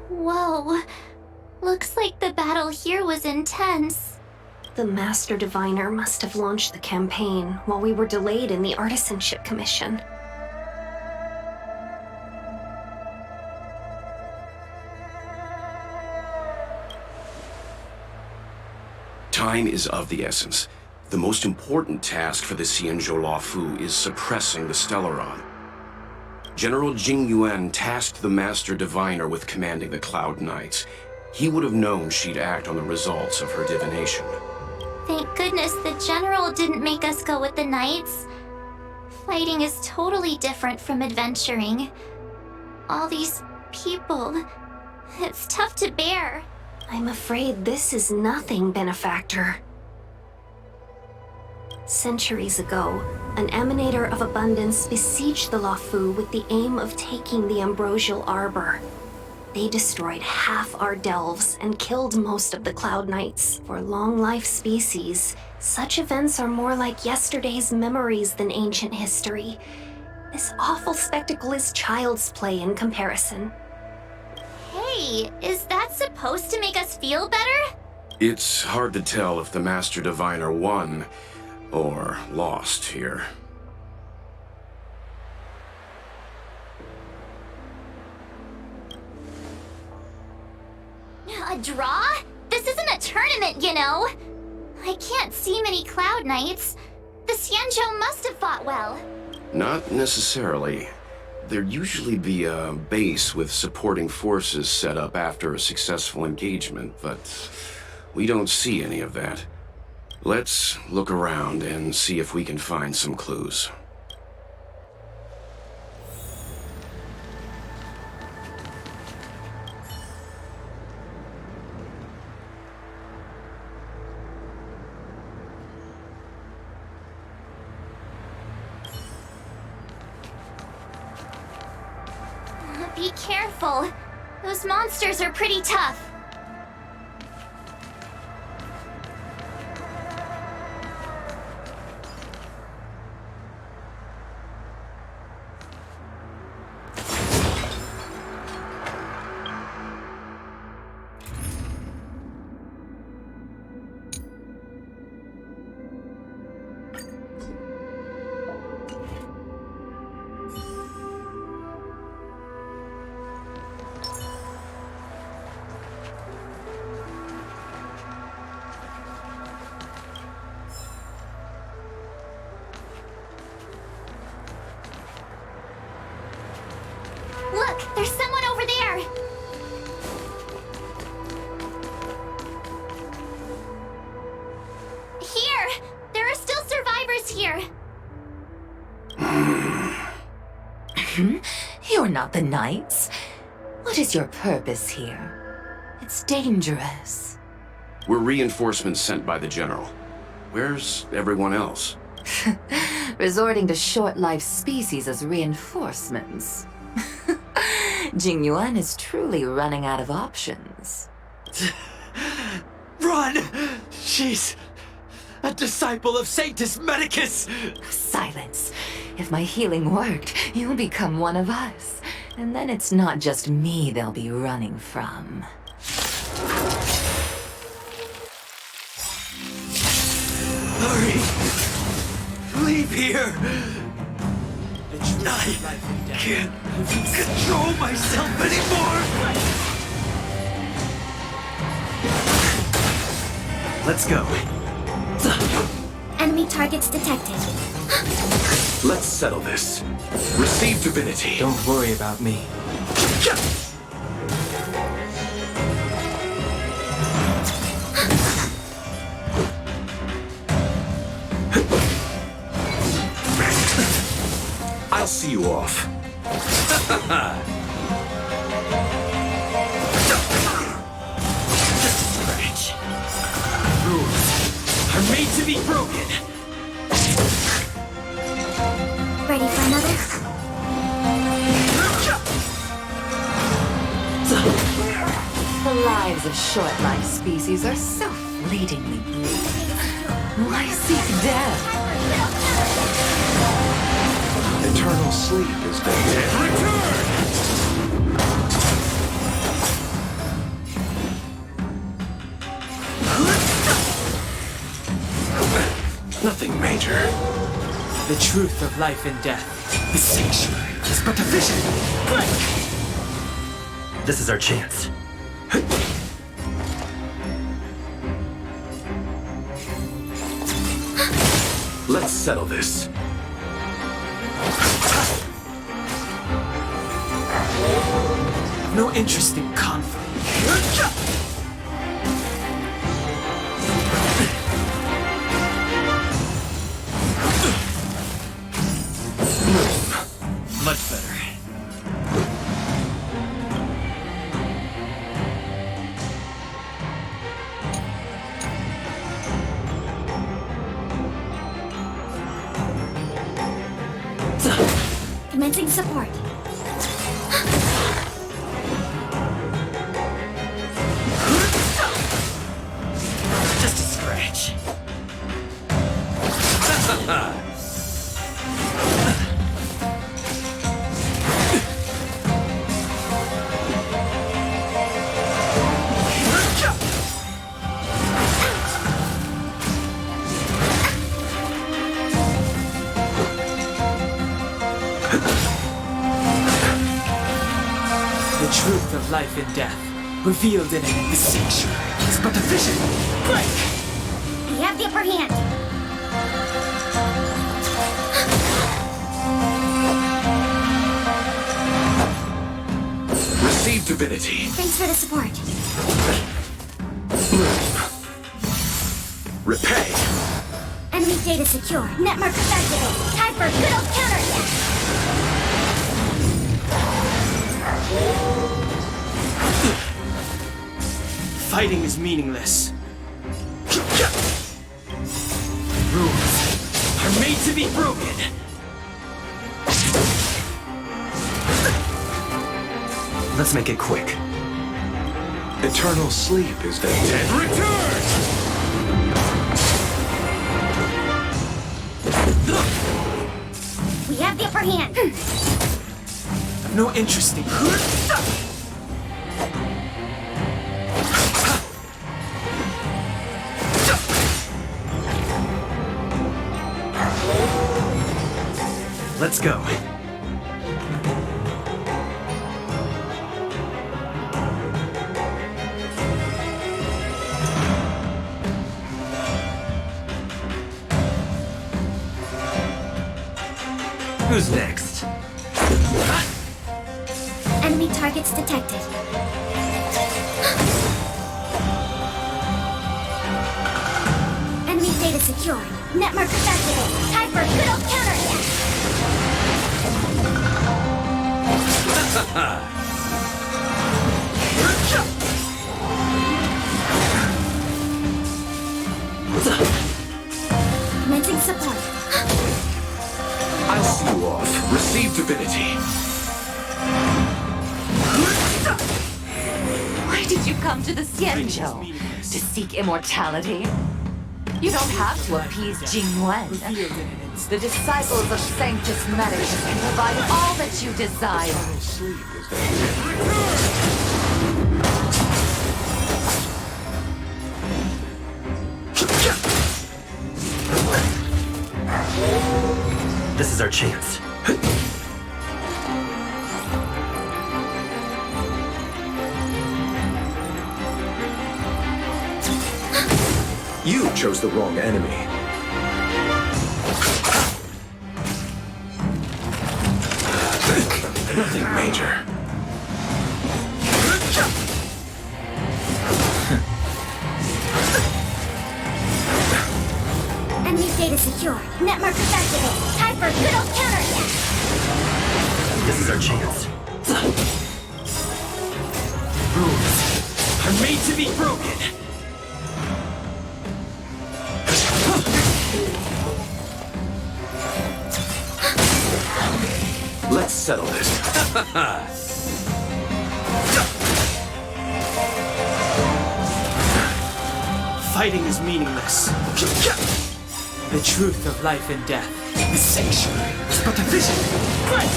Whoa. Looks like the battle here was intense. The Master Diviner must have launched the campaign while we were delayed in the Artisanship Commission. Time is of the essence. The most important task for the Xianzhou Luofu is suppressing the Stellaron. General Jing Yuan tasked the Master Diviner with commanding the Cloud Knights. He would have known she'd act on the results of her divination. Thank goodness the General didn't make us go with the Knights. Fighting is totally different from adventuring. All these people... it's tough to bear. I'm afraid this is nothing, Benefactor. Centuries ago, an Emanator of Abundance besieged the Luofu with the aim of taking the Ambrosial Arbor. They destroyed half our delves and killed most of the Cloud Knights. For long-life species, such events are more like yesterday's memories than ancient history. This awful spectacle is child's play in comparison. Hey, is that supposed to make us feel better? It's hard to tell if the Master Diviner won or lost here. A draw? This isn't a tournament, you know. I can't see many Cloud Knights. The Xianzhou must have fought well. Not necessarily. There'd usually be a base with supporting forces set up after a successful engagement, but we don't see any of that. Let's look around and see if we can find some clues. Be careful. Those monsters are pretty tough. Look, there's someone over there! Here! There are still survivors here! You're not the Knights. What is your purpose here? It's dangerous. We're reinforcements sent by the General. Where's everyone else? Resorting to short-lived species as reinforcements. Jing Yuan is truly running out of options. Run! She's a disciple of Sanctus Medicus! Silence. If my healing worked, you'll become one of us. And then it's not just me they'll be running from. Hurry! Leave here! I can't control myself anymore! Let's go. Enemy targets detected. Let's settle this. Receive divinity. Don't worry about me. I'll see you off. Just a scratch. Rules are made to be broken. Ready for another? The lives of short-lived species are so fleetingly brief. Why seek death? Eternal sleep is the dead. Nothing major. The truth of life and death. The sanctuary is but a vision. This is our chance. Let's settle this. No interest in conflict. Much better. Commencing support. Just a scratch. The truth of life and death, revealed in it, the sanctuary is but a vision. Break! We have the upper hand. Receive divinity. Thanks for the support. Repay. Enemy data secure. Net markers activated. Time for a good old counterattack. Fighting is meaningless. Rules are made to be broken. Let's make it quick. Eternal sleep is the dead. Return! We have the upper hand. I've no interest in. Let's go. Who's next? Enemy targets detected. Enemy data secure. Net markers activated. Time for a good old counterattack. Commencing support. I'll see you off. Receive divinity. Why did you come to the Xianzhou? To seek immortality? You don't have to appease Jingyuan. Revealed in an instant. The disciples of Sanctus Medicus can provide all that you desire. This is our chance. You chose the wrong enemy. Nothing major. Enemy data secure. Net markers activated. Time for a good old counterattack. This is our chance. Rules are made to be broken. Let's settle this. Fighting is meaningless. The truth of life and death. The sanctuary is but a vision. Break!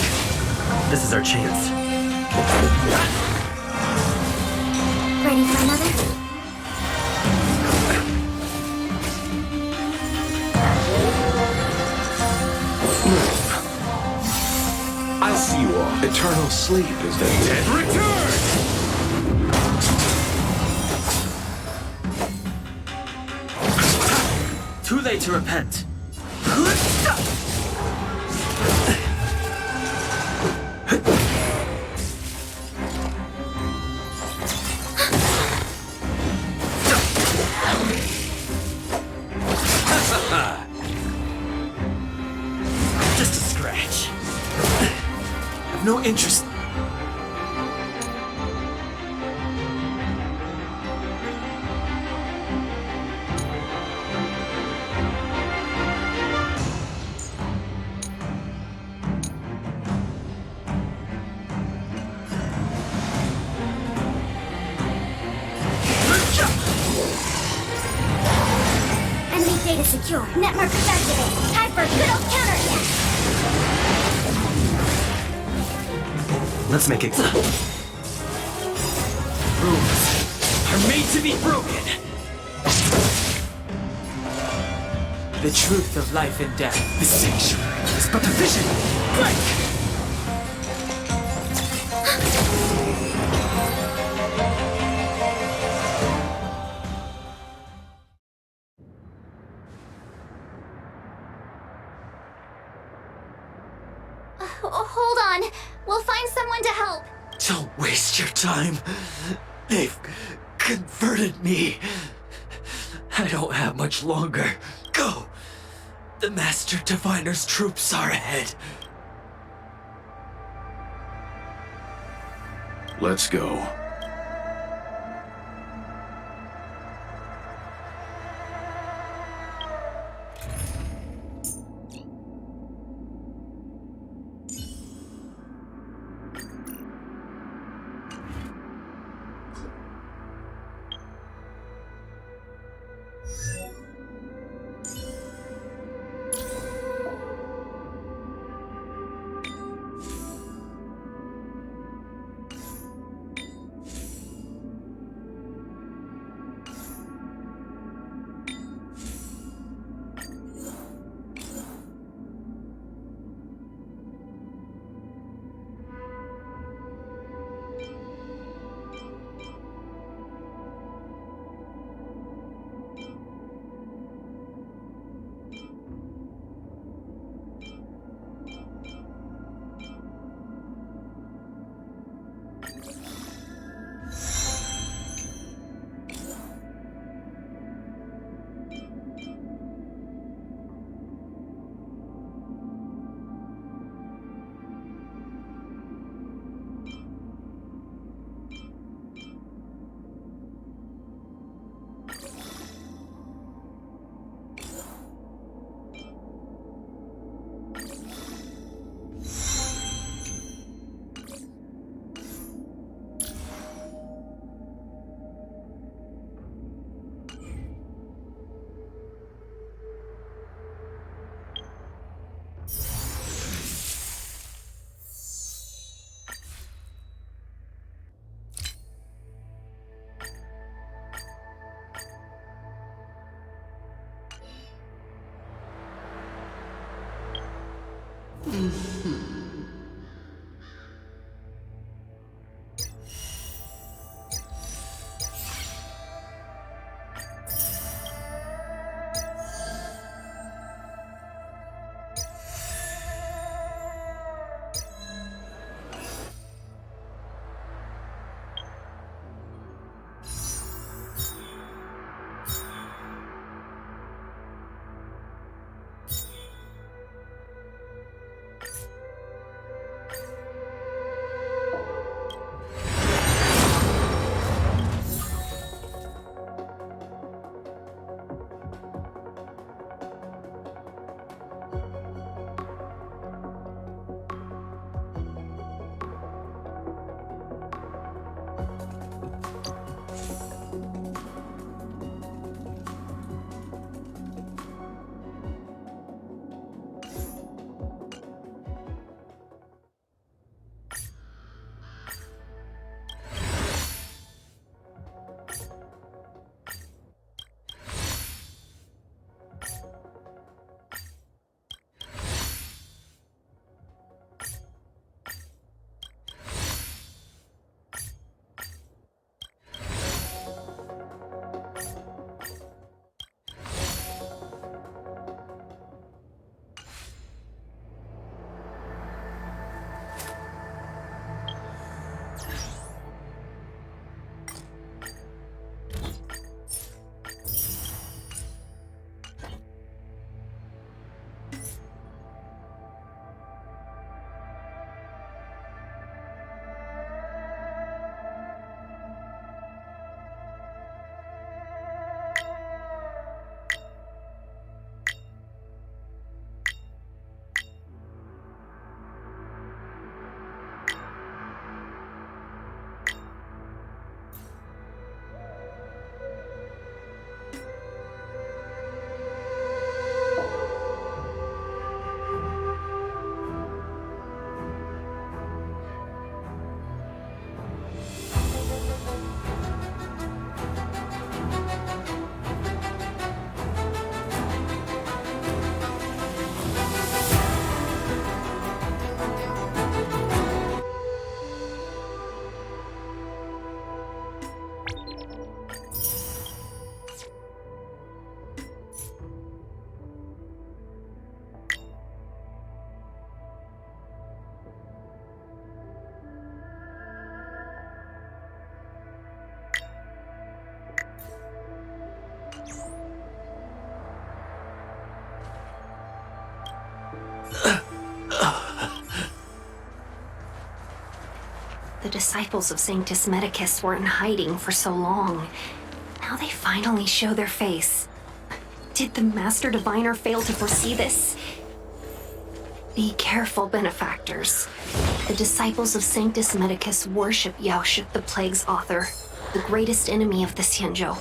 This is our chance. Ready for another? I'll see you all. Eternal sleep is the dead return! Too late to repent. Just a scratch. I've no interest. Enemy data secure. Net markers activated. Time for a good old counterattack. Let's make it. Rules are made to be broken. The truth of life and death. The sanctuary is but a vision. Break! Hold on. We'll find someone to help. Don't waste your time. They've converted me. I don't have much longer. Go. The Master Diviner's troops are ahead. Let's go. The disciples of Sanctus Medicus were in hiding for so long. Now they finally show their face. Did the Master Diviner fail to foresee this? Be careful, benefactors. The disciples of Sanctus Medicus worship Yaoship, the Plague's author, the greatest enemy of the Xianzhou.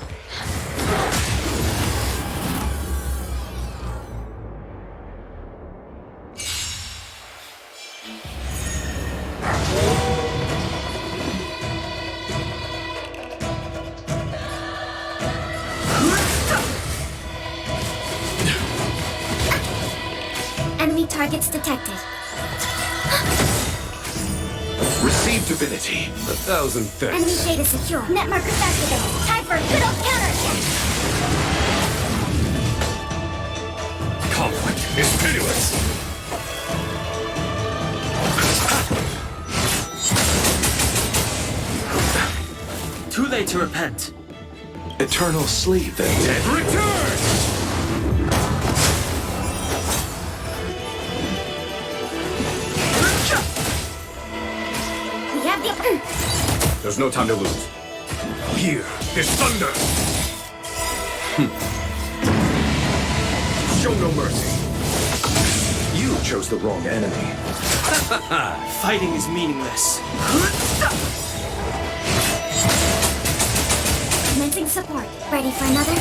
Enemy targets detected. Receive divinity. 1,000 Enemy thanks. data secure. Net markers activated. Time for a good old counter. Conflict is pitiless. Too late to repent. Eternal sleep, the dead return! We have the... There's no time to lose. Here is thunder! Show no mercy. You chose the wrong enemy. Fighting is meaningless. Commencing support. Ready for another?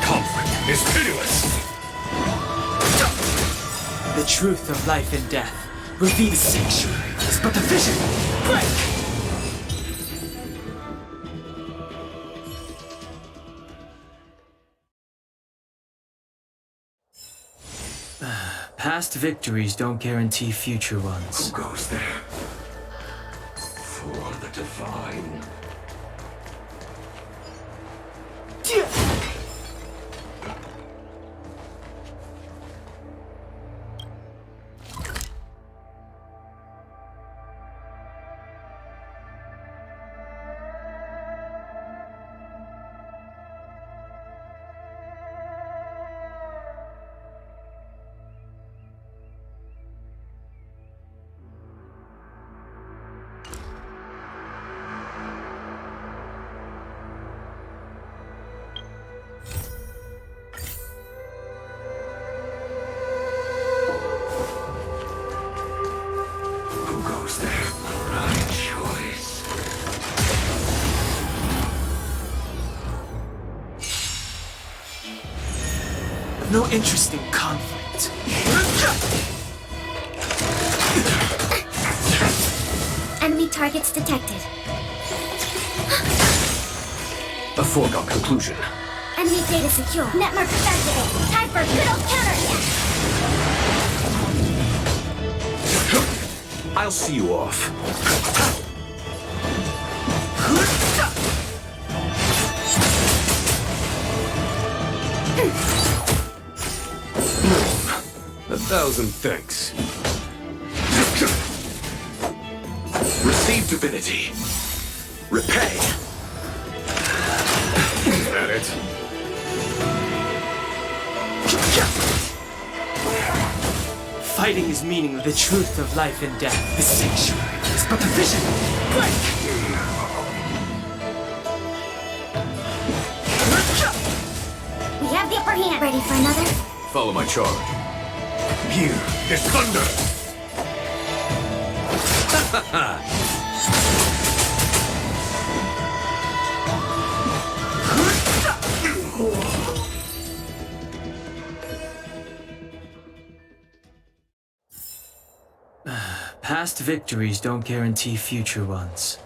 Conflict is pitiless. The truth of life and death. Reveal the sanctuary. It's but a vision. Break! Past victories don't guarantee future ones. Who goes there? For the divine. No interest in conflict. Enemy targets detected. A foregone conclusion. Enemy data secure. Network activated. Time for a good old counterattack. I'll see you off. A thousand thanks. Receive divinity. Repay. Is that it? Fighting is meaningless. The truth of life and death. The sanctuary is but a vision. We have the upper hand. Ready for another? Follow my charge. Here is thunder. Past victories don't guarantee future ones.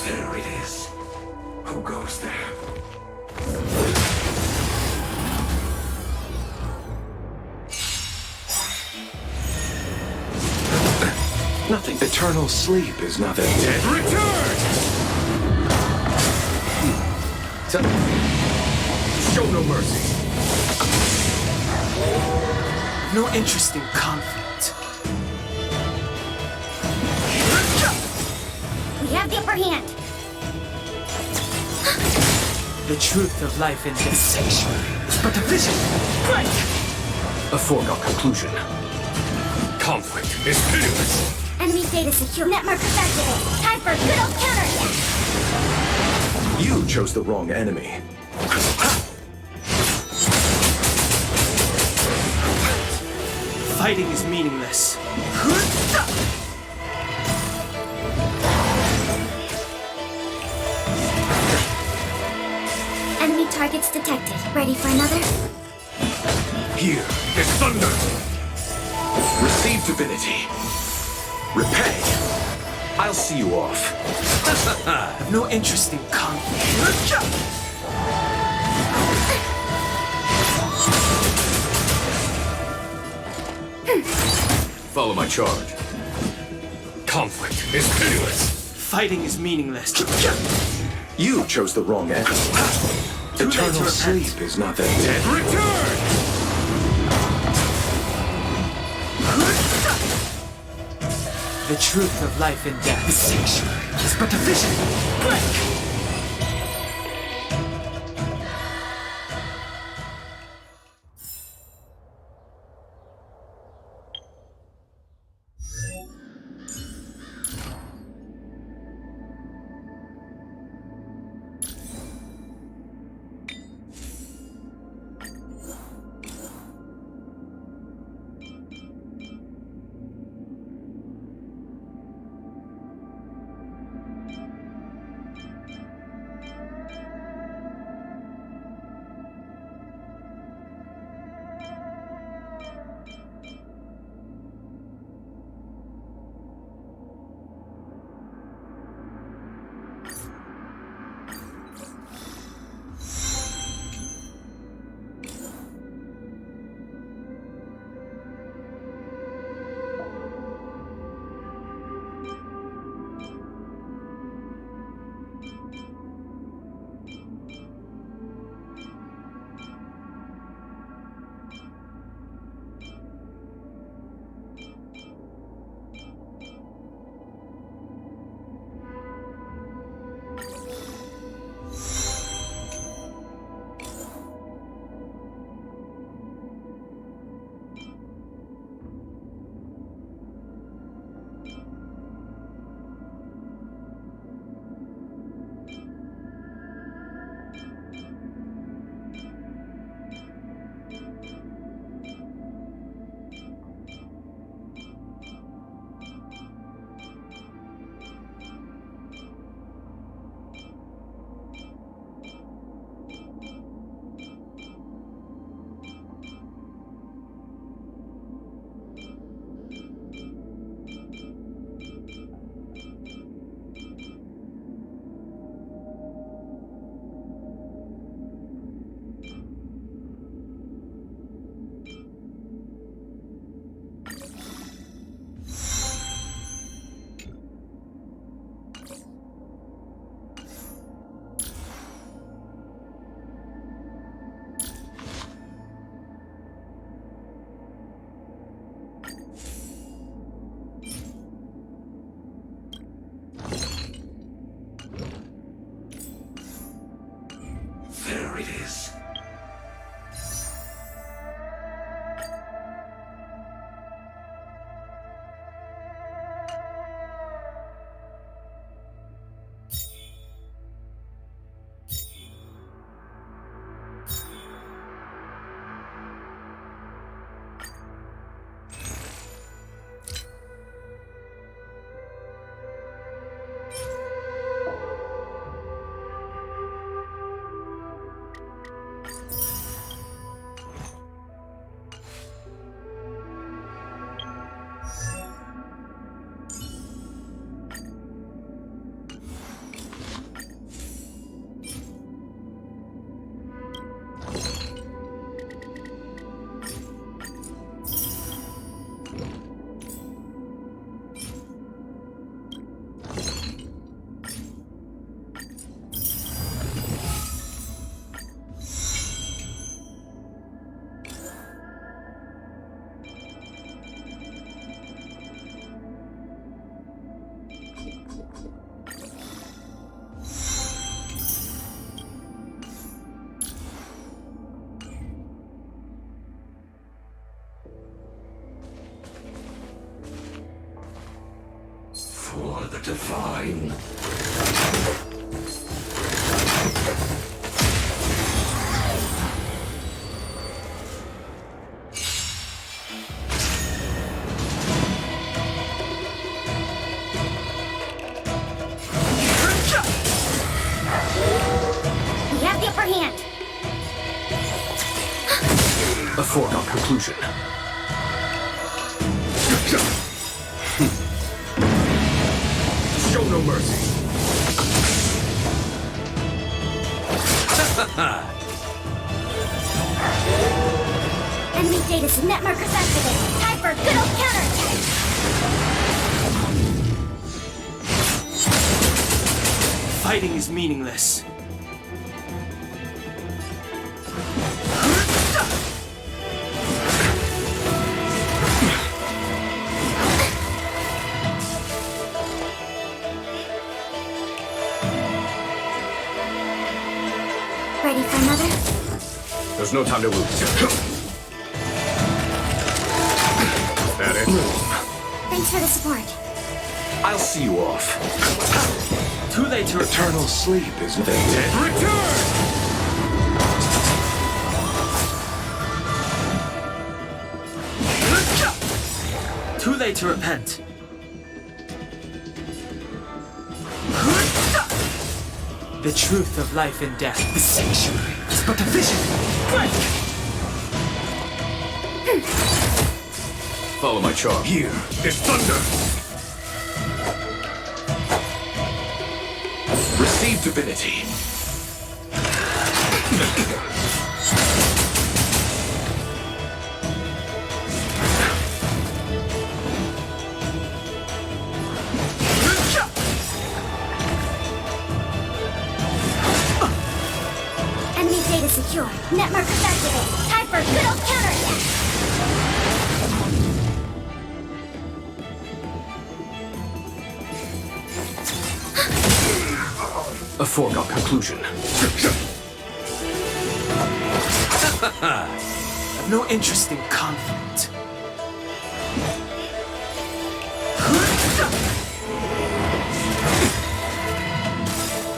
There it is. Who goes there? Nothing. Eternal sleep is nothing. Dead return! Show no mercy. No interest in conflict. We have the upper hand. The truth of life and death. The sanctuary is but a vision. A foregone conclusion. Conflict is pitiless. Enemy data secure. Network activated. Time for a good old counterattack. You chose the wrong enemy. Fighting is meaningless. Enemy targets detected. Ready for another? Here is thunder. Receive divinity. Repay. I'll see you off. Have no interest in conflict. Follow my charge. Conflict is pitiless. Fighting is meaningless. You chose the wrong end. Too late to Eternal repent. sleep is not that dead. Return! The truth of life and death. The sanctuary is but a vision. Break! There it is. For the divine. We have the upper hand. A foregone conclusion. Show no mercy. Enemy data's net markers activated. Time for a good old counterattack. Fighting is meaningless. Ready for another? There's no time to lose. That it? Thanks for the support. I'll see you off. Too late to Eternal sleep is the dead return! Too late to repent. The truth of life and death. The sanctuary is but a vision. Break! Follow my charm. Here is thunder! Receive divinity. Enemy data secure. Net markers activate. Time for a good old counterattack. A foregone conclusion. I've no interest in conflict.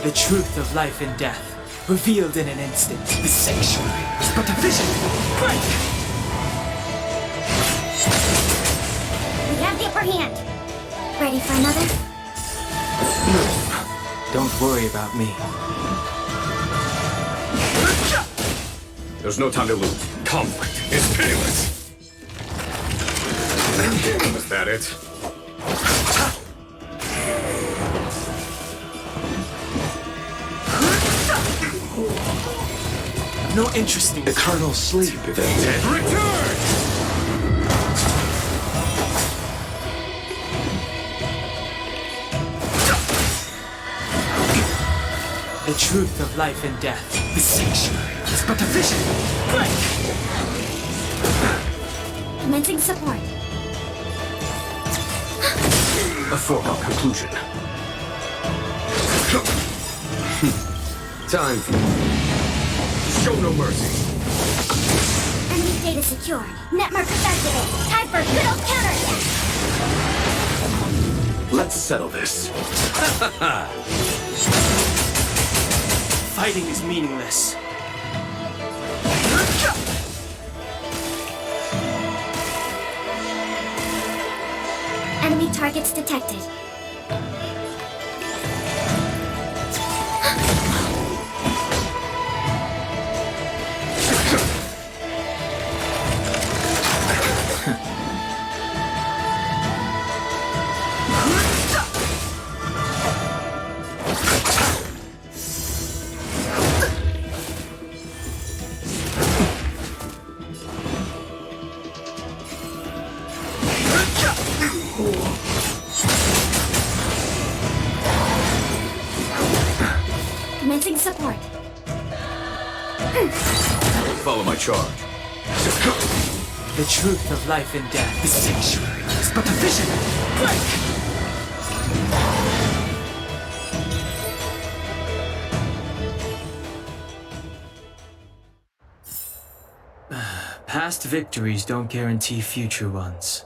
The truth of life and death, revealed in an instant. The sanctuary is but a vision. Break! We have the upper hand. Ready for another? Don't worry about me. There's no time to lose. Conflict is pitiless! Is that it? I've no interest in Eternal sleep is the dead return! the truth of life and death. The sanctuary is but a vision. Break! Commencing support. A foregone conclusion. Time for... Show no mercy. Enemy data secure. Net markers activate. Time for a good old counterattack. Let's settle this. Fighting is meaningless. Enemy targets detected. Commencing support. Follow my charge. The truth of life and death. The sanctuary is but a vision. Break! Past victories don't guarantee future ones.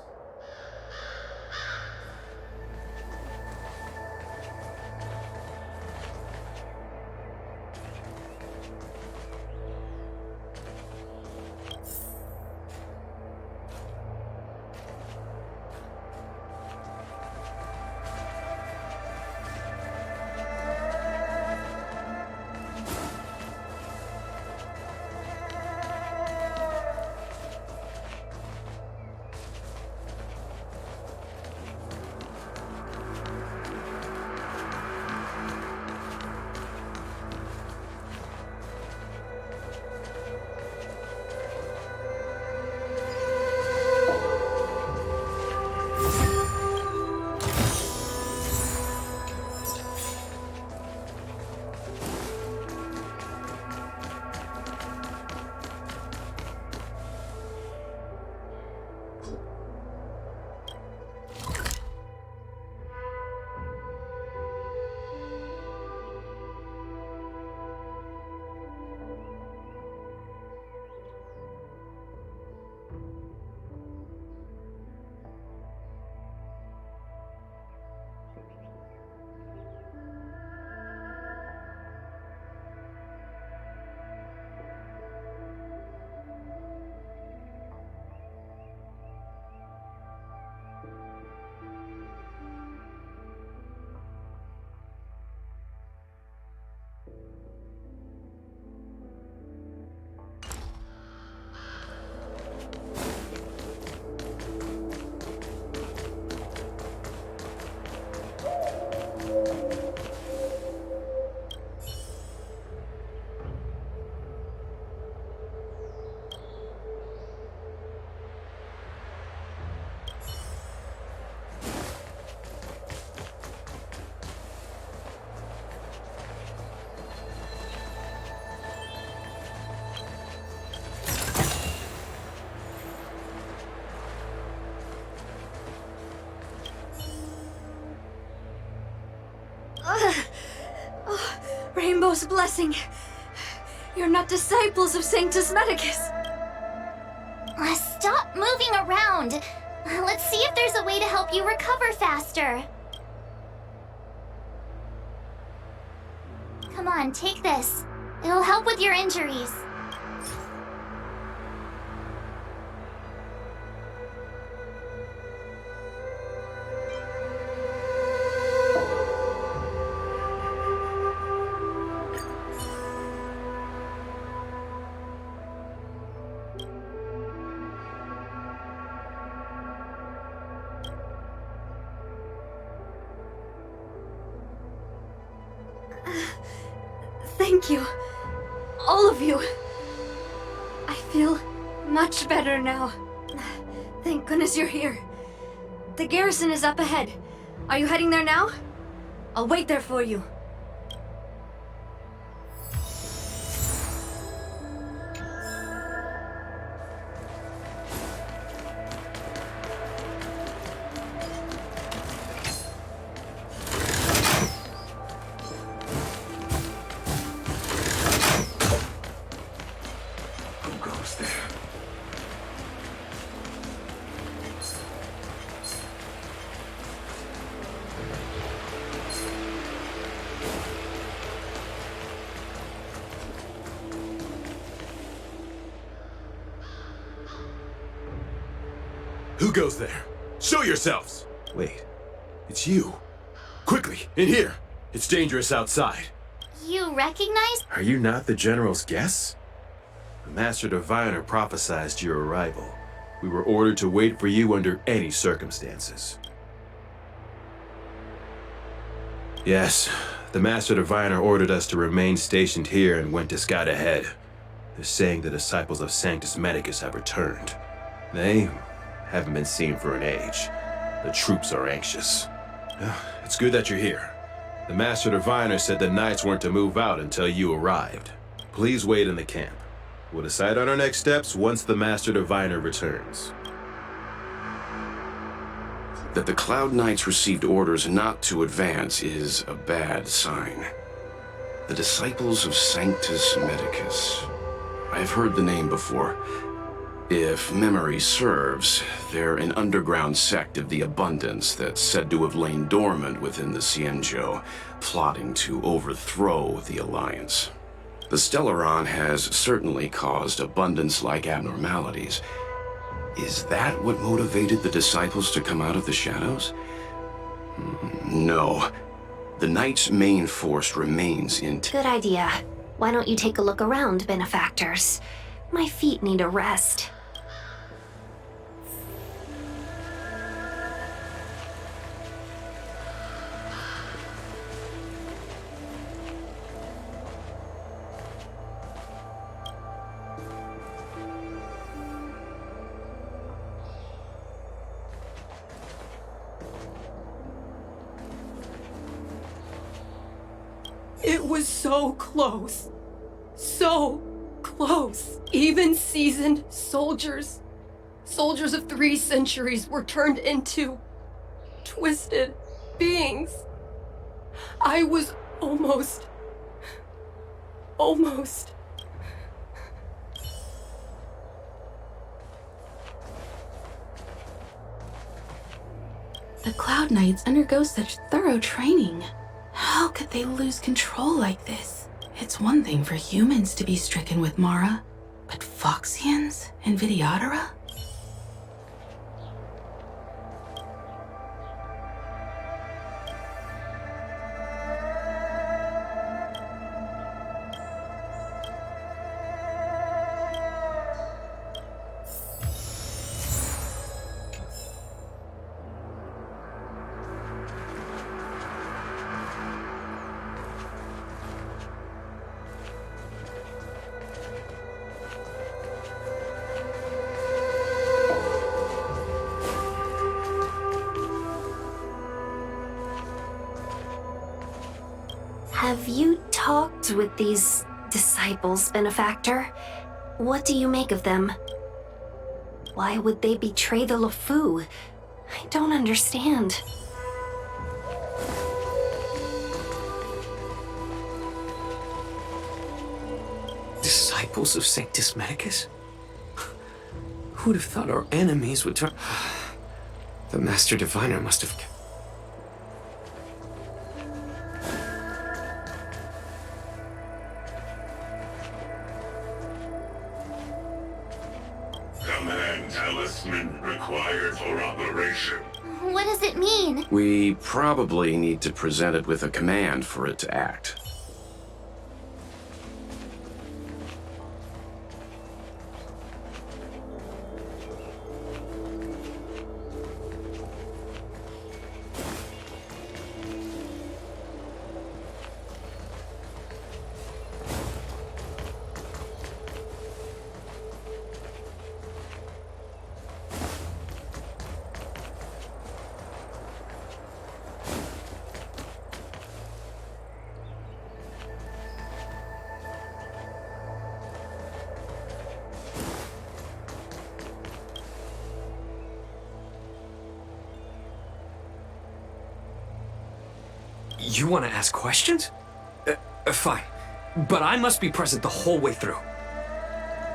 Rainbow's blessing. You're not disciples of Sanctus Medicus. Stop moving around. Let's see if there's a way to help you recover faster. Come on, take this. It'll help with your injuries. Thank you. All of you. I feel much better now. Thank goodness you're here. The garrison is up ahead. Are you heading there now? I'll wait there for you. Who goes there? Show yourselves! Wait, it's you. Quickly, in here. It's dangerous outside. You recognize? Are you not the General's guests? The Master Diviner prophesied your arrival. We were ordered to wait for you under any circumstances. Yes, the Master Diviner ordered us to remain stationed here and went to scout ahead. They're saying the disciples of Sanctus Medicus have returned. They haven't been seen for an age. The troops are anxious. It's good that you're here. The Master Diviner said the Knights weren't to move out until you arrived. Please wait in the camp. We'll decide on our next steps once the Master Diviner returns. That the Cloud Knights received orders not to advance is a bad sign. The Disciples of Sanctus Medicus. I've heard the name before. If memory serves, they're an underground sect of the Abundance that's said to have lain dormant within the Xianzhou, plotting to overthrow the Alliance. The Stellaron has certainly caused Abundance-like abnormalities. Is that what motivated the disciples to come out of the shadows? No. The Knight's main force remains intact. Good idea. Why don't you take a look around, benefactors? My feet need a rest. It was so close. So close. Even seasoned soldiers of 3 centuries were turned into twisted beings. I was almost. The Cloud Knights undergo such thorough training. How could they lose control like this? It's one thing for humans to be stricken with Mara, but Foxians and Vidyadhara? Have you talked with these disciples, benefactor? What do you make of them? Why would they betray the Luofu? I don't understand. Disciples of Sanctus Medicus? Who'd have thought our enemies would turn... The Master Diviner must have... Command talisman required for operation. What does it mean? We probably need to present it with a command for it to act. You want to ask questions? Fine. But I must be present the whole way through.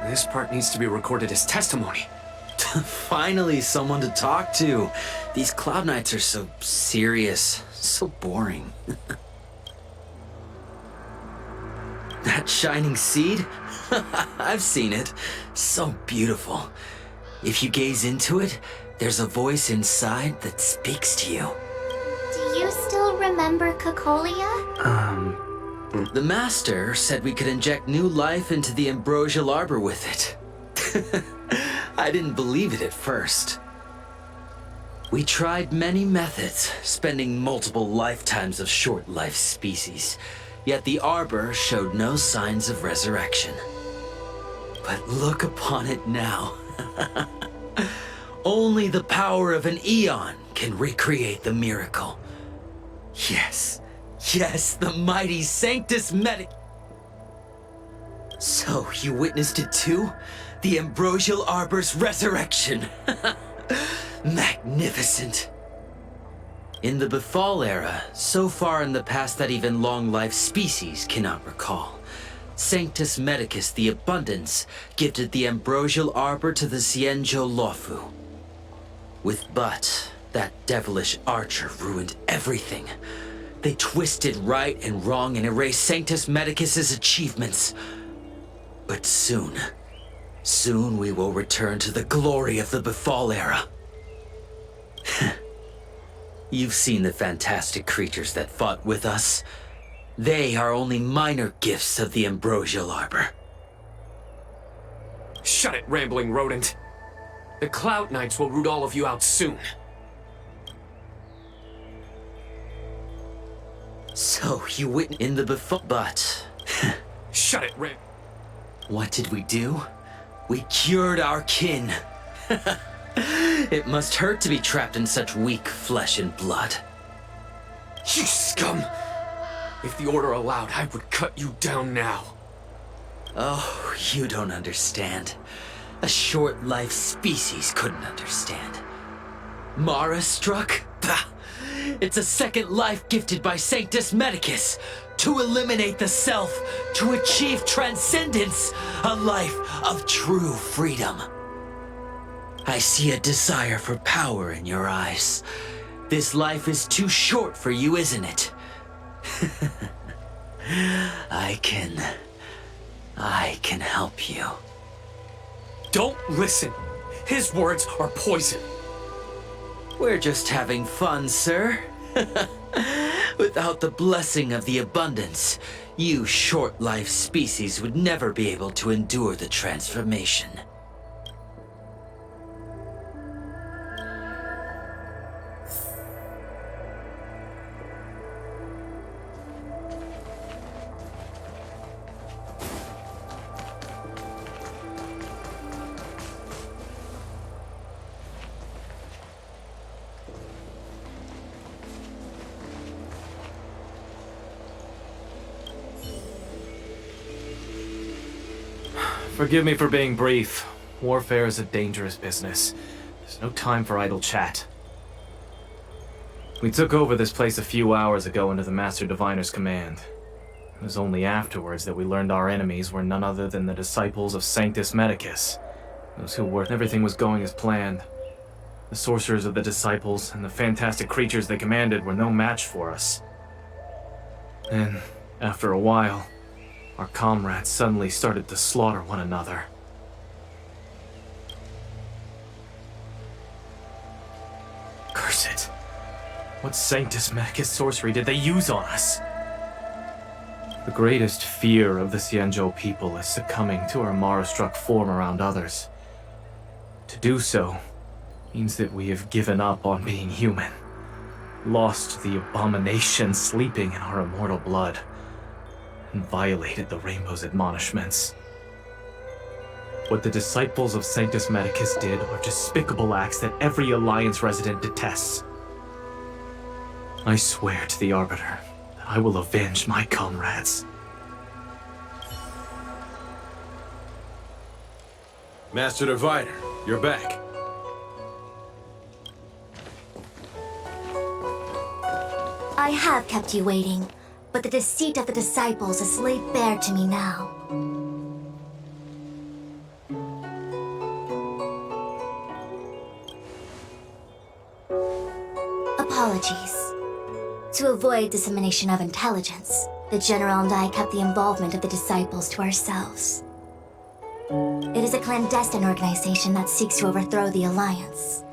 This part needs to be recorded as testimony. Finally, someone to talk to. These Cloud Knights are so serious, so boring. That shining seed? I've seen it. So beautiful. If you gaze into it, there's a voice inside that speaks to you. Do you still remember Cocolia? The Master said we could inject new life into the ambrosial arbor with it. I didn't believe it at first. We tried many methods, spending multiple lifetimes of short-life species, yet the arbor showed no signs of resurrection. But look upon it now. Only the power of an eon can recreate the miracle. Yes, the mighty Sanctus Medic. So, you witnessed it too? The ambrosial arbor's resurrection. Magnificent. In the Befall era, so far in the past that even long-life species cannot recall, Sanctus Medicus the Abundance gifted the ambrosial arbor to the Xianzhou Luofu. With Butt, that devilish archer ruined everything. They twisted right and wrong and erased Sanctus Medicus's achievements. But soon we will return to the glory of the Befall era. You've seen the fantastic creatures that fought with us. They are only minor gifts of the ambrosial arbor. Shut it, rambling rodent. The Cloud Knights will root all of you out soon. So, you witnessed in the Befall... But... Shut it, What did we do? We cured our kin. It must hurt to be trapped in such weak flesh and blood. You scum! If the Order allowed, I would cut you down now. Oh, you don't understand. A short-life species couldn't understand. Mara struck? Bah! It's a second life gifted by Sanctus Medicus to eliminate the self, to achieve transcendence, a life of true freedom. I see a desire for power in your eyes. This life is too short for you, isn't it? I can help you. Don't listen. His words are poison. We're just having fun, sir. Without the blessing of the abundance, you short-life species would never be able to endure the transformation. Forgive me for being brief. Warfare is a dangerous business. There's no time for idle chat. We took over this place a few hours ago under the Master Diviner's command. It was only afterwards that we learned our enemies were none other than the disciples of Sanctus Medicus. Those who were... Everything was going as planned. The sorcerers of the disciples and the fantastic creatures they commanded were no match for us. Then, after a while, our comrades suddenly started to slaughter one another. Curse it. What Sanctus Medicus sorcery did they use on us? The greatest fear of the Xianzhou people is succumbing to our Mara-struck form around others. To do so means that we have given up on being human, lost the abomination sleeping in our immortal blood, and violated the Rainbow's admonishments. What the disciples of Sanctus Medicus did are despicable acts that every Alliance resident detests. I swear to the Arbiter that I will avenge my comrades. Master Diviner, you're back. I have kept you waiting, but the deceit of the disciples is laid bare to me now. Apologies. To avoid dissemination of intelligence, the General and I kept the involvement of the disciples to ourselves. It is a clandestine organization that seeks to overthrow the Alliance.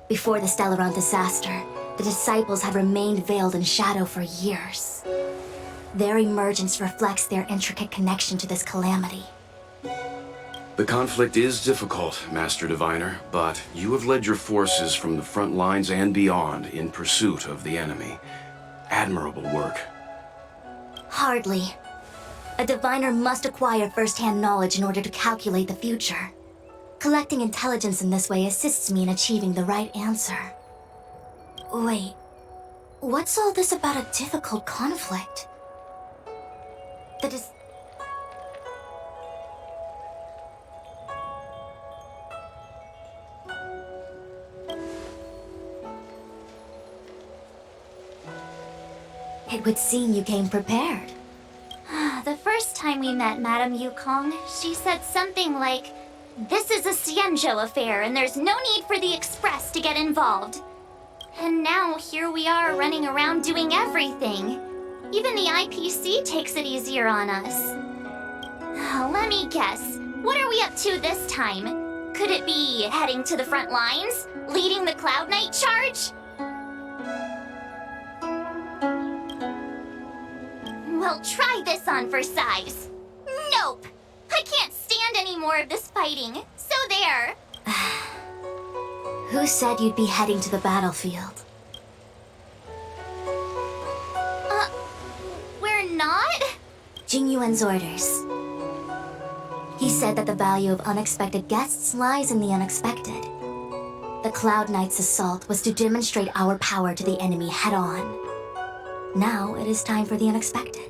Before the Stellaron disaster, the disciples have remained veiled in shadow for years. Their emergence reflects their intricate connection to this calamity. The conflict is difficult, Master Diviner, but you have led your forces from the front lines and beyond in pursuit of the enemy. Admirable work. Hardly. A diviner must acquire first-hand knowledge in order to calculate the future. Collecting intelligence in this way assists me in achieving the right answer. Wait, what's all this about a difficult conflict? It would seem you came prepared. The first time we met Madame Yukong, she said something like, "This is a Xianzhou affair and there's no need for the Express to get involved." And now here we are running around doing everything. Even the IPC takes it easier on us. Let me guess, what are we up to this time? Could it be heading to the front lines? Leading the Cloud Knight charge? Well, try this on for size. Nope! I can't stand any more of this fighting. So there. Who said you'd be heading to the battlefield? We're not? Jingyuan's orders. He said that the value of unexpected guests lies in the unexpected. The Cloud Knight's assault was to demonstrate our power to the enemy head-on. Now it is time for the unexpected.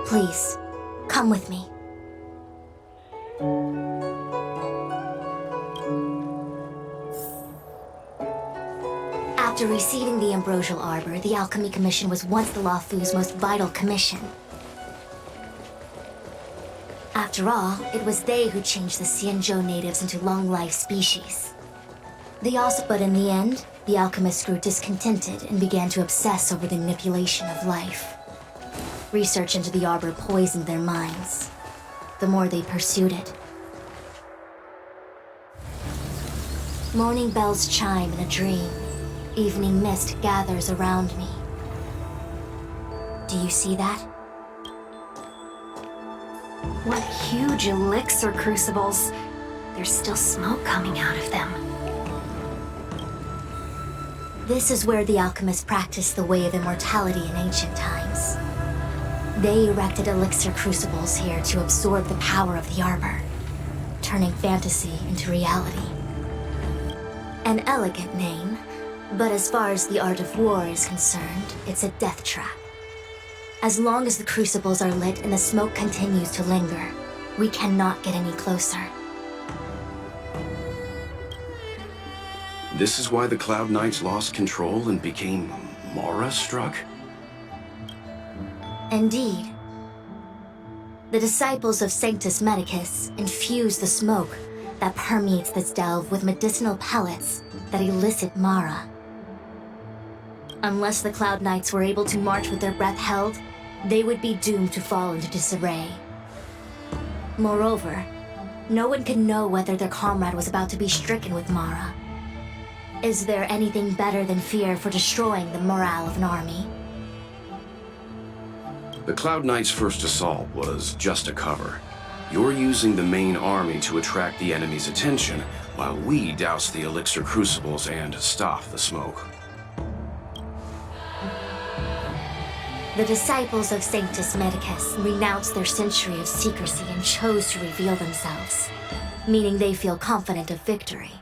Please, come with me. After receiving the Ambrosial Arbor, the Alchemy Commission was once the Luofu's most vital commission. After all, it was they who changed the Xianzhou natives into long-life species. But in the end, the alchemists grew discontented and began to obsess over the manipulation of life. Research into the Arbor poisoned their minds. The more they pursued it. Morning bells chime in a dream. Evening mist gathers around me. Do you see that? What huge elixir crucibles. There's still smoke coming out of them. This is where the alchemists practiced the way of immortality in ancient times. They erected elixir crucibles here to absorb the power of the Arbor, turning fantasy into reality. An elegant name, but as far as the art of war is concerned, it's a death trap. As long as the crucibles are lit and the smoke continues to linger, we cannot get any closer. This is why the Cloud Knights lost control and became Mara-struck? Indeed. The disciples of Sanctus Medicus infuse the smoke that permeates this delve with medicinal pellets that elicit Mara. Unless the Cloud Knights were able to march with their breath held, they would be doomed to fall into disarray. Moreover, no one could know whether their comrade was about to be stricken with Mara. Is there anything better than fear for destroying the morale of an army? The Cloud Knight's first assault was just a cover. You're using the main army to attract the enemy's attention, while we douse the elixir crucibles and stop the smoke. The disciples of Sanctus Medicus renounced their century of secrecy and chose to reveal themselves, meaning they feel confident of victory.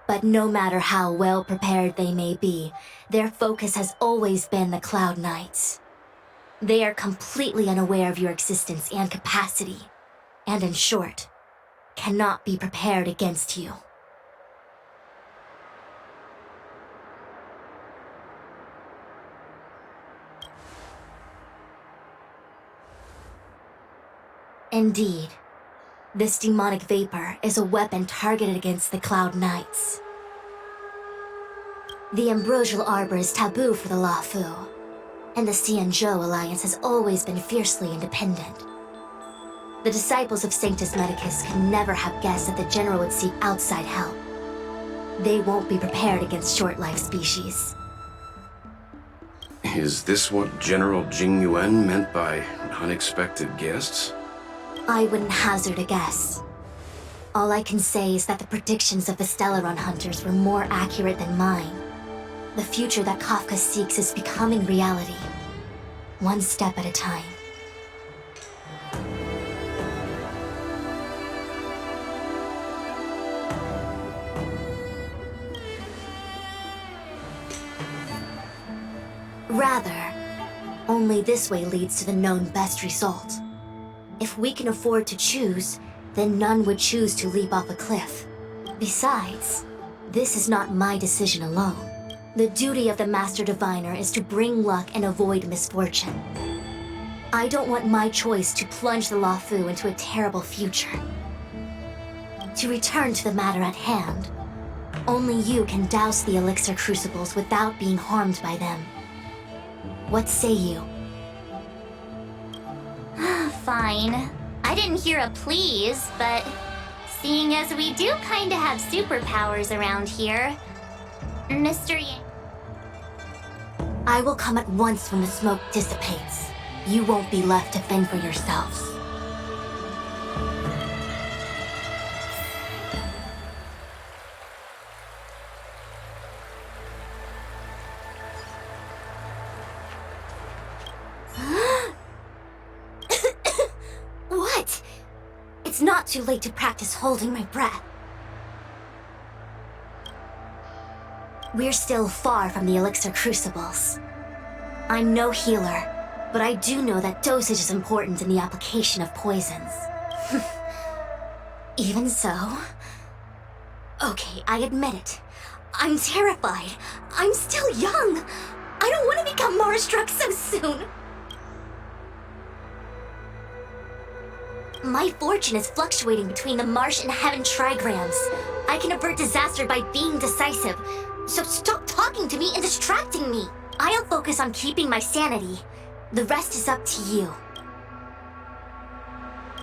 But no matter how well prepared they may be, their focus has always been the Cloud Knights. They are completely unaware of your existence and capacity, and in short, cannot be prepared against you. Indeed, this demonic vapor is a weapon targeted against the Cloud Knights. The ambrosial arbor is taboo for the Luofu, and the Xianzhou alliance has always been fiercely independent. The disciples of Sanctus Medicus could never have guessed that the general would seek outside help. They won't be prepared against short-lived species. Is this what General Jingyuan meant by unexpected guests? I wouldn't hazard a guess. All I can say is that the predictions of the Stellaron hunters were more accurate than mine. The future that Kafka seeks is becoming reality, one step at a time. Rather, only this way leads to the known best result. If we can afford to choose, then none would choose to leap off a cliff. Besides, this is not my decision alone. The duty of the Master Diviner is to bring luck and avoid misfortune. I don't want my choice to plunge the Luofu into a terrible future. To return to the matter at hand, only you can douse the elixir crucibles without being harmed by them. What say you? Fine. I didn't hear a please, but seeing as we do kinda have superpowers around here, Mr. Yang... I will come at once when the smoke dissipates. You won't be left to fend for yourselves. What? It's not too late to practice holding my breath. We're still far from the elixir crucibles. I'm no healer, but I do know that dosage is important in the application of poisons. Even so... Okay, I admit it. I'm terrified. I'm still young. I don't want to become Mara-struck so soon. My fortune is fluctuating between the marsh and heaven trigrams. I can avert disaster by being decisive. So stop talking to me and distracting me. I'll focus on keeping my sanity. The rest is up to you.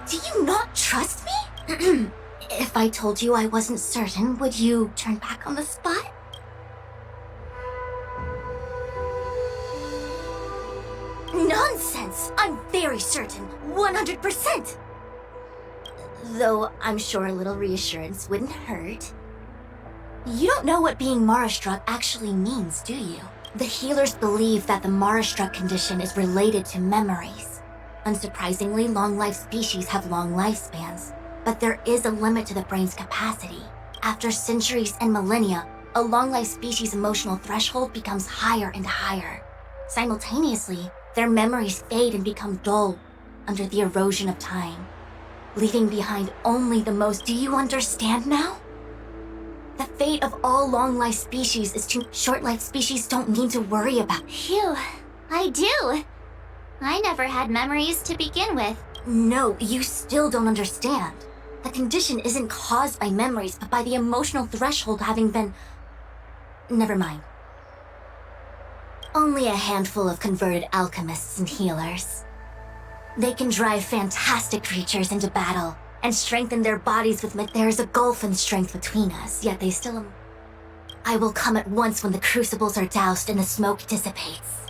Do you not trust me? If I told you I wasn't certain, would you turn back on the spot? Nonsense! I'm very certain. 100%! Though I'm sure a little reassurance wouldn't hurt. You don't know what being Mara-struck actually means, do you? The healers believe that the Mara-struck condition is related to memories. Unsurprisingly, long-life species have long lifespans, but there is a limit to the brain's capacity. After centuries and millennia, a long-life species' emotional threshold becomes higher and higher. Simultaneously, their memories fade and become dull under the erosion of time, leaving behind only the most... Do you understand now? The fate of all long-life species is to... Short-life species don't need to worry about... Phew, I do. I never had memories to begin with. No, you still don't understand. The condition isn't caused by memories, but by the emotional threshold having been... Never mind. Only a handful of converted alchemists and healers. They can drive fantastic creatures into battle and strengthen their bodies with There's a gulf in strength between us, yet they still... I will come at once when the crucibles are doused and the smoke dissipates.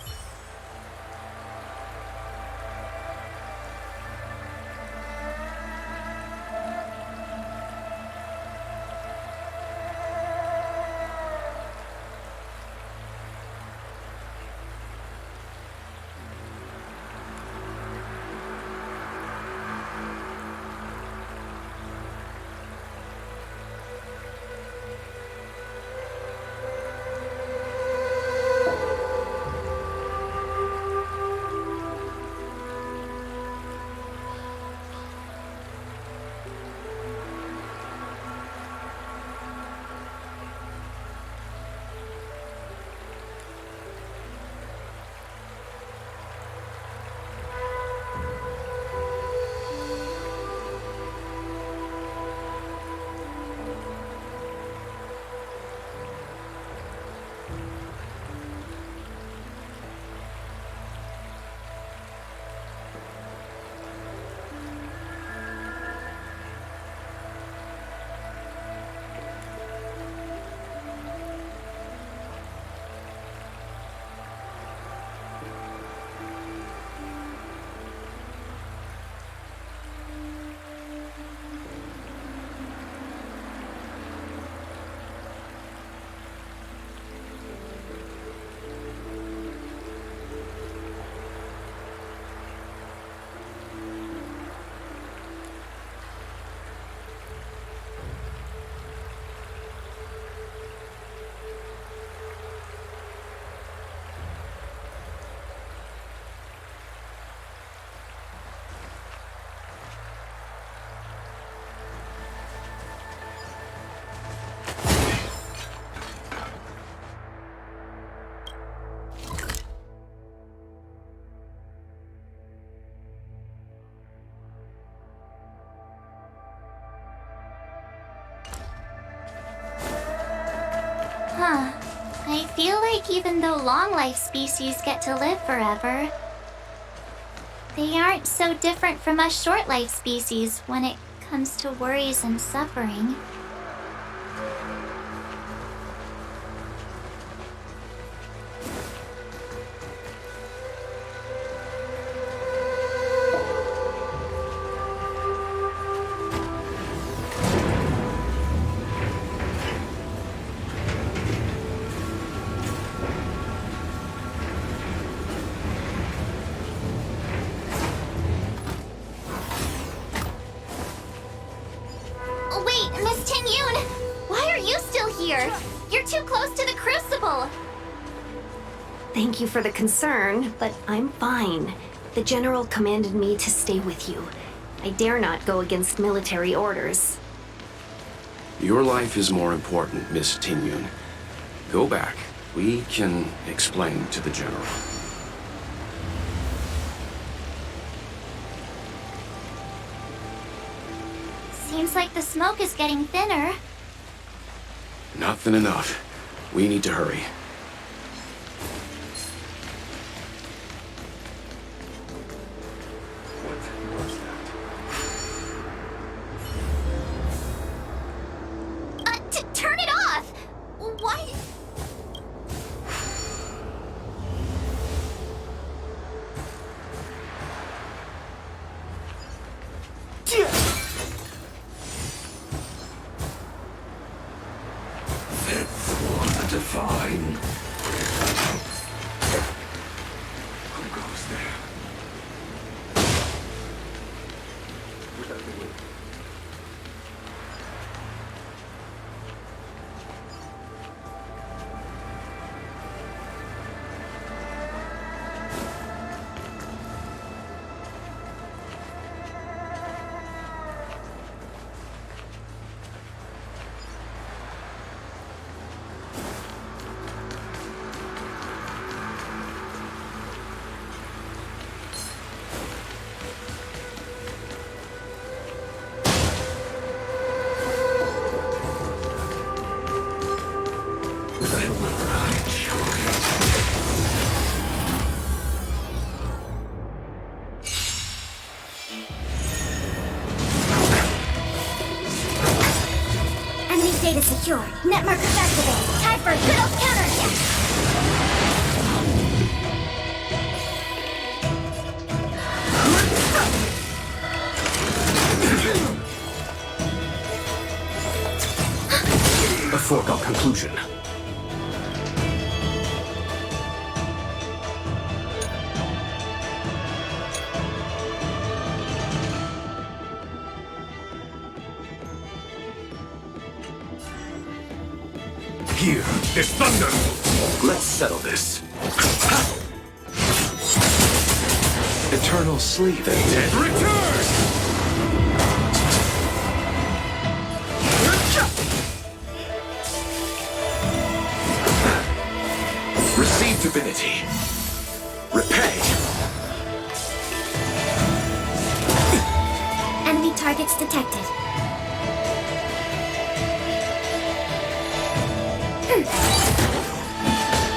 Huh. I feel like even though long-life species get to live forever, they aren't so different from us short-life species when it comes to worries and suffering. Thank you for the concern, but I'm fine. The General commanded me to stay with you. I dare not go against military orders. Your life is more important, Miss Tingyun. Go back. We can explain to the General. Seems like the smoke is getting thinner. Not thin enough. We need to hurry. Turn it off! Why? Divine. Who goes there? Enemy data secure. Net markers activated. Time for a good old counterattack. A foregone conclusion. Here, there's thunder! Let's settle this. Eternal sleep and dead. Return! Receive divinity. Repay. Enemy targets detected.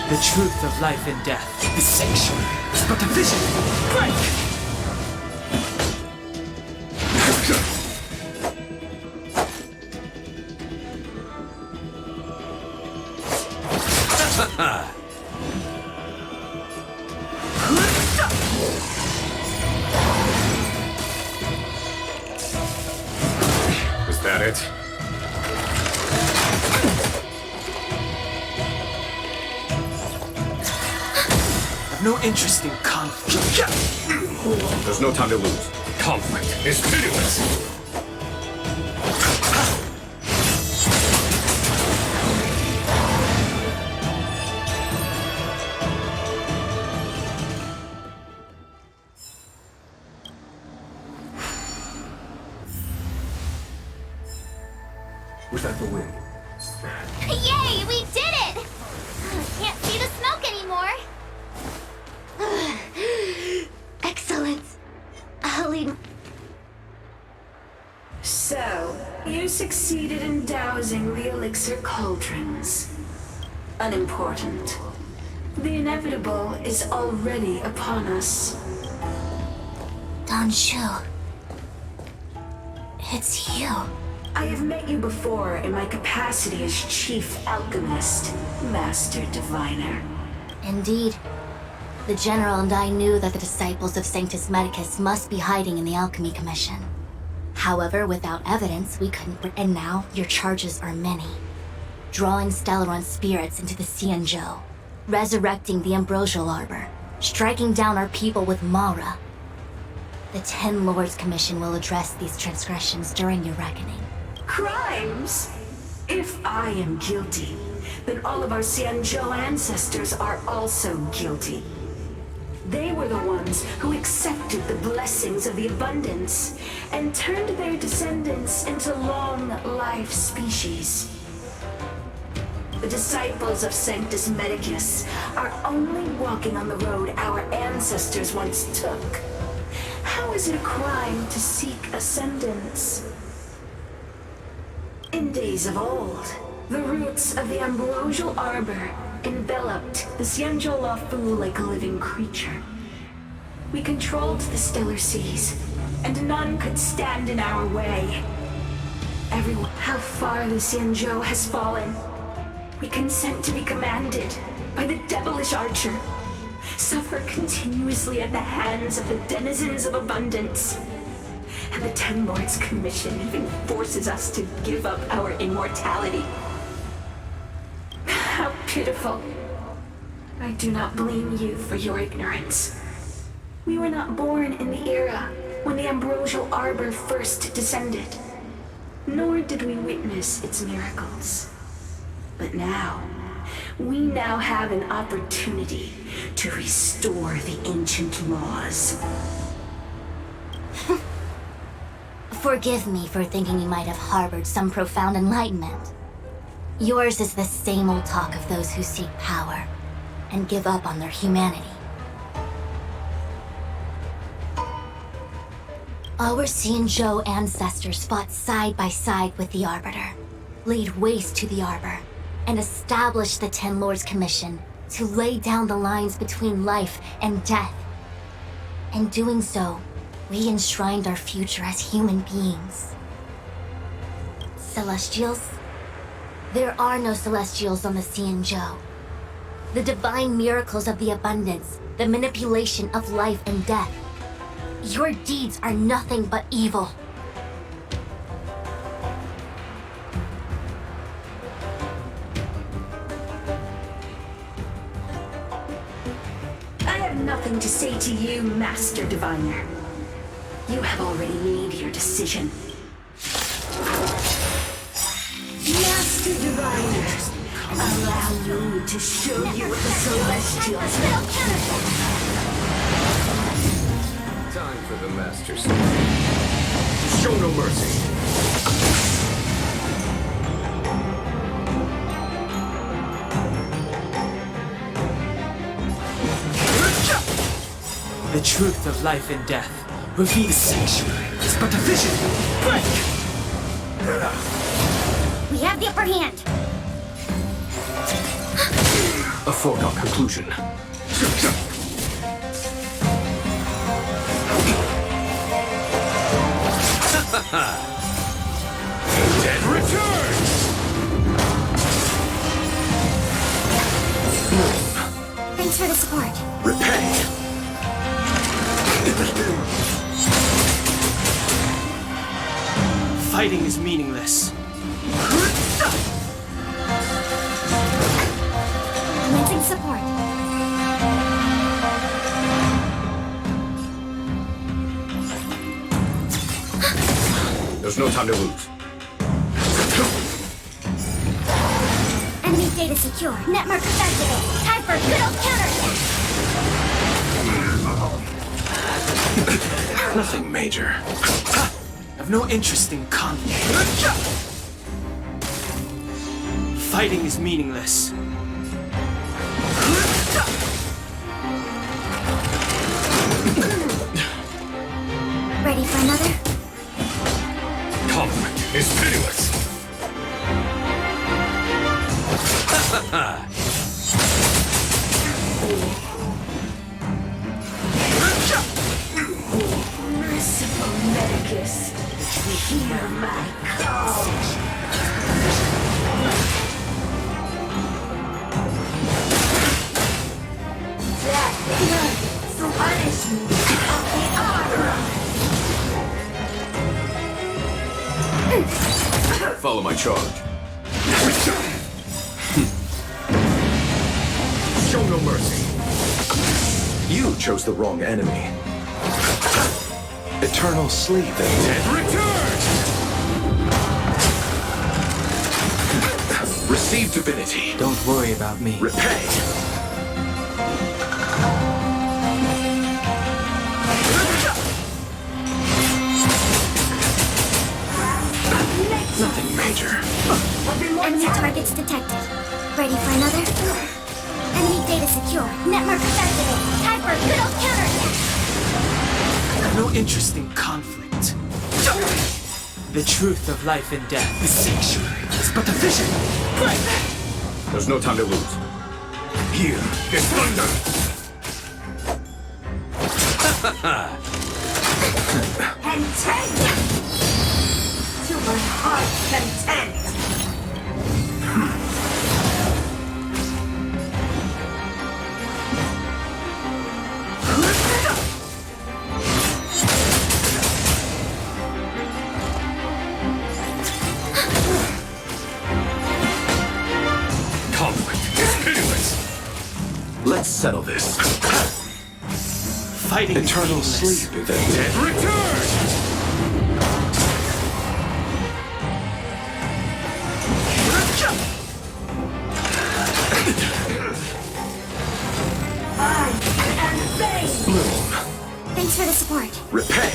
The truth of life and death. The sanctuary is but a vision. Break! Was that it? No interest in conflict. There's no time to lose. Conflict is pitiless. Was that the wind? Yay, we did it! Can't see the smoke anymore. Excellent. I'll lead. So, you succeeded in dousing the elixir cauldrons. Unimportant. The inevitable is already upon us. Dan Shu. It's you. I have met you before in my capacity as Chief Alchemist, Master Diviner. Indeed. The General and I knew that the disciples of Sanctus Medicus must be hiding in the Alchemy Commission. However, without evidence, we couldn't. And now, your charges are many. Drawing Stellaron spirits into the Xianzhou, resurrecting the Ambrosial Arbor, striking down our people with Mara. The Ten Lords Commission will address these transgressions during your reckoning. Crimes? If I am guilty, then all of our Xianzhou ancestors are also guilty. They were the ones who accepted the blessings of the abundance and turned their descendants into long-life species. The disciples of Sanctus Medicus are only walking on the road our ancestors once took. How is it a crime to seek ascendance? In days of old, the roots of the Ambrosial Arbor enveloped the Xianzhou Luofu like a living creature. We controlled the stellar seas, and none could stand in our way. Everyone, how far the Xianzhou has fallen. We consent to be commanded by the devilish archer, suffer continuously at the hands of the denizens of abundance. And the Ten Lords Commission even forces us to give up our immortality. How pitiful. I do not blame you for your ignorance. We were not born in the era when the Ambrosial Arbor first descended, nor did we witness its miracles. But now, we now have an opportunity to restore the ancient laws. Forgive me for thinking you might have harbored some profound enlightenment. Yours is the same old talk of those who seek power and give up on their humanity. Our Xianzhou ancestors fought side by side with the Arbiter, laid waste to the Arbor, and established the Ten Lords Commission to lay down the lines between life and death. In doing so, we enshrined our future as human beings. Celestials? There are no Celestials on the Xianzhou. The divine miracles of the abundance, the manipulation of life and death. Your deeds are nothing but evil. I have nothing to say to you, Master Diviner. You have already made your decision. Master Diviner, allow me to show you what the Celestials have. Time for the Masters. Show no mercy. The truth of life and death. Reveal the sanctuary. It's but a vision. Break! We have the upper hand. A foregone conclusion. Dead returns! Thanks for the support. Repay! Fighting is meaningless. Commencing support. There's no time to lose. Enemy data secure. Net markers activated. Time for good old counterattack. Nothing major. I've no interest in conflict. Fighting is meaningless. Ready for another? Conflict is pitiless. Merciful Medicus, hear my call. That is punishment of the honor. Follow my charge. Show no mercy. You chose the wrong enemy. Eternal sleep and dead return! Receive divinity. Don't worry about me. Repay. Nothing major. Enemy targets detected. Ready for another? Enemy data secure. Net markers activated. Time for a good old counterattack. I have no interest in conflict. The truth of life and death. The sanctuary is but a vision. Break! There's no time to lose. Here is thunder. Content! To my heart's content! Conflict is pitiless. Let's settle this. Fighting Eternal is sleep, the dead return! I am Fame! Bloom, Thanks for the support. repay.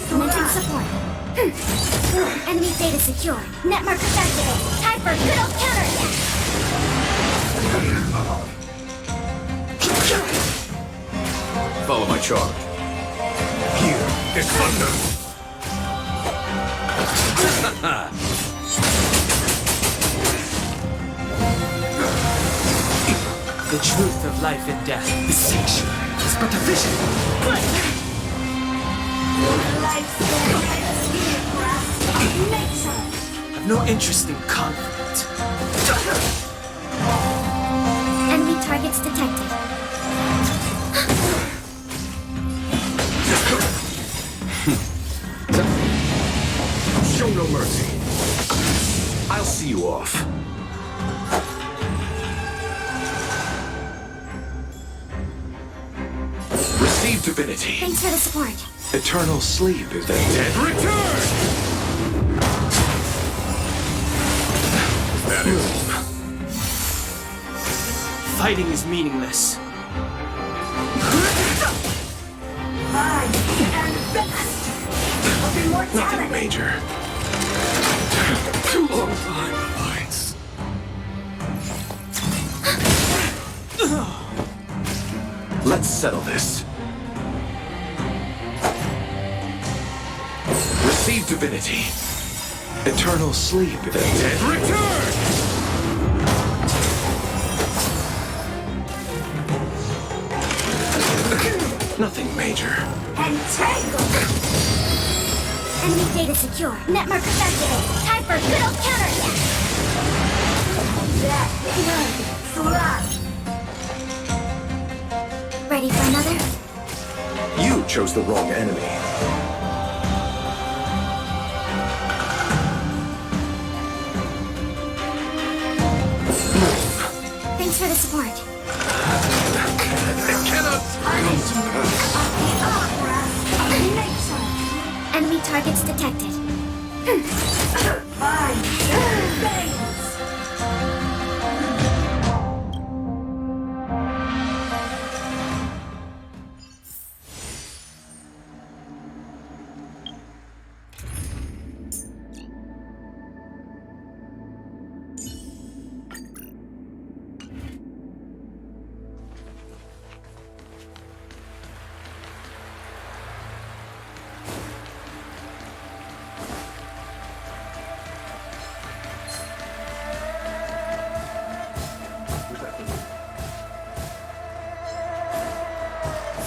Commencing support. Enemy data secure. Net markers activated. Time for a good old counterattack. Follow my charge. Here is thunder. The truth of life and death. The sanctuary is but a vision. I've no interest in conflict. Enemy targets detected. Show no mercy. I'll see you off. Receive divinity. Thanks for the support. Eternal sleep is the dead. Return! That is. Fighting is meaningless. I am best of immortality. Nothing major. Too long behind the lines. Let's settle this. Receive divinity. Eternal sleep is the dead. Return! Nothing major. Entangle. Enemy data secure. Net markers activated. Time for good old counterattack. That blood. Ready for another? You chose the wrong enemy. Thanks for the support. It cannot come to pass. Enemy targets detected.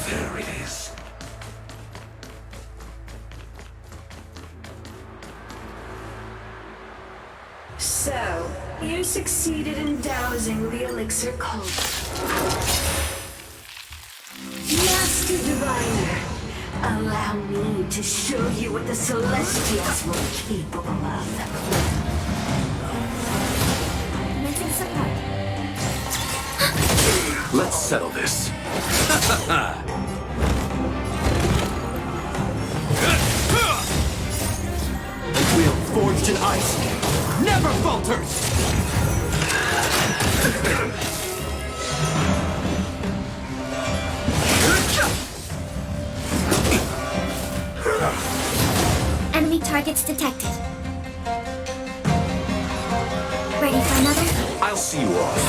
There it is. So, you succeeded in dousing the elixir cult. Master Diviner, allow me to show you what the Celestials were capable of. Missing support. Let's settle this. The wheel forged in ice never falters! Enemy targets detected. Ready for another? I'll see you off.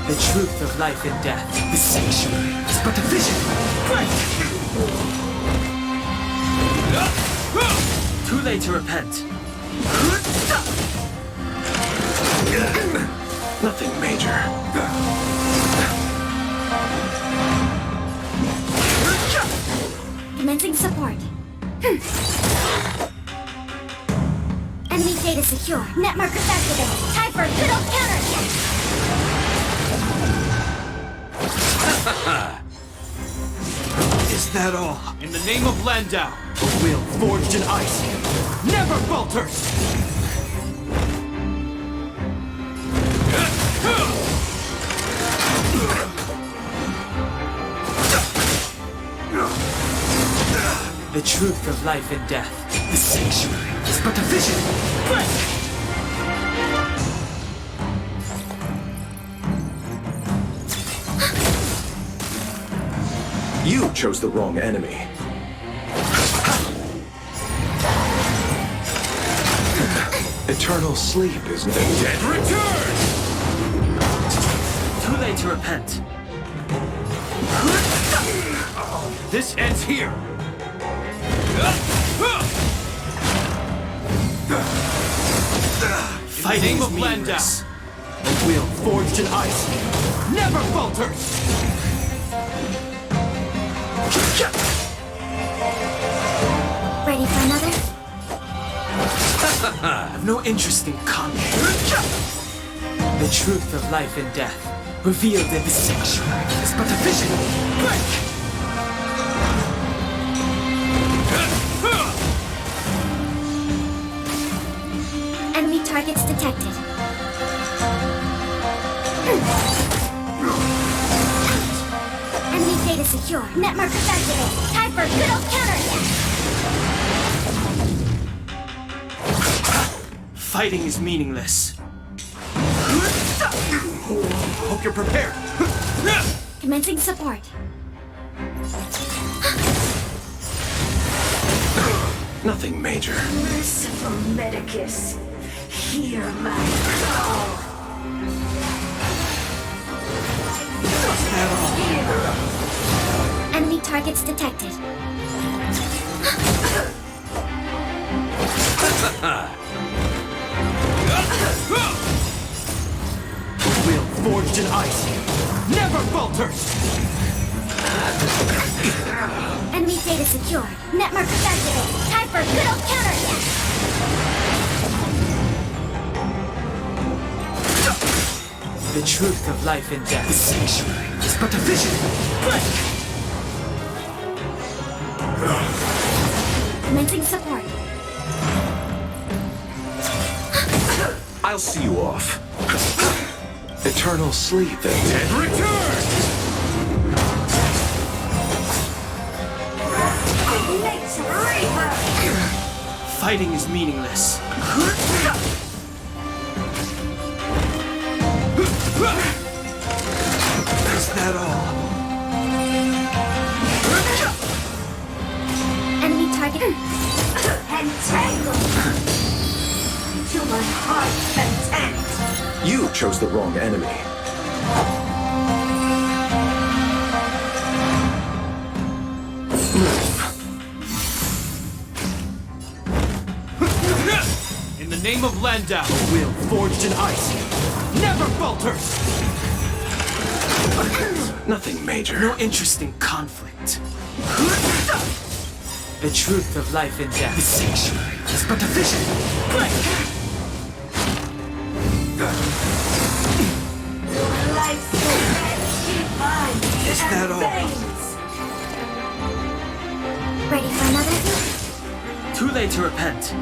The truth of life and death. The sanctuary is but a vision. Too late to repent. Nothing major. Commencing support. Enemy data secure. Net markers activated. Time for a good old counterattack. Is that all? In the name of Landau, the wheel forged in ice never falters! The truth of life and death. The sanctuary is but a vision. You chose the wrong enemy. Eternal sleep is the dead. Return! Too late to repent. This ends here. Fighting is meaningless. A will forged in ice never falters! Ready for another? I've no interest in conflict. The truth of life and death, revealed in the sanctuary, is but a vision. Break! Enemy targets detected. Enemy data secure. Net markers activate. Time for a good old counterattack. Fighting is meaningless. Hope you're prepared. Commencing support. Nothing major. Merciful Medicus, hear my call. Enemy targets detected. Will forged in ice never falters! Enemy data secure. Net markers activate. Time for a good old counterattack. The truth of life and death, the sanctuary, is but a vision. Break! Commencing support. I'll see you off. Eternal sleep and return! Fighting is meaningless. Is that all? Enemy target. Entangled to my heart's content. You chose the wrong enemy. In the name of Landau, will forged in ice never falters! Nothing major. No interest in conflict. The truth of life and death, the sanctuary, is but a vision. Break! Life's divine. Is that all? Ready for another? Too late to repent.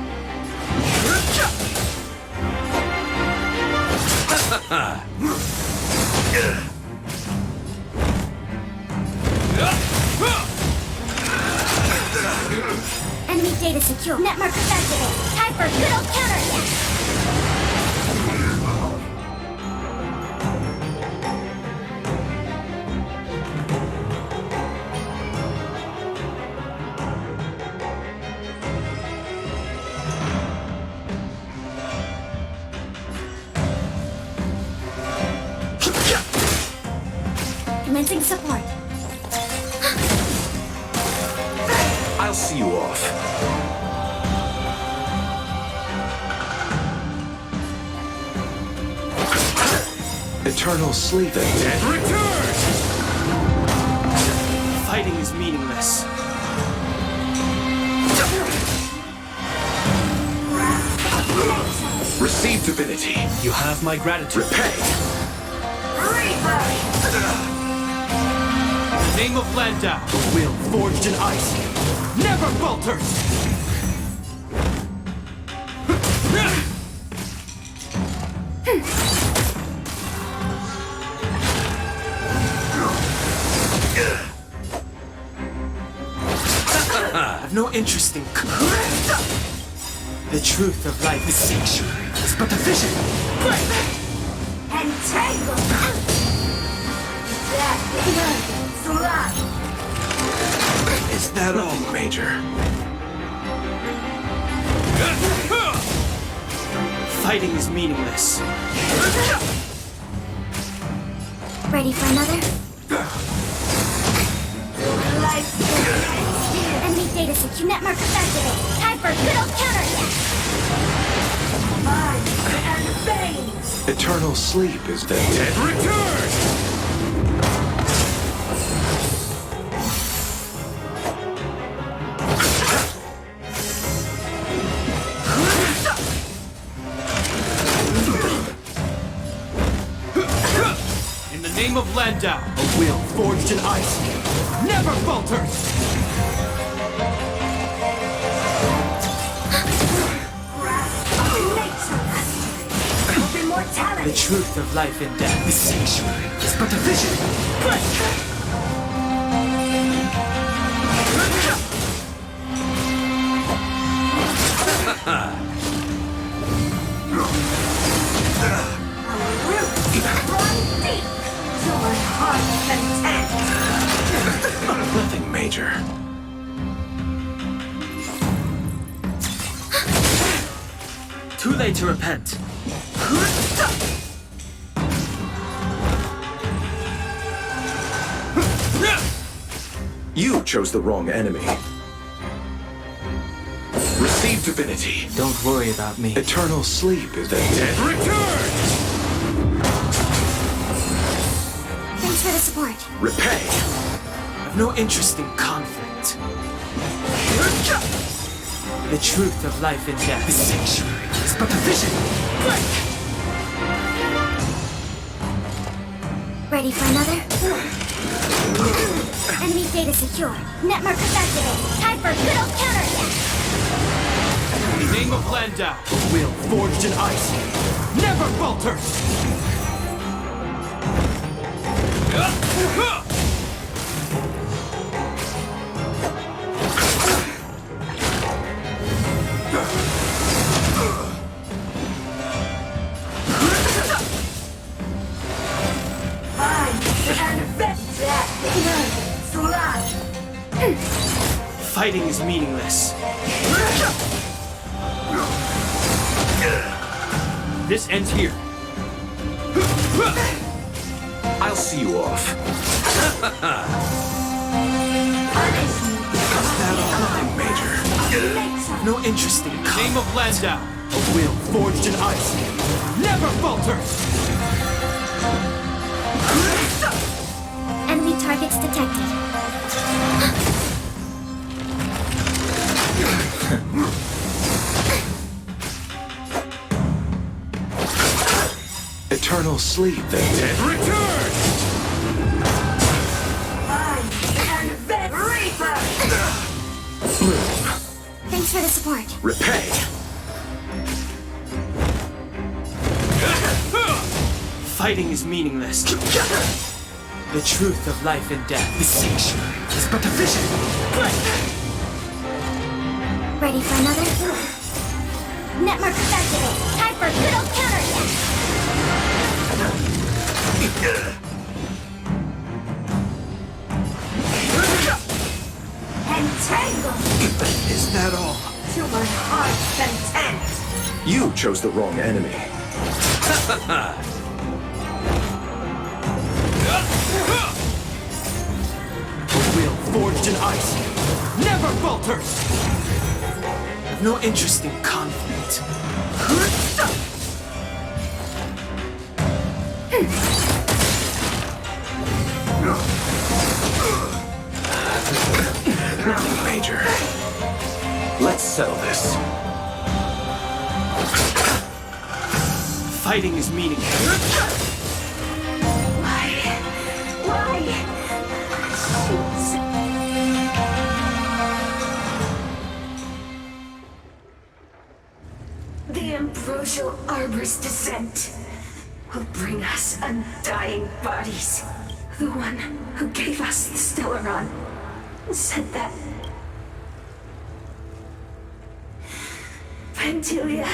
Enemy data secure. Net markers activate. Time for a good old counterattack. Commencing support. I'll see you off. Eternal sleep and return! Fighting is meaningless. Receive divinity. You have my gratitude. Repay. In the name of Landau, the will forged in ice never falters! I've no interest in the truth of life is sanctuary. It's but a vision. Entangled. Is that all? Nothing major. Fighting is meaningless. Ready for another? Enemy data secure. Net markers activate. Time for a good old counterattack. and fade! Eternal sleep is the dead return! In the name of Landau, a will forged in ice never falters! The truth of life and death. This sanctuary is but a vision. Nothing major. Too late to repent. You chose the wrong enemy. Receive divinity. Don't worry about me. Eternal sleep is the dead return! Thanks for the support. Repay. I've no interest in conflict. The truth of life and death. This sanctuary is but a vision. Ready for another? Enemy data secure. Net markers activated. Time for a good old counterattack. In the name of Landau, a will forged in ice never falters! Fighting is meaningless. This ends here. I'll see you off. Nothing major. No interest in name of Landau, a will forged in ice never falters! Enemy targets detected. Eternal sleep, the dead return! Thanks for the support. Repay. Fighting is meaningless. The truth of life and death. This sanctuary is but a vision. Ready for another? Net markers activated. Time for a good old counterattack. Entangle! Is that all? To my heart's content! You chose the wrong enemy. A will forged in ice never falters! I've no interest in conflict. Nothing major. Let's settle this. Fighting is meaningless. Why? The ambrosial arbor's descent will bring us undying bodies. The one who gave us the Stellaron said that. Pantilia,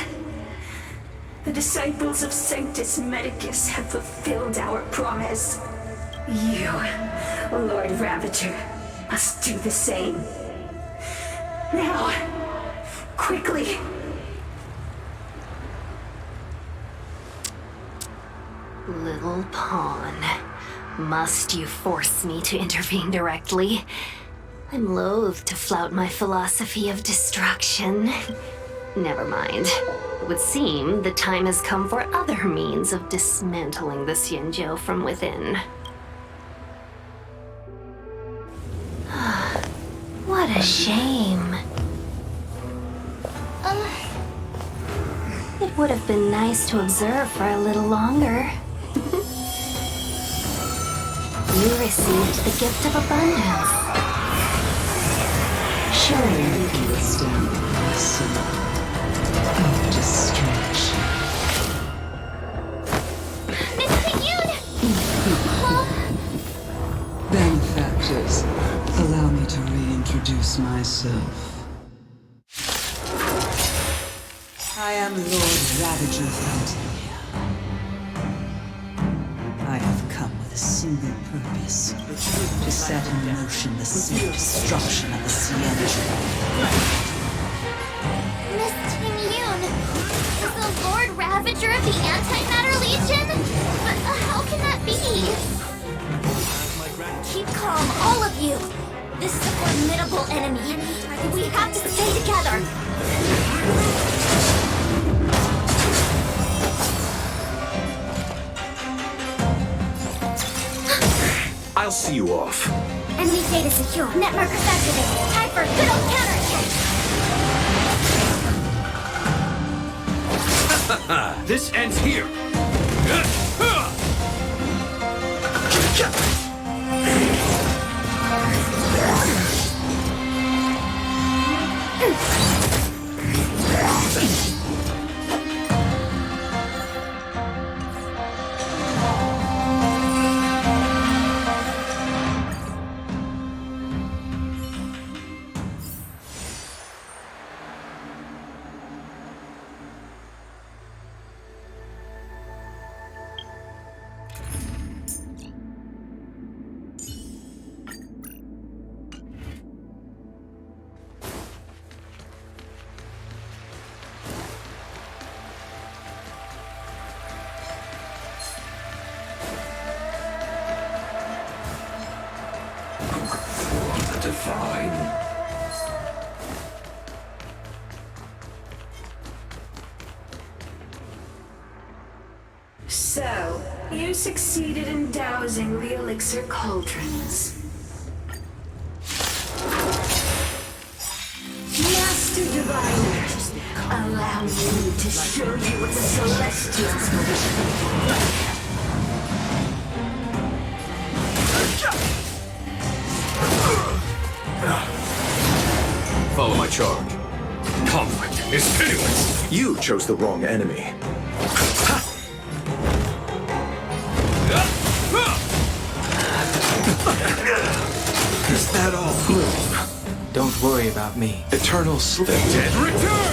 the disciples of Sanctus Medicus have fulfilled our promise. You, Lord Ravager, must do the same. Now, quickly. Little pawn. Must you force me to intervene directly? I'm loath to flout my philosophy of destruction. Never mind. It would seem the time has come for other means of dismantling the Xianzhou from within. What a shame. It would have been nice to observe for a little longer. You received the gift of abundance. Surely you can withstand the lesson of destruction. Benefactors, allow me to reintroduce myself. I am Lord Ravager Fountainier. I have come with a single purpose, to set in motion the safe destruction of the Xianzhou. Miss Ting-Yun, is the Lord Ravager of the Antimatter Legion? But how can that be? Keep calm, all of you. This is a formidable enemy. We have to stay together. I'll see you off. Enemy data secure. Netmarkers activated. Time for a good old counterattack. This ends here. Divine. So, you succeeded in dousing the elixir cauldrons. Master Diviner, allow me to show you what the Celestials will be. Follow my charge. Conflict is pitiless. You chose the wrong enemy. Is that all? Don't worry about me. Eternal sleep. Dead return!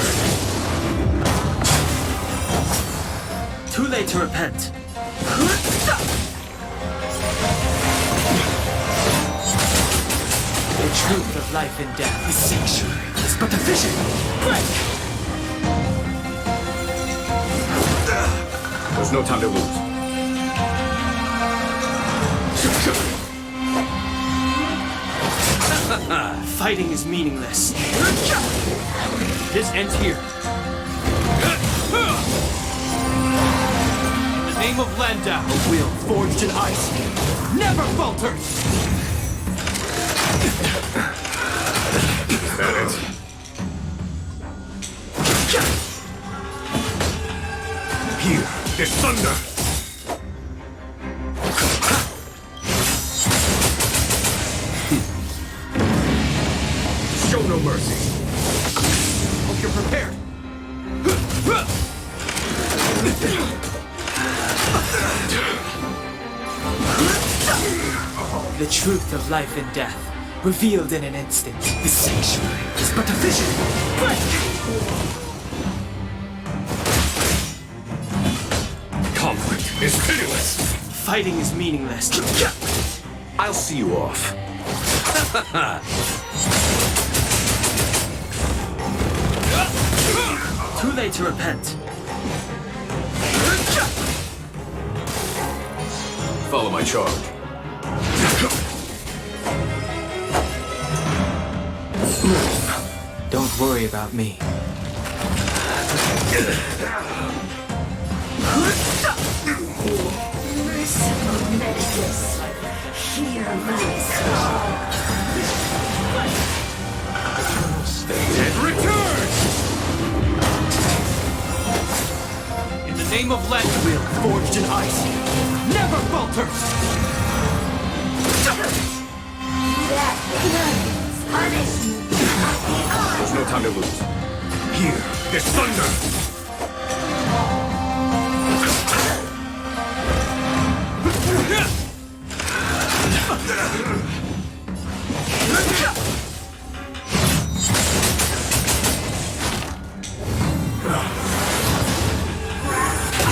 Too late to repent. The truth of life and death. The sanctuary is but a vision. There's no time to lose. Fighting is meaningless. This ends here. In the name of Landau, a will forged in ice never falters. Is that it? Here, this thunder! Show no mercy. Hope you're prepared. The truth of life and death, revealed in an instant. The sanctuary is but a vision. Conflict is pitiless. Fighting is meaningless. I'll see you off. Too late to repent. Follow my charge. Don't worry about me. Merciful Medicus, hear my call. Dead return! In the name of Land Will, forged in ice, never falters! That ignorance punishment of the art. There's no time to lose. Here is thunder!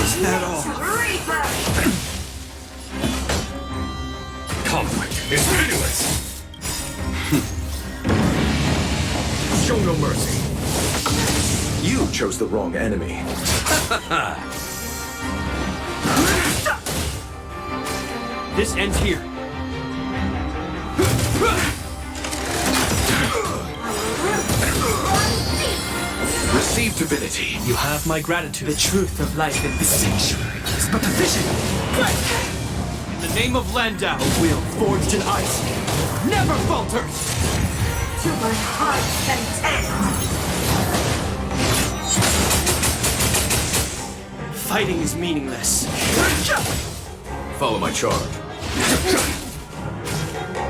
Is that all? Conflict is pitiless! Show no mercy. You chose the wrong enemy. This ends here. Receive divinity. You have my gratitude. The truth of life in this sanctuary is but a vision. In the name of Landau, a will forged in ice never falters. To my heart's content. Fighting is meaningless. Follow my charge.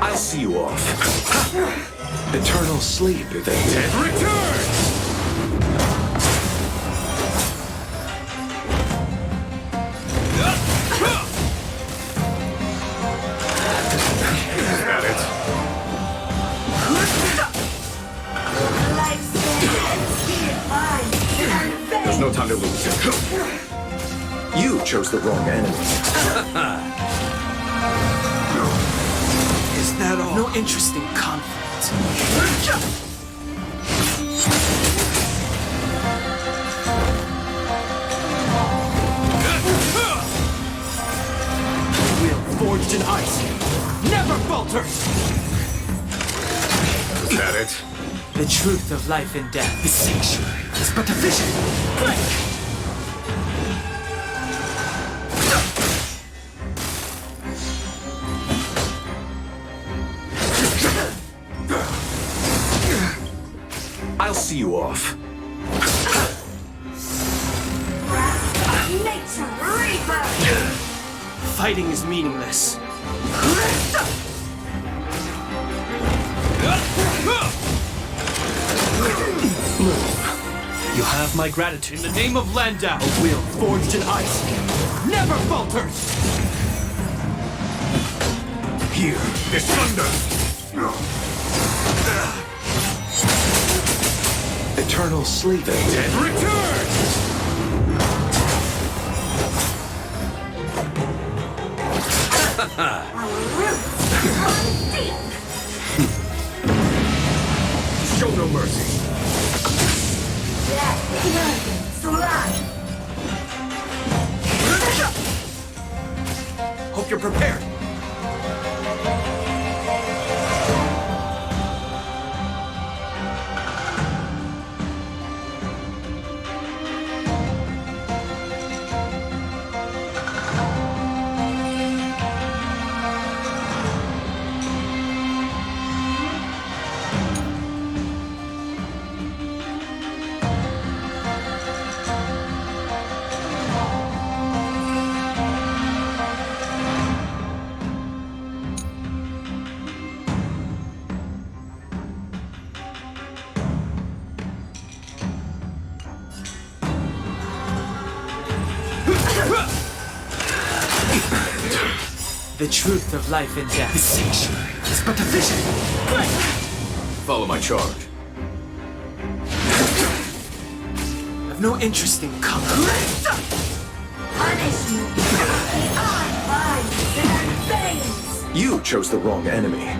I'll see you off. Eternal sleep, if they Dead return! Is that it? There's no time to lose. You chose the wrong enemy. Is that all? No interest in conflict. Will forged in ice never falters. Is that it? The truth of life and death. The sanctuary is but a vision. I'll see you off. Nature Reaper! Fighting is meaningless. You have my gratitude. In the name of Landau, a will forged in ice never falters. Here is thunder! Eternal sleep, Dead return! Show no mercy. That ignorance life. Hope you're prepared. The truth of life and death. The sanctuary is but a vision. Follow my charge. I've no interest in conflict. Punishment. Beyond minds and veins. You chose the wrong enemy.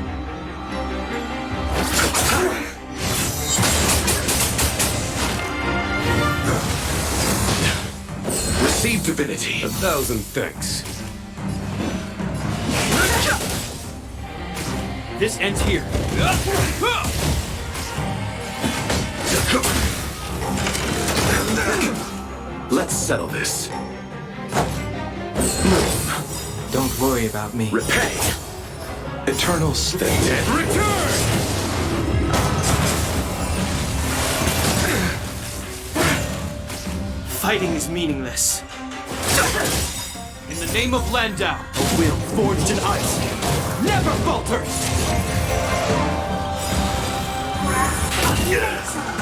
Receive divinity. 1,000 thanks. This ends here. settle this. Don't worry about me. Repay. Eternal sleep. Return! Fighting is meaningless. In the name of Landau, a will forged in ice never falters!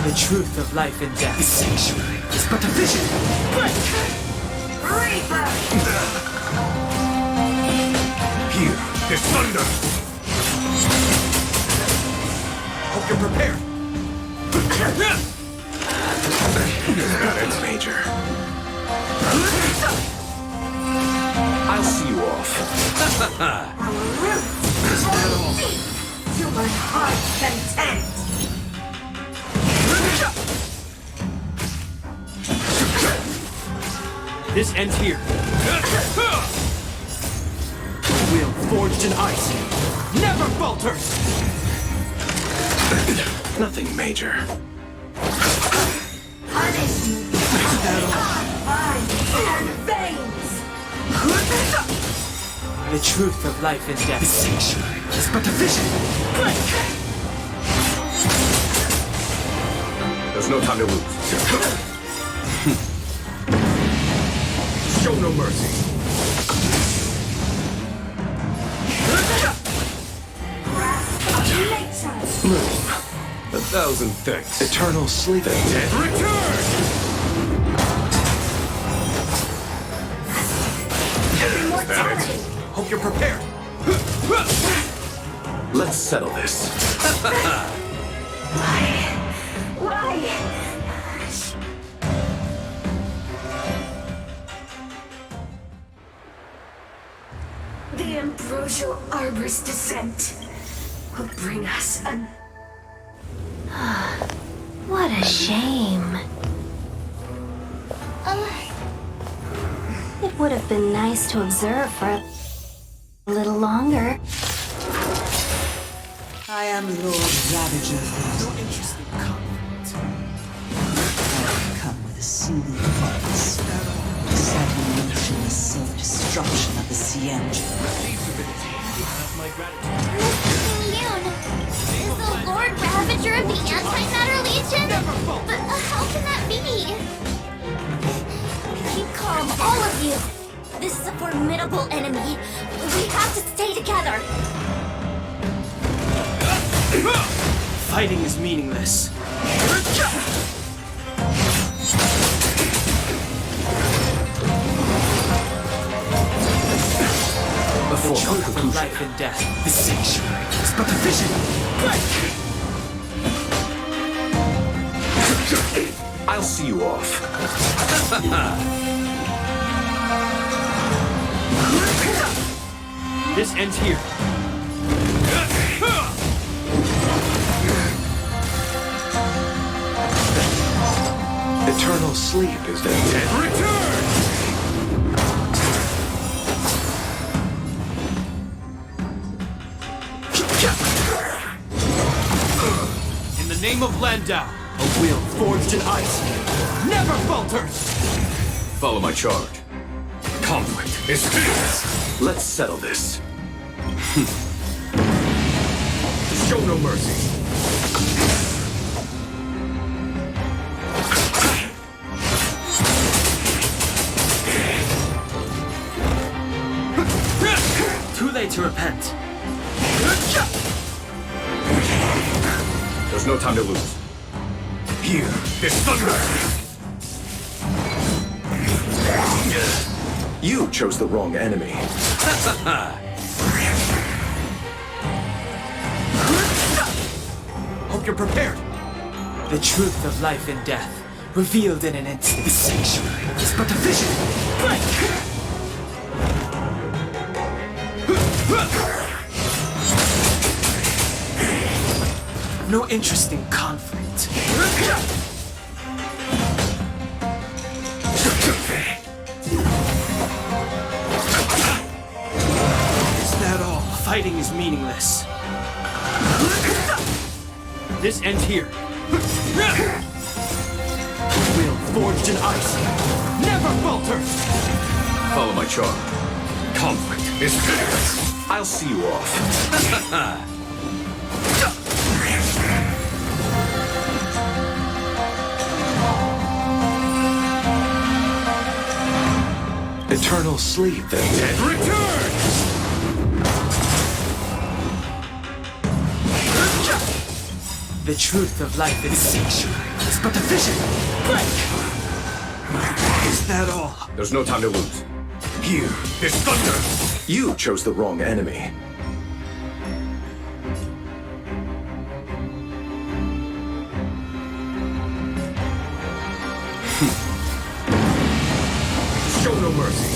The truth of life and death. The sanctuary is but a vision. Here, there's thunder! Hope you're prepared. It's major. I'll see you off. To my heart's content. This ends here. Will forged in ice never falters! Nothing major. Punish you. Eyes and veins. The truth of life and The death. sanctuary is but a vision. There's no time to lose. Show no mercy. Move. 1,000 thanks. Eternal sleep. Return! Immortality. Hope you're prepared. Let's settle this. Why? The ambrosial arbor's descent will bring us an... What a shame. It would have been nice to observe for a little longer. I am Lord Ravager. No interesting conflict. I have come with a single purpose. To set in motion the self-destruction of the Xianzhou. Yoon, is the Lord Ravager of the Antimatter Legion? But how can that be? Keep calm, all of you. This is a formidable enemy. We have to stay together. Fighting is meaningless. Before The truth conclusion. of life and death. The sanctuary is but a vision. I'll see you off. This ends here. Eternal sleep is the Return! In the name of Landau, a will forged in ice never falters! Follow my charge. Conflict is fierce. Let's settle this. Show no mercy. Too late to repent. There's no time to lose. Here, there's thunder! You chose the wrong enemy. Hope you're prepared. The truth of life and death, revealed in an instant. The sanctuary is but a vision. No interest in conflict. Is that all? Fighting is meaningless. This ends here. Will forged in ice never Never falter! Follow my charm. Conflict is pitiless. I'll see you off. Eternal sleep, the dead Return! The truth of life in sanctuary is but a vision. Break! Is that all? There's no time to lose. Here. It's thunder! You chose the wrong enemy. Show no mercy.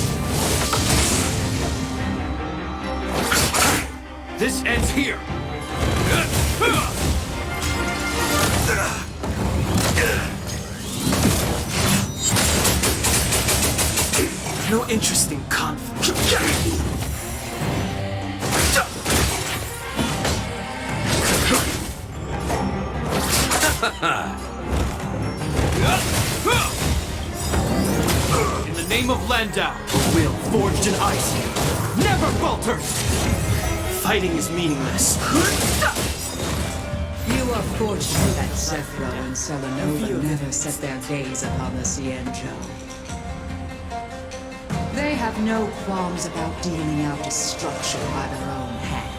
This ends here. No interest in conflict. In the name of Landau, a will forged in ice never falters. Fighting is meaningless. You are fortunate that Zephyro and Selenova never set their gaze upon the Cienjo. They have no qualms about dealing out destruction by their own hand.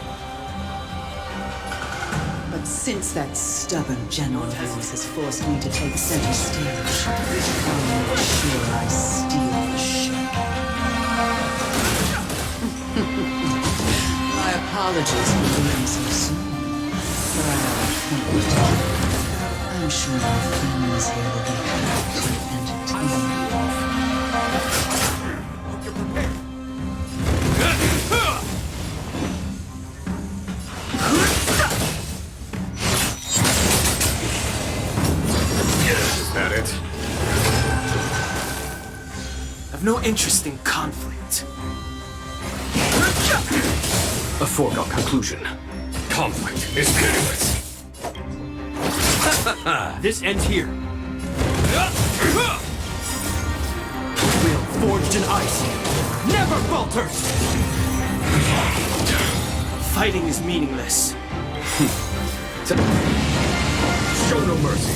But since that stubborn general of yours has forced me to take center stage, I'll make sure I steal the show. My apologies for leaving so soon, but I have an appointment. I'm sure my friends here will be happy to entertain you. Is that it? I've no interest in conflict. A foregone conclusion. Conflict is pitiless. This ends here. Will forged in ice never falters. Fighting is meaningless. Show no mercy.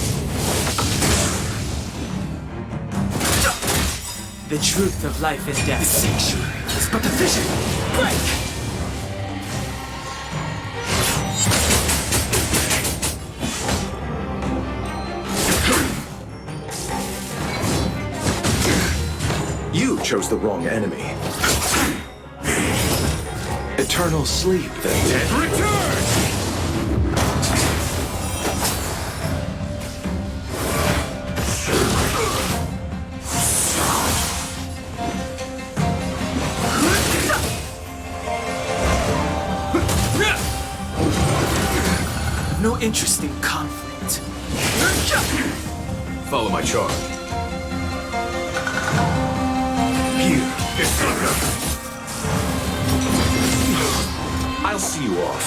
The truth of life and death. The sanctuary is but a vision. Break! You chose the wrong enemy. Eternal sleep, the dead Return! No interest in conflict. Follow my charm. Here. It's thunder! I'll see you off.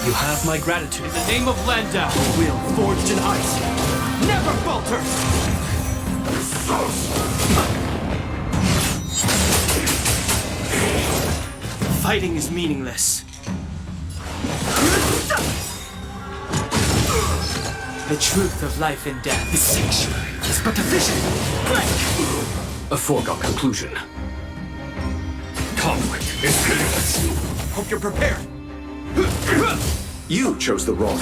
You have my gratitude. In the name of Landau, a will forged in ice never falters. Fighting is meaningless. The truth of life and death. The sanctuary is but a vision. Break! A foregone conclusion. Conflict is pitiless. Hope you're prepared. You chose the wrong.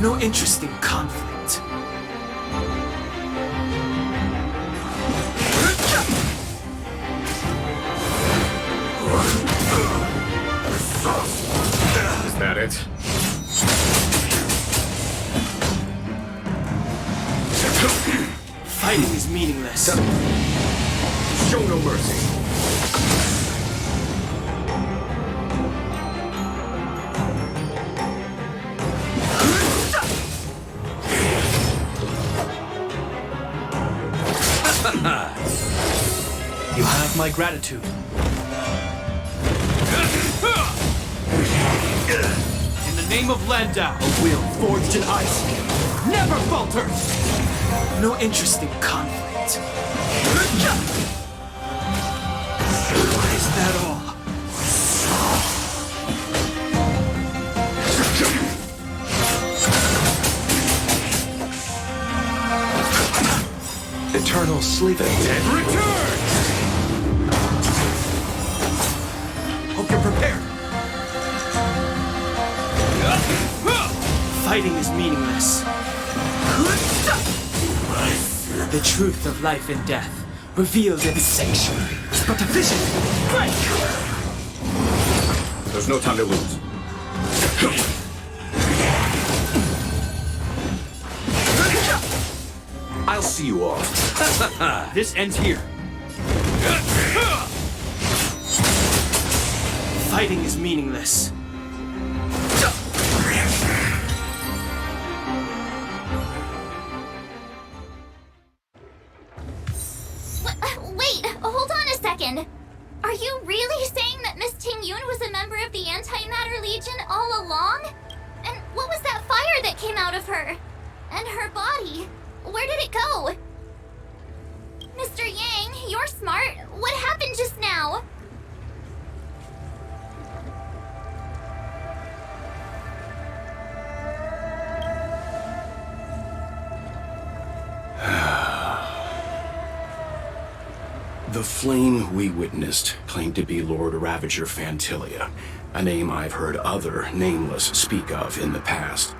No interest in conflict. Is that it? Fighting is meaningless. Show no mercy. You have my gratitude. In the aim of Landau. A will forged in ice never falters. No interest in conflict. Is that all? Eternal sleep and dead. Return! Hope you're prepared. Fighting is meaningless. The truth of life and death, revealed in the sanctuary, is but a vision. Break! There's no time to lose. I'll see you off. This ends here. Fighting is meaningless. Wait, hold on a second. Are you really saying that Miss Ting-Yun was a member of the Antimatter Legion all along? And what was that fire that came out of her? And her body? Where did it go? Mr. Yang, you're smart. What happened just now? The flame we witnessed claimed to be Lord Ravager Fantilia, a name I've heard other nameless speak of in the past.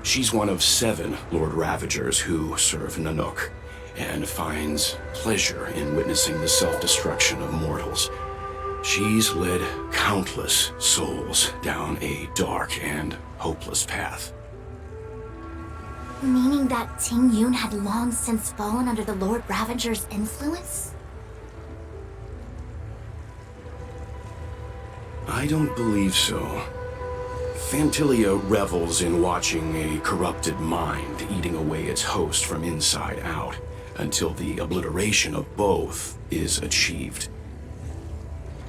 She's one of 7 Lord Ravagers who serve Nanook, and finds pleasure in witnessing the self-destruction of mortals. She's led countless souls down a dark and hopeless path. Meaning that Ting-Yun had long since fallen under the Lord Ravager's influence? I don't believe so. Fantilia revels in watching a corrupted mind eating away its host from inside out, until the obliteration of both is achieved.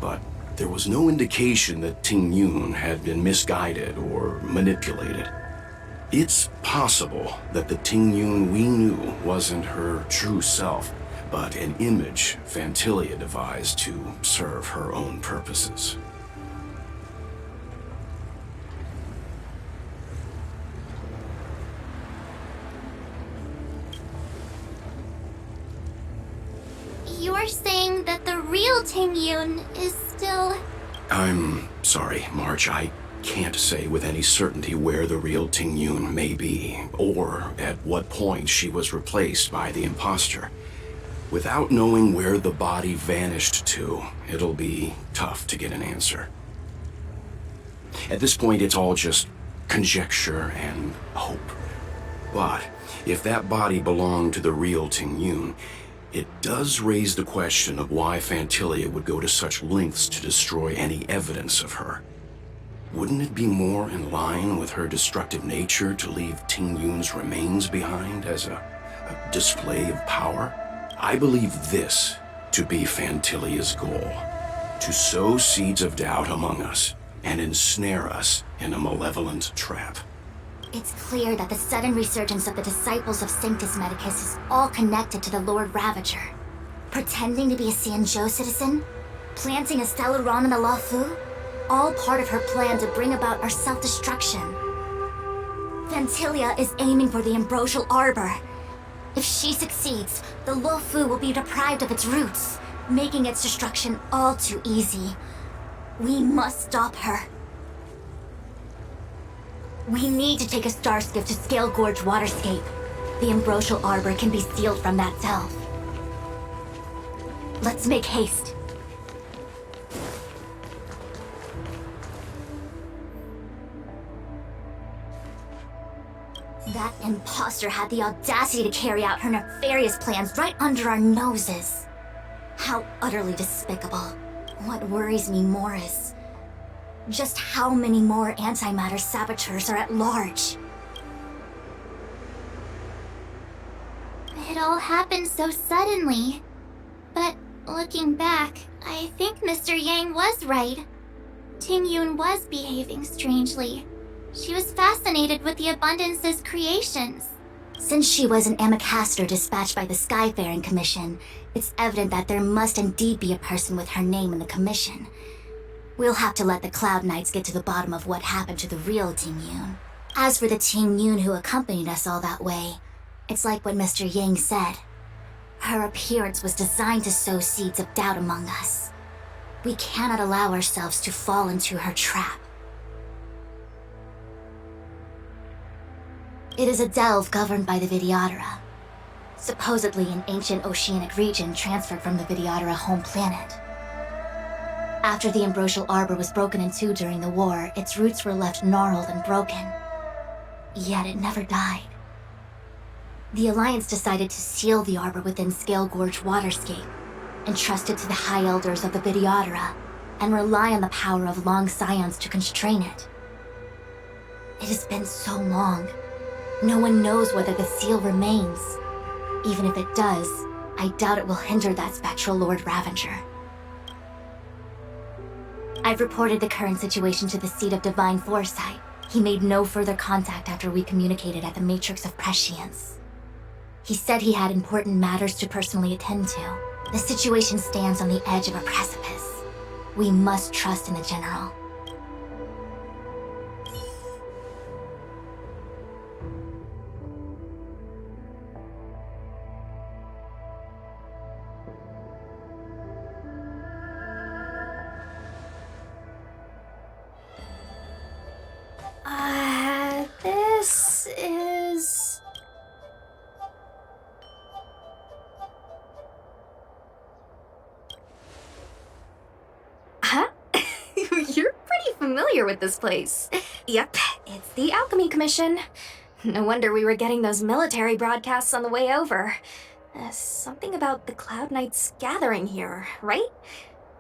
But there was no indication that Ting-Yun had been misguided or manipulated. It's possible that the Ting-Yun we knew wasn't her true self, but an image Fantilia devised to serve her own purposes. You're saying that the real Ting-Yun is still... I'm sorry, March. I can't say with any certainty where the real Ting-Yun may be, or at what point she was replaced by the imposter. Without knowing where the body vanished to, it'll be tough to get an answer. At this point, it's all just conjecture and hope. But if that body belonged to the real Ting-Yun, it does raise the question of why Fantilia would go to such lengths to destroy any evidence of her. Wouldn't it be more in line with her destructive nature to leave Ting-Yun's remains behind as a display of power? I believe this to be Fantilia's goal: to sow seeds of doubt among us and ensnare us in a malevolent trap. It's clear that the sudden resurgence of the disciples of Sanctus Medicus is all connected to the Lord Ravager. Pretending to be a Xianzhou citizen, planting a Stellaron in the Luofu, all part of her plan to bring about our self-destruction. Fantilia is aiming for the Ambrosial Arbor. If she succeeds, the Luofu will be deprived of its roots, making its destruction all too easy. We must stop her. We need to take a Starskiff to Scalegorge Waterscape. The Ambrosial Arbor can be sealed from that delve. Let's make haste. That imposter had the audacity to carry out her nefarious plans right under our noses. How utterly despicable. What worries me more is just how many more antimatter saboteurs are at large. It all happened so suddenly. But looking back, I think Mr. Yang was right. Ting Yun was behaving strangely. She was fascinated with the Abundance's creations. Since she was an Amicastor dispatched by the Skyfaring Commission, it's evident that there must indeed be a person with her name in the commission. We'll have to let the Cloud Knights get to the bottom of what happened to the real Ting Yun. As for the Ting Yun who accompanied us all that way, it's like what Mr. Yang said. Her appearance was designed to sow seeds of doubt among us. We cannot allow ourselves to fall into her trap. It is a delve governed by the Vidyadhara, supposedly an ancient oceanic region transferred from the Vidyadhara home planet. After the Ambrosial Arbor was broken in two during the war, its roots were left gnarled and broken. Yet it never died. The Alliance decided to seal the arbor within Scalegorge Waterscape, entrust it to the High Elders of the Vidyadhara, and rely on the power of long scions to constrain it. It has been so long. No one knows whether the seal remains. Even if it does, I doubt it will hinder that spectral Lord Ravenger. I've reported the current situation to the Seat of Divine Foresight. He made no further contact after we communicated at the Matrix of Prescience. He said he had important matters to personally attend to. The situation stands on the edge of a precipice. We must trust in the General. This is... Huh? You're pretty familiar with this place. Yep, it's the Alchemy Commission. No wonder we were getting those military broadcasts on the way over. Something about the Cloud Knights gathering here, right?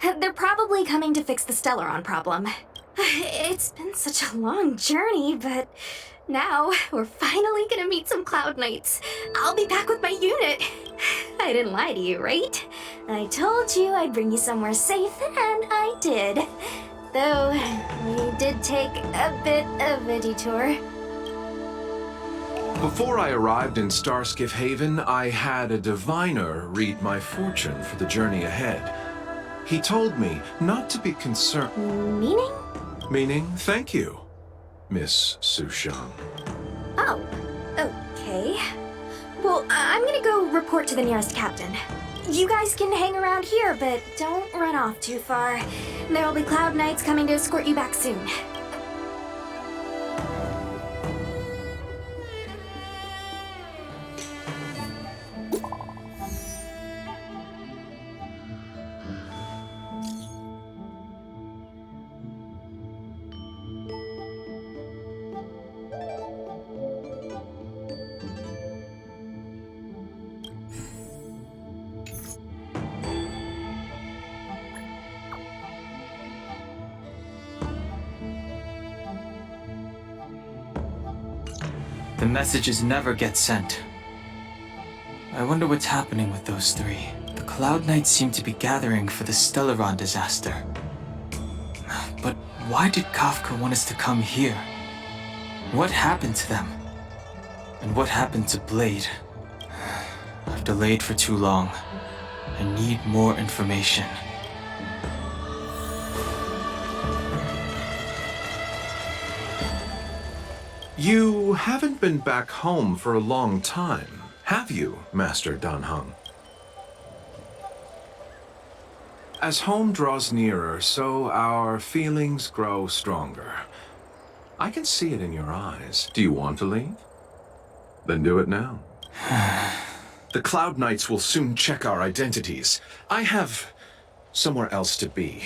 They're probably coming to fix the Stellaron problem. It's been such a long journey, but now we're finally gonna meet some Cloud Knights. I'll be back with my unit. I didn't lie to you, right? I told you I'd bring you somewhere safe, and I did. Though, we did take a bit of a detour. Before I arrived in Starskiff Haven, I had a diviner read my fortune for the journey ahead. He told me not to be concerned. Meaning? Meaning, thank you, Miss Sushang. Oh, okay. Well, I'm gonna go report to the nearest captain. You guys can hang around here, but don't run off too far. There'll be Cloud Knights coming to escort you back soon. The messages never get sent. I wonder what's happening with those three. The Cloud Knights seem to be gathering for the Stellaron disaster. But why did Kafka want us to come here? What happened to them? And what happened to Blade? I've delayed for too long. I need more information. You haven't been back home for a long time, have you, Master Dan Heng? As home draws nearer, so our feelings grow stronger. I can see it in your eyes. Do you want to leave? Then do it now. The Cloud Knights will soon check our identities. I have somewhere else to be.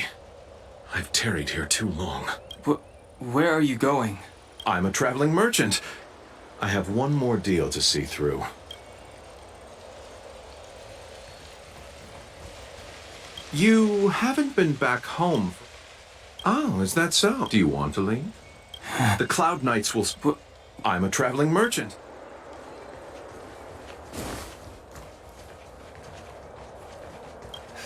I've tarried here too long. Where are you going? I'm a traveling merchant. I have one more deal to see through. You haven't been back home. Oh, is that so? Do you want to leave? The Cloud Knights will... I'm a traveling merchant.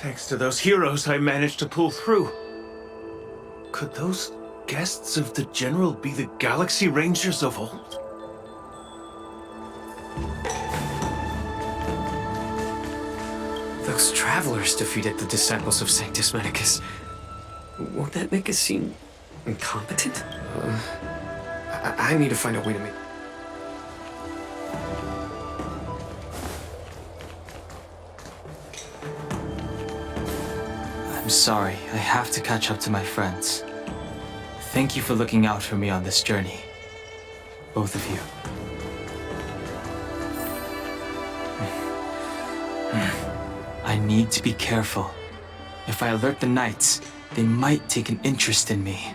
Thanks to those heroes, I managed to pull through. Could those guests of the General be the Galaxy Rangers of old? Those travelers defeated the disciples of Sanctus Medicus. Won't that make us seem incompetent? I need to find a way to make... I'm sorry, I have to catch up to my friends. Thank you for looking out for me on this journey. Both of you. I need to be careful. If I alert the Knights, they might take an interest in me.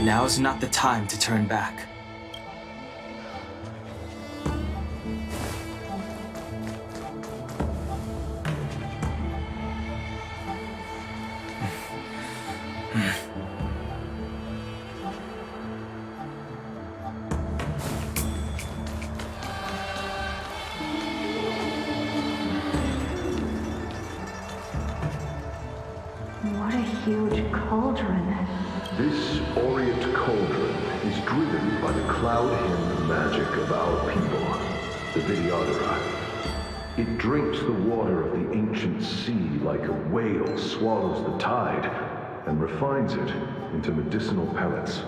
Now's not the time to turn back. What a huge cauldron. This Orient cauldron is driven by the cloud-hymn magic of our people, the Videodora. It drinks the water of the ancient sea like a whale swallows the tide and refines it into medicinal pellets.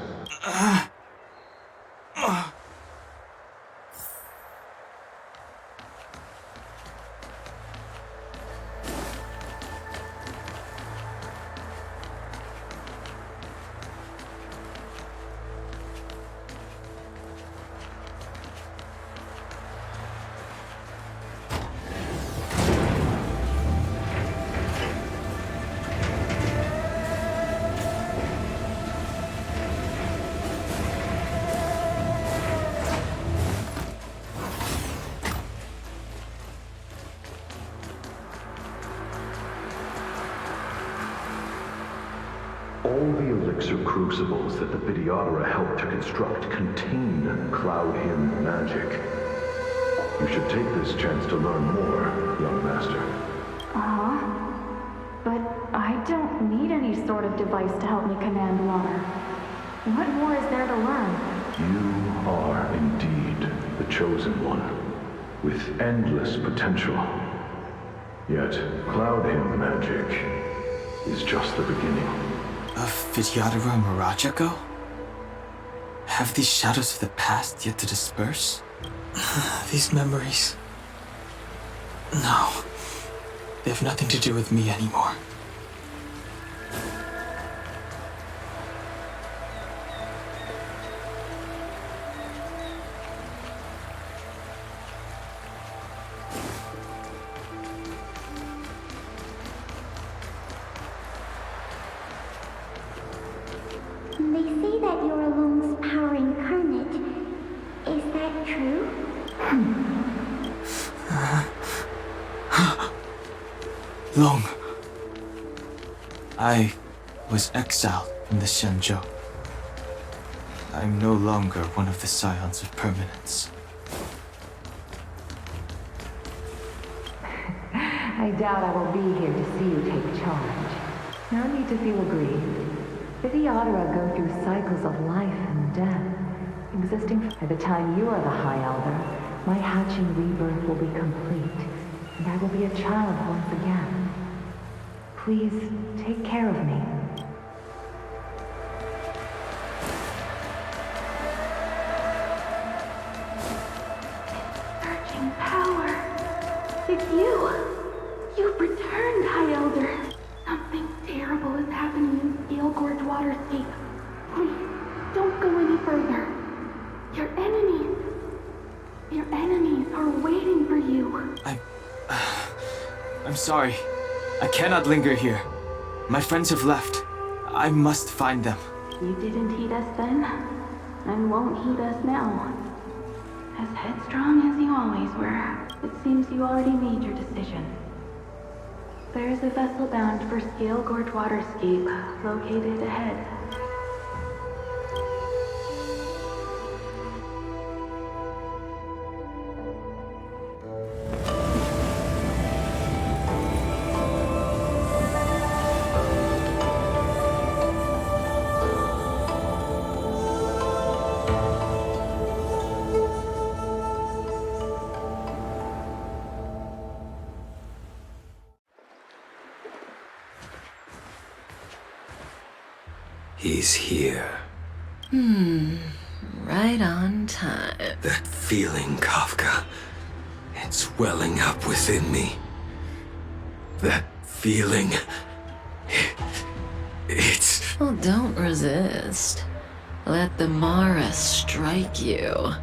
All the elixir crucibles that the Videodora helped to construct contain cloud-hymn magic. You should take this chance to learn more, young master. But I don't need any sort of device to help me command water. What more is there to learn? You are indeed the chosen one, with endless potential. Yet, cloud-hymn magic is just the beginning. Of Vidyadhara Mirajago? Have these shadows of the past yet to disperse? These memories... No. They have nothing to do with me anymore. They say that you're a Lung's power incarnate. Is that true? Long. I was exiled from the Xianzhou. I'm no longer one of the Scions of Permanence. I doubt I will be here to see you take charge. No need to feel aggrieved. Videodora go through cycles of life and death, existing. By the time you are the High Elder, my hatching rebirth will be complete, and I will be a child once again. Please take care of me. Surging power. It's you. You've returned, High Elder. Something terrible is happening in Scalegorge Waterscape. Please, don't go any further. Your enemies are waiting for you. I'm sorry. I cannot linger here. My friends have left. I must find them. You didn't heed us then, and won't heed us now. As headstrong as you always were, it seems you already made your decision. There is a vessel bound for Scalegorge Waterscape, located ahead. He's here. Right on time. That feeling, Kafka. It's welling up within me. That feeling. It's... Well, don't resist. Let the Mara strike you.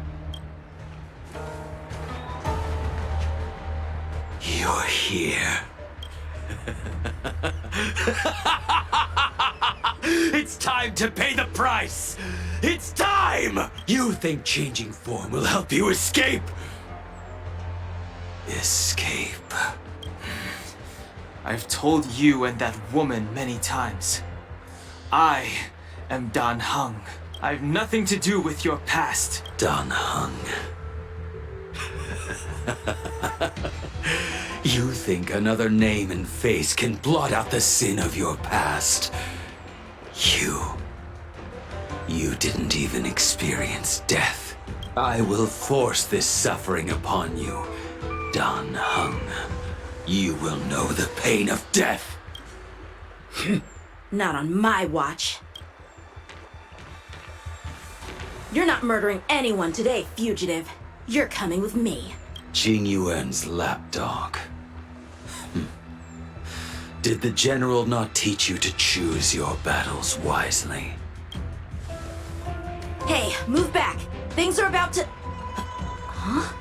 You're here. It's time to pay the price! It's time! You think changing form will help you escape? Escape. I've told you and that woman many times. I am Dan Heng. I have nothing to do with your past. Dan Heng. You think another name and face can blot out the sin of your past? You didn't even experience death. I will force this suffering upon you, Dan Heng. You will know the pain of death. Not on my watch. You're not murdering anyone today, fugitive. You're coming with me. Jing Yuan's lapdog. Did the general not teach you to choose your battles wisely? Hey, move back. Things are about to... Huh?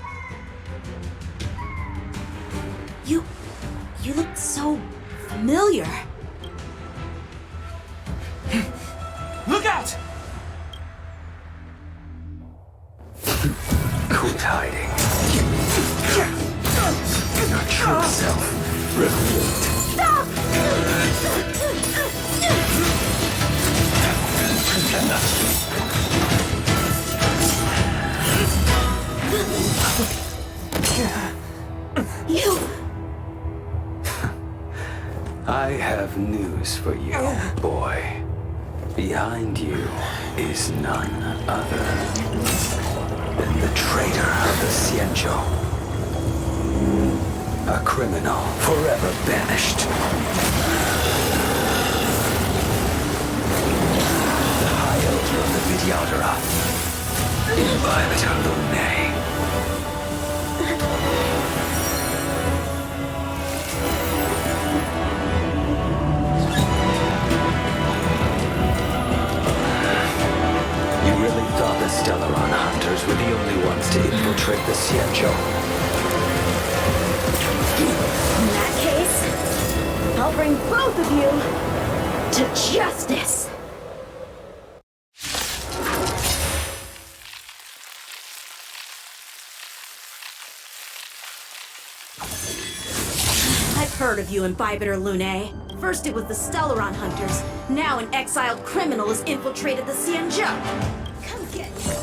You look so familiar. Look out! Quit hiding. Your true self revealed. Stop! You... I have news for you, boy. Behind you is none other than the traitor of the Xianzhou. A criminal forever banished. The High Elder of the Vidyadhara. Inviolate Lunay. You really thought the Stellaron hunters were the only ones to infiltrate the Xianzhou? In that case, I'll bring both of you to justice. I've heard of you, Imbibitor Lunay. First it was the Stellaron hunters. Now an exiled criminal has infiltrated the Xianzhou. Come get me.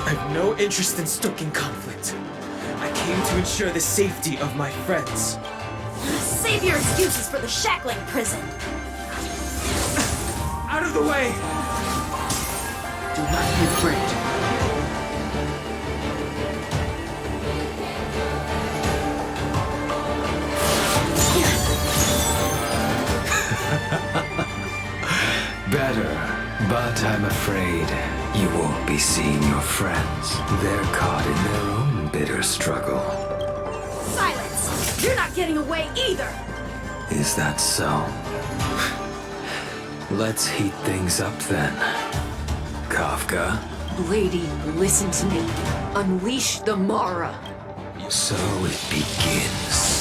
I have no interest in stoking conflict. I came to ensure the safety of my friends. Save your excuses for the shackling prison. Out of the way! Do not be afraid. Better, but I'm afraid you won't be seeing your friends. They're caught in their own bitter struggle. Silence! You're not getting away either! Is that so? Let's heat things up then. Kafka? Lady, listen to me. Unleash the Mara. So it begins.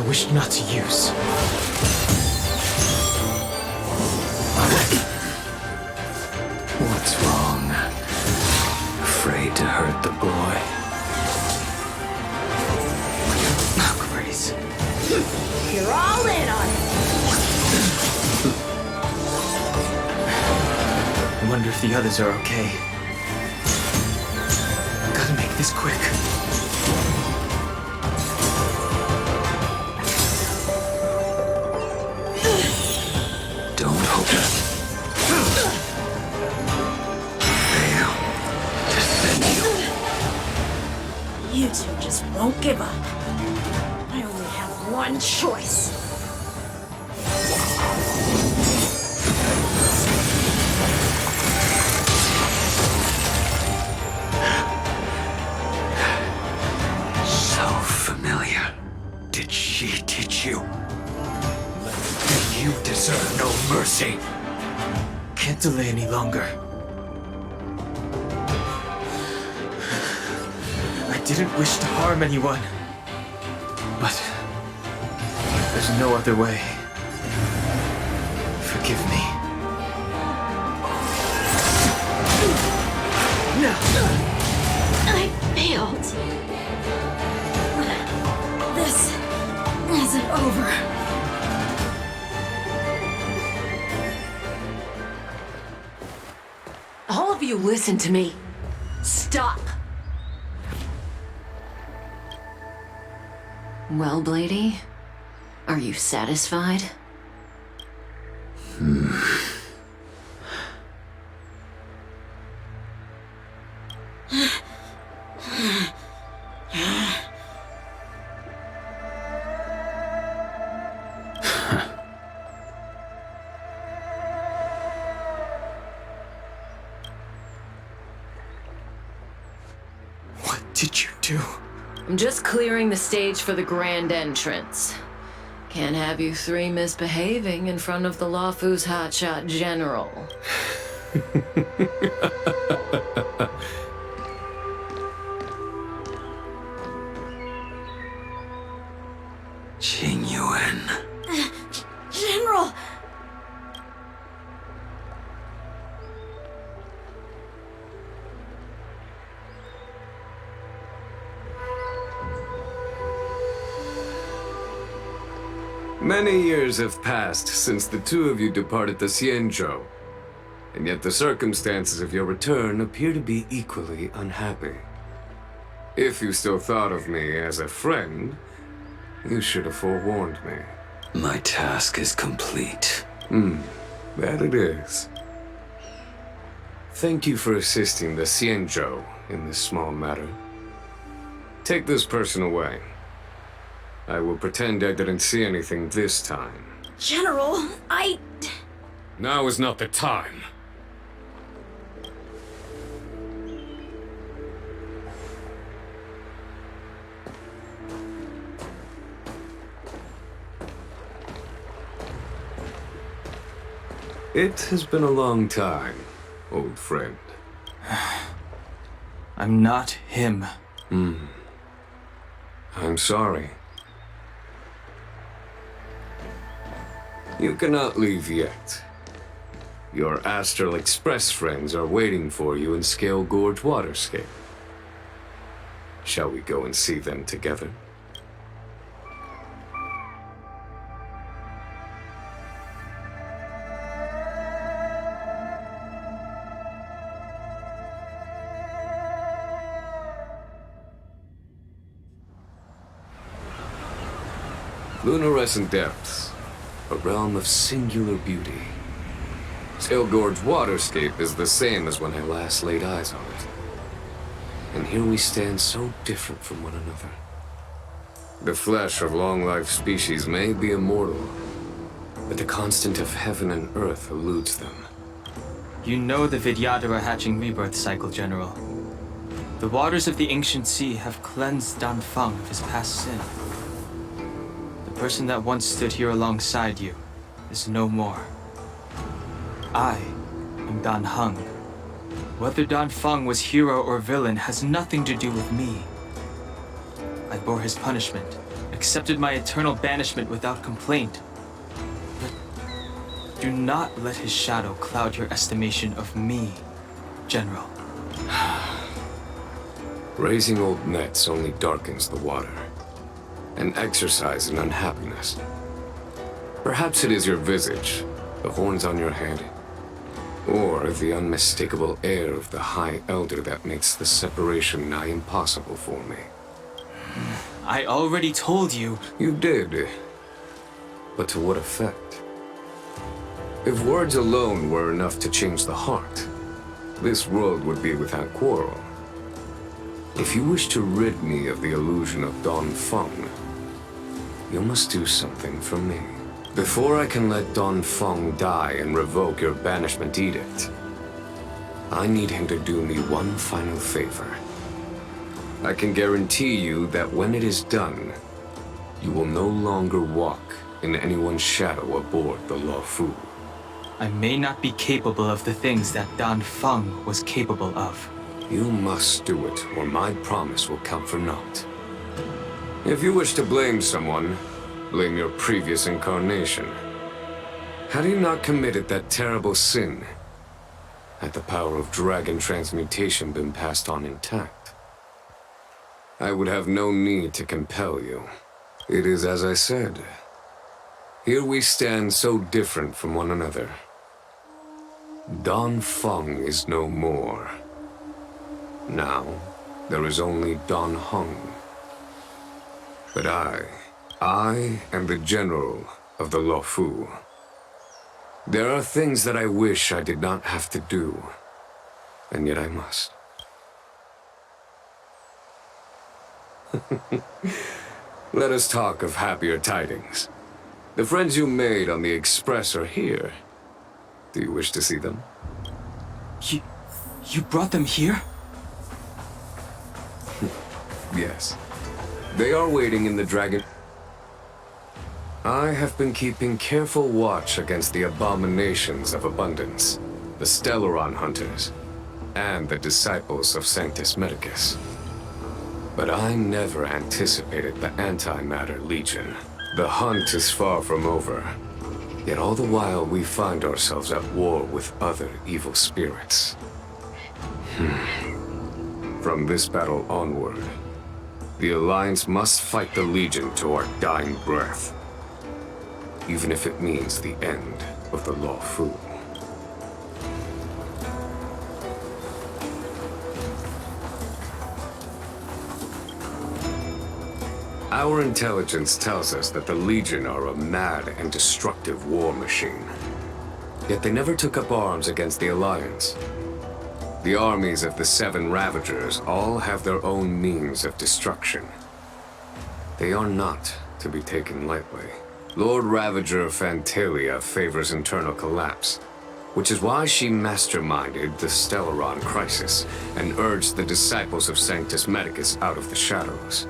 I wished not to use. What's wrong? Afraid to hurt the boy? Oh, Grace. You're all in on it. I wonder if the others are okay. Gotta make this quick. Don't hope it. Fail. Defend you. You two just won't give up. I only have one choice. So familiar. Did she teach you? You deserve no mercy. Can't delay any longer. I didn't wish to harm anyone. But there's no other way. Forgive me. No! I failed. This isn't over. All of you listen to me. Stop. Well, Blady, are you satisfied? What did you do? I'm just clearing the stage for the grand entrance. Can't have you three misbehaving in front of the Luofu's hotshot general. Jing Yuan. General! Many years have passed since the two of you departed the Xianzhou, and yet the circumstances of your return appear to be equally unhappy. If you still thought of me as a friend, you should have forewarned me. My task is complete. That it is. Thank you for assisting the Xianzhou in this small matter. Take this person away. I will pretend I didn't see anything this time. General, Now is not the time. It has been a long time, old friend. I'm not him. I'm sorry. You cannot leave yet. Your Astral Express friends are waiting for you in Scalegorge Waterscape. Shall we go and see them together? Luminescent depths, a realm of singular beauty. Trailblaze Waterscape is the same as when I last laid eyes on it. And here we stand so different from one another. The flesh of long-life species may be immortal, but the constant of heaven and earth eludes them. You know the Vidyadhara hatching rebirth cycle, General. The waters of the ancient sea have cleansed Dan Feng of his past sin. The person that once stood here alongside you is no more. I am Dan Heng. Whether Dan Feng was hero or villain has nothing to do with me. I bore his punishment, accepted my eternal banishment without complaint. But do not let his shadow cloud your estimation of me, General. Raising old nets only darkens the water, an exercise in unhappiness. Perhaps it is your visage, the horns on your head, or the unmistakable air of the High Elder that makes the separation nigh impossible for me. I already told you. You did. But to what effect? If words alone were enough to change the heart, this world would be without quarrel. If you wish to rid me of the illusion of Don Feng, you must do something for me. Before I can let Don Feng die and revoke your banishment edict, I need him to do me one final favor. I can guarantee you that when it is done, you will no longer walk in anyone's shadow aboard the Luofu. I may not be capable of the things that Don Feng was capable of. You must do it, or my promise will count for naught. If you wish to blame someone, blame your previous incarnation. Had he not committed that terrible sin, had the power of dragon transmutation been passed on intact, I would have no need to compel you. It is as I said. Here we stand so different from one another. Don Feng is no more. Now, there is only Don Heng. But I am the general of the Luofu. There are things that I wish I did not have to do, and yet I must. Let us talk of happier tidings. The friends you made on the Express are here. Do you wish to see them? You brought them here? Yes. They are waiting in the dragon. I have been keeping careful watch against the abominations of abundance, the Stellaron hunters, and the disciples of Sanctus Medicus. But I never anticipated the Antimatter Legion. The hunt is far from over, yet all the while we find ourselves at war with other evil spirits. From this battle onward, the Alliance must fight the Legion to our dying breath, even if it means the end of the Luofu. Our intelligence tells us that the Legion are a mad and destructive war machine. Yet they never took up arms against the Alliance. The armies of the Seven Ravagers all have their own means of destruction. They are not to be taken lightly. Lord Ravager Fantalia favors internal collapse, which is why she masterminded the Stellaron crisis and urged the disciples of Sanctus Medicus out of the shadows.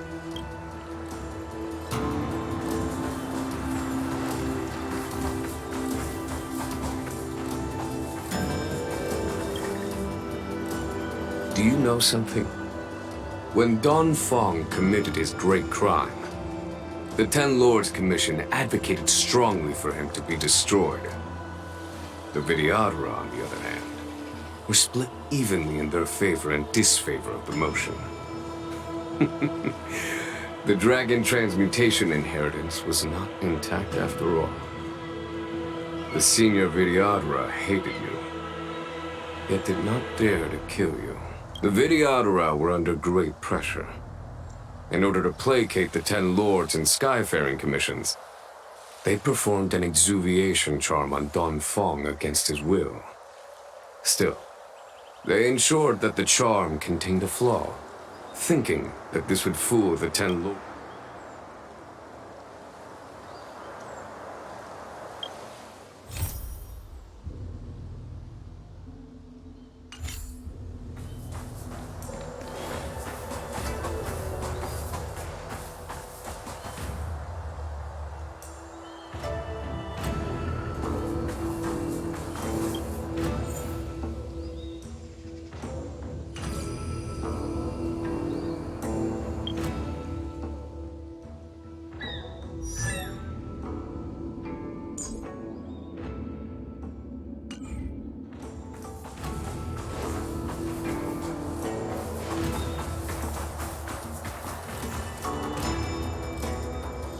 Do you know something? When Don Feng committed his great crime, the Ten Lords Commission advocated strongly for him to be destroyed. The Vidyadhara, on the other hand, were split evenly in their favor and disfavor of the motion. The dragon transmutation inheritance was not intact after all. The senior Vidyadhara hated you, yet did not dare to kill you. The Vidyadhara were under great pressure. In order to placate the Ten Lords and Skyfaring Commissions, they performed an exuviation charm on Don Feng against his will. Still, they ensured that the charm contained a flaw, thinking that this would fool the Ten Lords.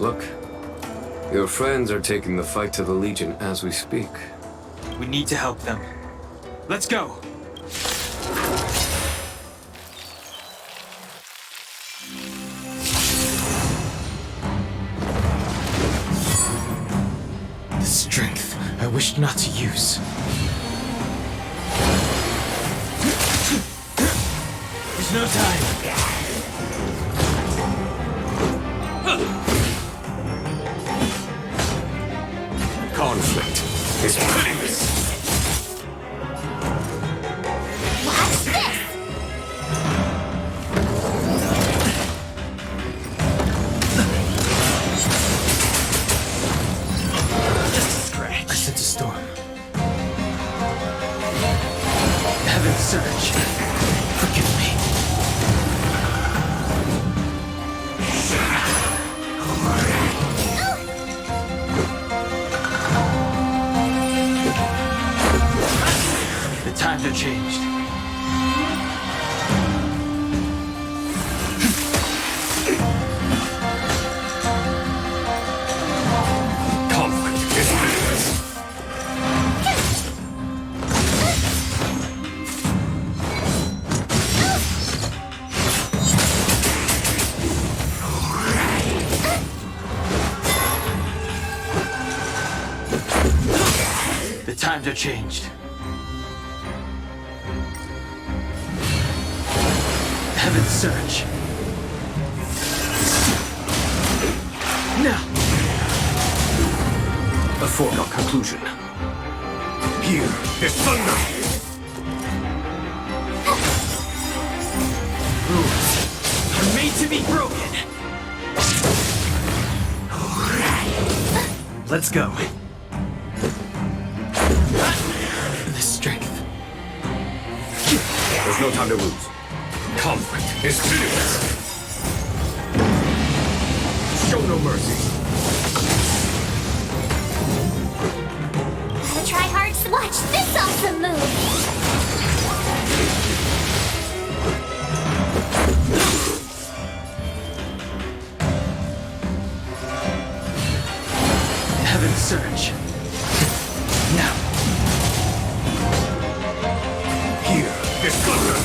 Look, your friends are taking the fight to the Legion as we speak. We need to help them. Let's go! The strength I wished not to use. There's no time. Conflict is pitiless. Watch this! Just a scratch. I sense a storm. Heaven surge. Forgive me. The times are changed. Conflict is pitiless. The times are changed. Heaven surge. Now. A foregone conclusion. Here is thunder. Rules are made to be broken. Let's go. The strength. There's no time to lose. Conflict is pitiless. Show no mercy. Gotta try hard to watch this awesome move! Heaven surge. Now. Here is thunder.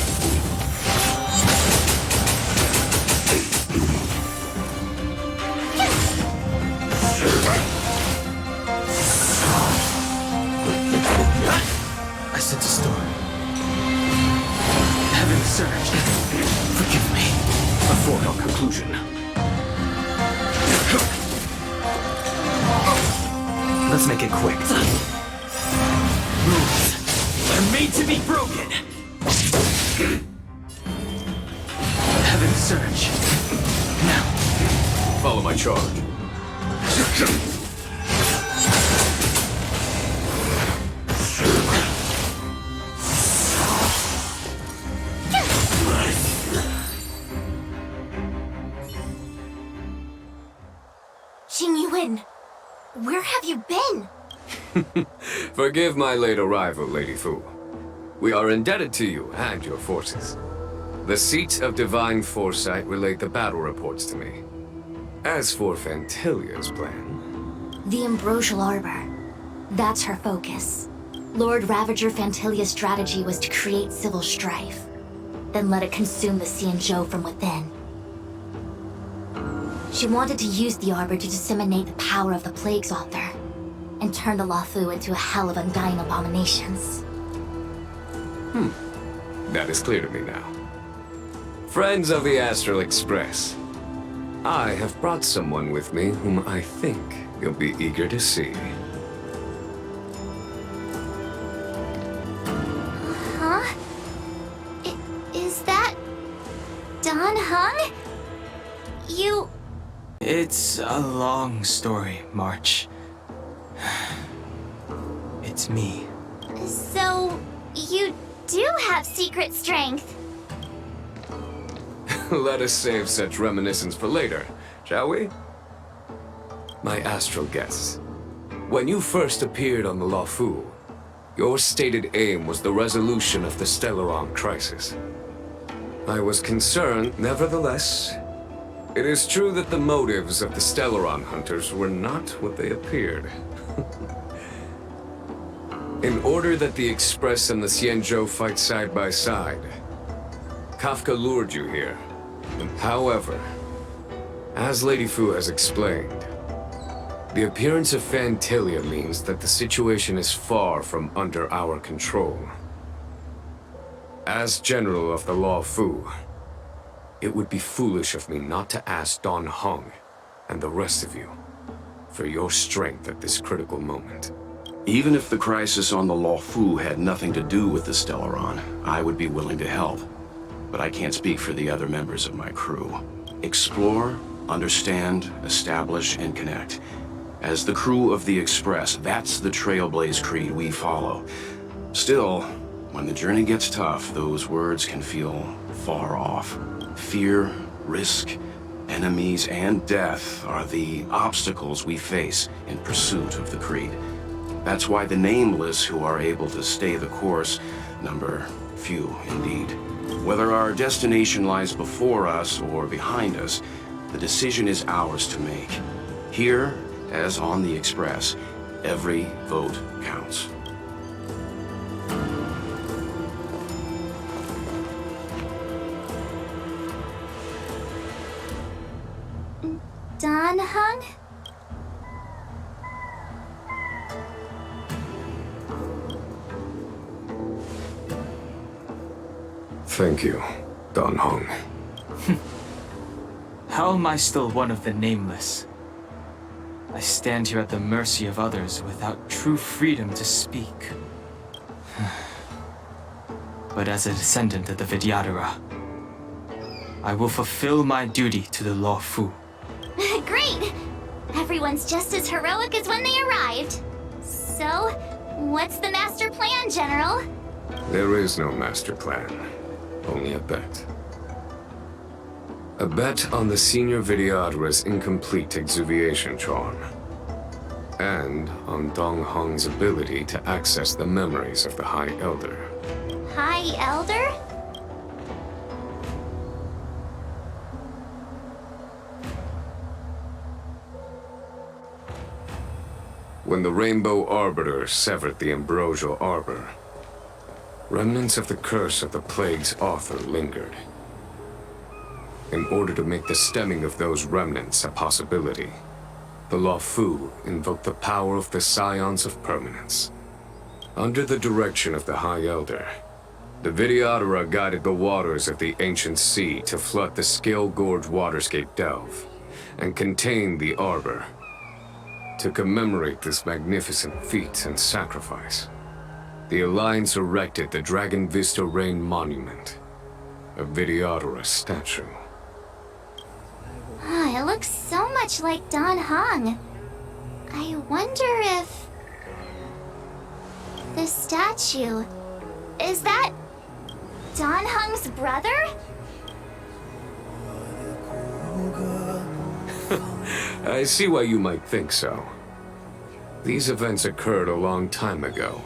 I sense a storm. Heaven surge. Forgive me. A foregone conclusion. Let's make it quick. Rules are made to be broken. Heaven surge. Now. Follow my charge. Jingyuan, where have you been? Forgive my late arrival, Lady Fu. We are indebted to you and your forces. The Seat of Divine Foresight relayed the battle reports to me. As for Fantilia's plan... The Ambrosial Arbor. That's her focus. Lord Ravager Fantilia's strategy was to create civil strife, then let it consume the Xianzhou from within. She wanted to use the Arbor to disseminate the power of the Plague's author, and turn the Luofu into a hell of undying abominations. That is clear to me now. Friends of the Astral Express, I have brought someone with me whom I think you'll be eager to see. Huh? Is that... Dan Heng? You... It's a long story, March. It's me. So... you do have secret strength? Let us save such reminiscence for later, shall we? My astral guests, when you first appeared on the Luofu, your stated aim was the resolution of the Stellaron crisis. I was concerned, nevertheless, It is true that the motives of the Stellaron hunters were not what they appeared. In order that the Express and the Xianzhou fight side by side, Kafka lured you here. However, as Lady Fu has explained, the appearance of Phantalia means that the situation is far from under our control. As General of the Luofu, it would be foolish of me not to ask Dan Heng and the rest of you for your strength at this critical moment. Even if the crisis on the Luofu had nothing to do with the Stellaron, I would be willing to help. But I can't speak for the other members of my crew. Explore, understand, establish, and connect. As the crew of the Express, that's the Trailblaze creed we follow. Still, when the journey gets tough, those words can feel far off. Fear, risk, enemies, and death are the obstacles we face in pursuit of the creed. That's why the nameless who are able to stay the course number few indeed. Whether our destination lies before us or behind us, the decision is ours to make. Here, as on the Express, every vote counts. Dan Heng? Thank you, Dan Heng. How am I still one of the nameless? I stand here at the mercy of others without true freedom to speak. But as a descendant of the Vidyadhara, I will fulfill my duty to the Luofu. Great! Everyone's just as heroic as when they arrived. So, what's the master plan, General? There is no master plan, only a bet. A bet on the Senior Vidyadhara's incomplete exuviation charm. And on Dan Heng's ability to access the memories of the High Elder. High Elder? When the Rainbow Arbiter severed the Ambrosial Arbor, remnants of the curse of the Plague's author lingered. In order to make the stemming of those remnants a possibility, the Luofu invoked the power of the Scions of Permanence. Under the direction of the High Elder, the Vidyadhara guided the waters of the ancient sea to flood the Scalegorge Waterscape delve and contain the Arbor. To commemorate this magnificent feat and sacrifice, the Alliance erected the Dragon Vista Rain Monument, a Vidyadhara statue. It looks so much like Dan Heng. I wonder if... the statue... is that... Dan Heng's brother? I see why you might think so. These events occurred a long time ago.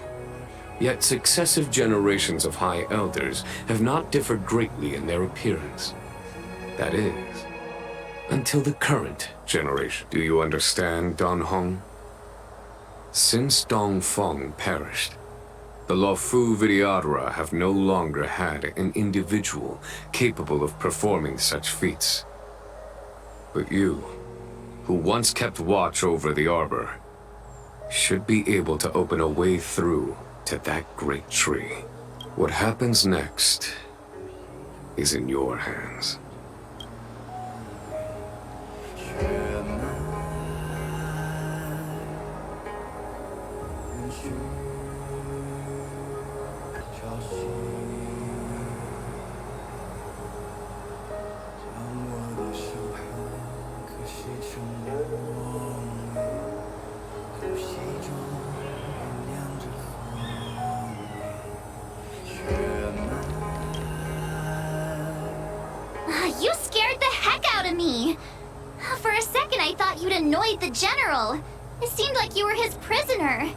Yet successive generations of High Elders have not differed greatly in their appearance. That is, until the current generation. Do you understand, Dan Heng? Since Dong Feng perished, the Luofu Vidyadhara have no longer had an individual capable of performing such feats. But you, who once kept watch over the Arbor, should be able to open a way through to that great tree. What happens next is in your hands. You scared the heck out of me! For a second I thought you'd annoyed the General. It seemed like you were his prisoner.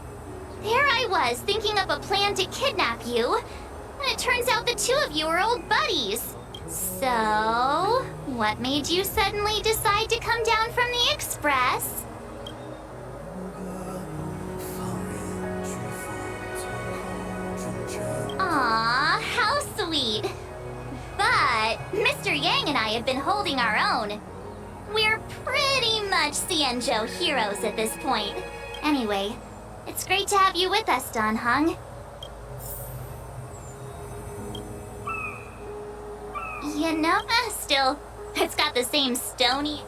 There I was, thinking up a plan to kidnap you. And it turns out the two of you are old buddies. So, what made you suddenly decide to come down from the express? Aw, how sweet. But Mr. Yang and I have been holding our own. We're pretty much Xianzhou heroes at this point. Anyway, it's great to have you with us, Dan Heng. You know, still, it's got the same stony...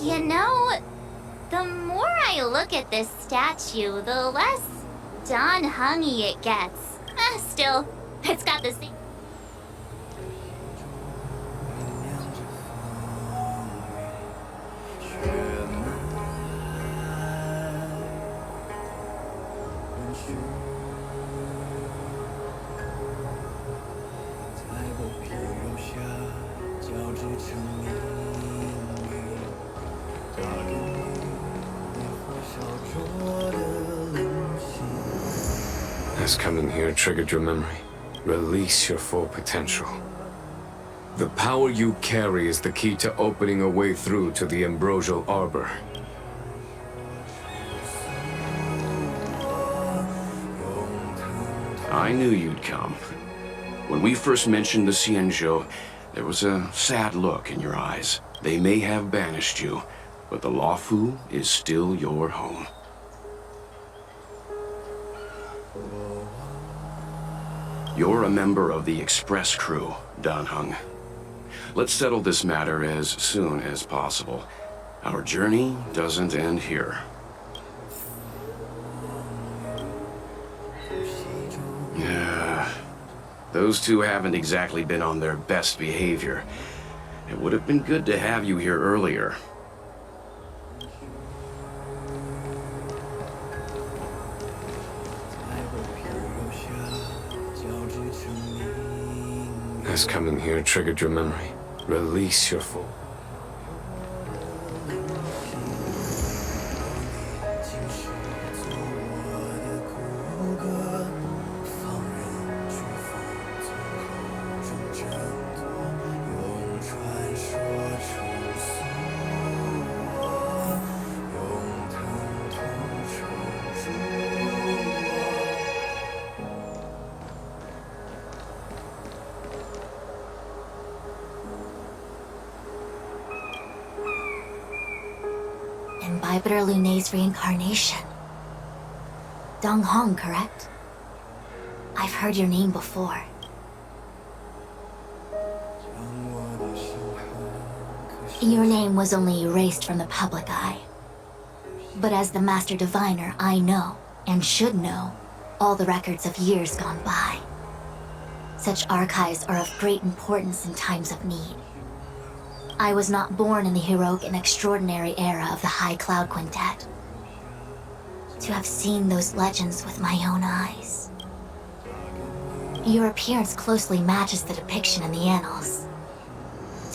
You know, the more I look at this statue, the less Dan Heng-y it gets. Still, it's got the same... Has coming here triggered your memory? Release your full potential. The power you carry is the key to opening a way through to the Ambrosial Arbor. I knew you'd come. When we first mentioned the Xianzhou, there was a sad look in your eyes. They may have banished you, but the Luofu is still your home. You're a member of the Express crew, Dan Heng. Let's settle this matter as soon as possible. Our journey doesn't end here. Yeah, those two haven't exactly been on their best behavior. It would have been good to have you here earlier. Has coming here triggered your memory? Release your full... Bibiter Lunay's reincarnation. Dong Hong, correct? I've heard your name before. Your name was only erased from the public eye. But as the Master Diviner, I know, and should know, all the records of years gone by. Such archives are of great importance in times of need. I was not born in the heroic and extraordinary era of the High Cloud Quintet. To have seen those legends with my own eyes. Your appearance closely matches the depiction in the annals.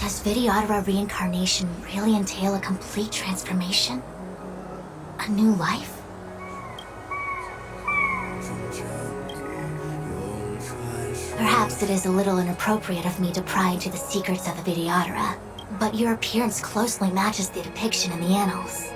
Does Videodara reincarnation really entail a complete transformation? A new life? Perhaps it is a little inappropriate of me to pry into the secrets of the Videodara, but your appearance closely matches the depiction in the annals.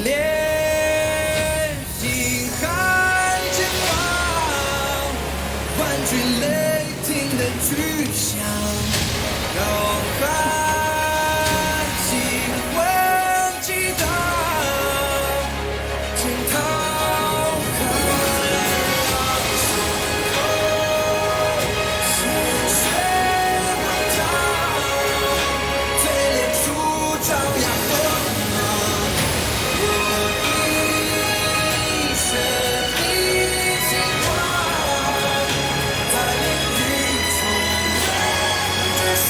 烈，心看前方，万军雷霆的巨响，浩瀚星魂激荡，惊涛骇浪，鲜血滚烫，最烈处张扬锋芒，我一生的精华，在炼狱中绝杀。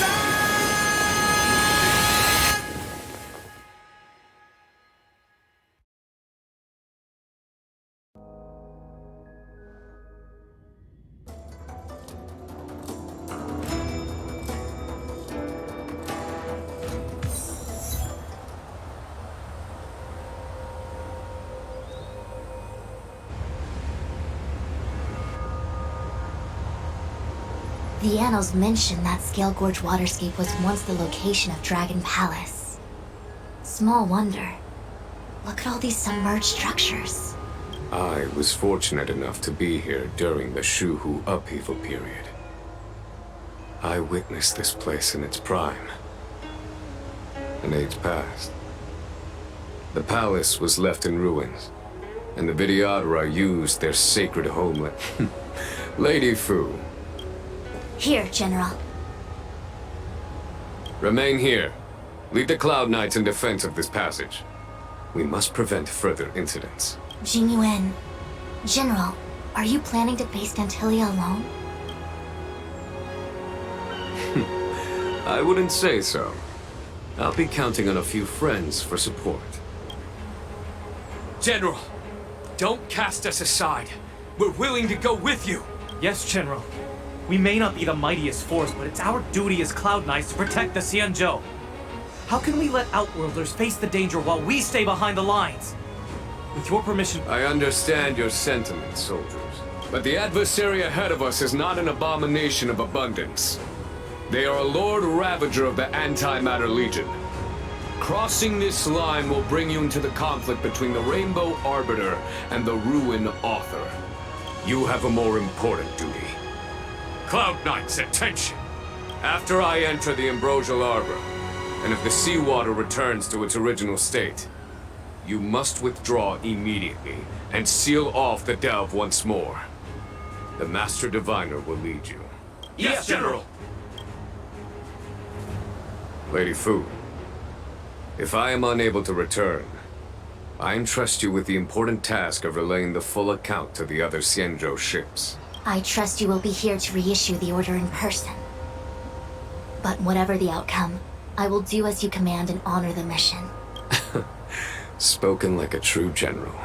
The annals mention that Scalegorge Waterscape was once the location of Dragon Palace. Small wonder. Look at all these submerged structures. I was fortunate enough to be here during the Shuhu upheaval period. I witnessed this place in its prime. An age passed. The palace was left in ruins, and the Vidyadhara used their sacred homeland. Lady Fu, Here, General. remain here. Lead the Cloud Knights in defense of this passage. We must prevent further incidents. Jingyuan. General, are you planning to face Dantilia alone? I wouldn't say so. I'll be counting on a few friends for support. General, don't cast us aside. We're willing to go with you. Yes, General. We may not be the mightiest force, but it's our duty as Cloud Knights to protect the Xianzhou. How can we let Outworlders face the danger while we stay behind the lines? With your permission... I understand your sentiments, soldiers. But the adversary ahead of us is not an abomination of abundance. They are a Lord Ravager of the Antimatter Legion. Crossing this line will bring you into the conflict between the Rainbow Arbiter and the Ruin Author. You have a more important duty. Cloud Knights, attention! After I enter the Ambrosial Arbor, and if the seawater returns to its original state, you must withdraw immediately and seal off the delve once more. The Master Diviner will lead you. Yes, General! Lady Fu, if I am unable to return, I entrust you with the important task of relaying the full account to the other Xianzhou ships. I trust you will be here to reissue the order in person. But whatever the outcome, I will do as you command and honor the mission. Spoken like a true general.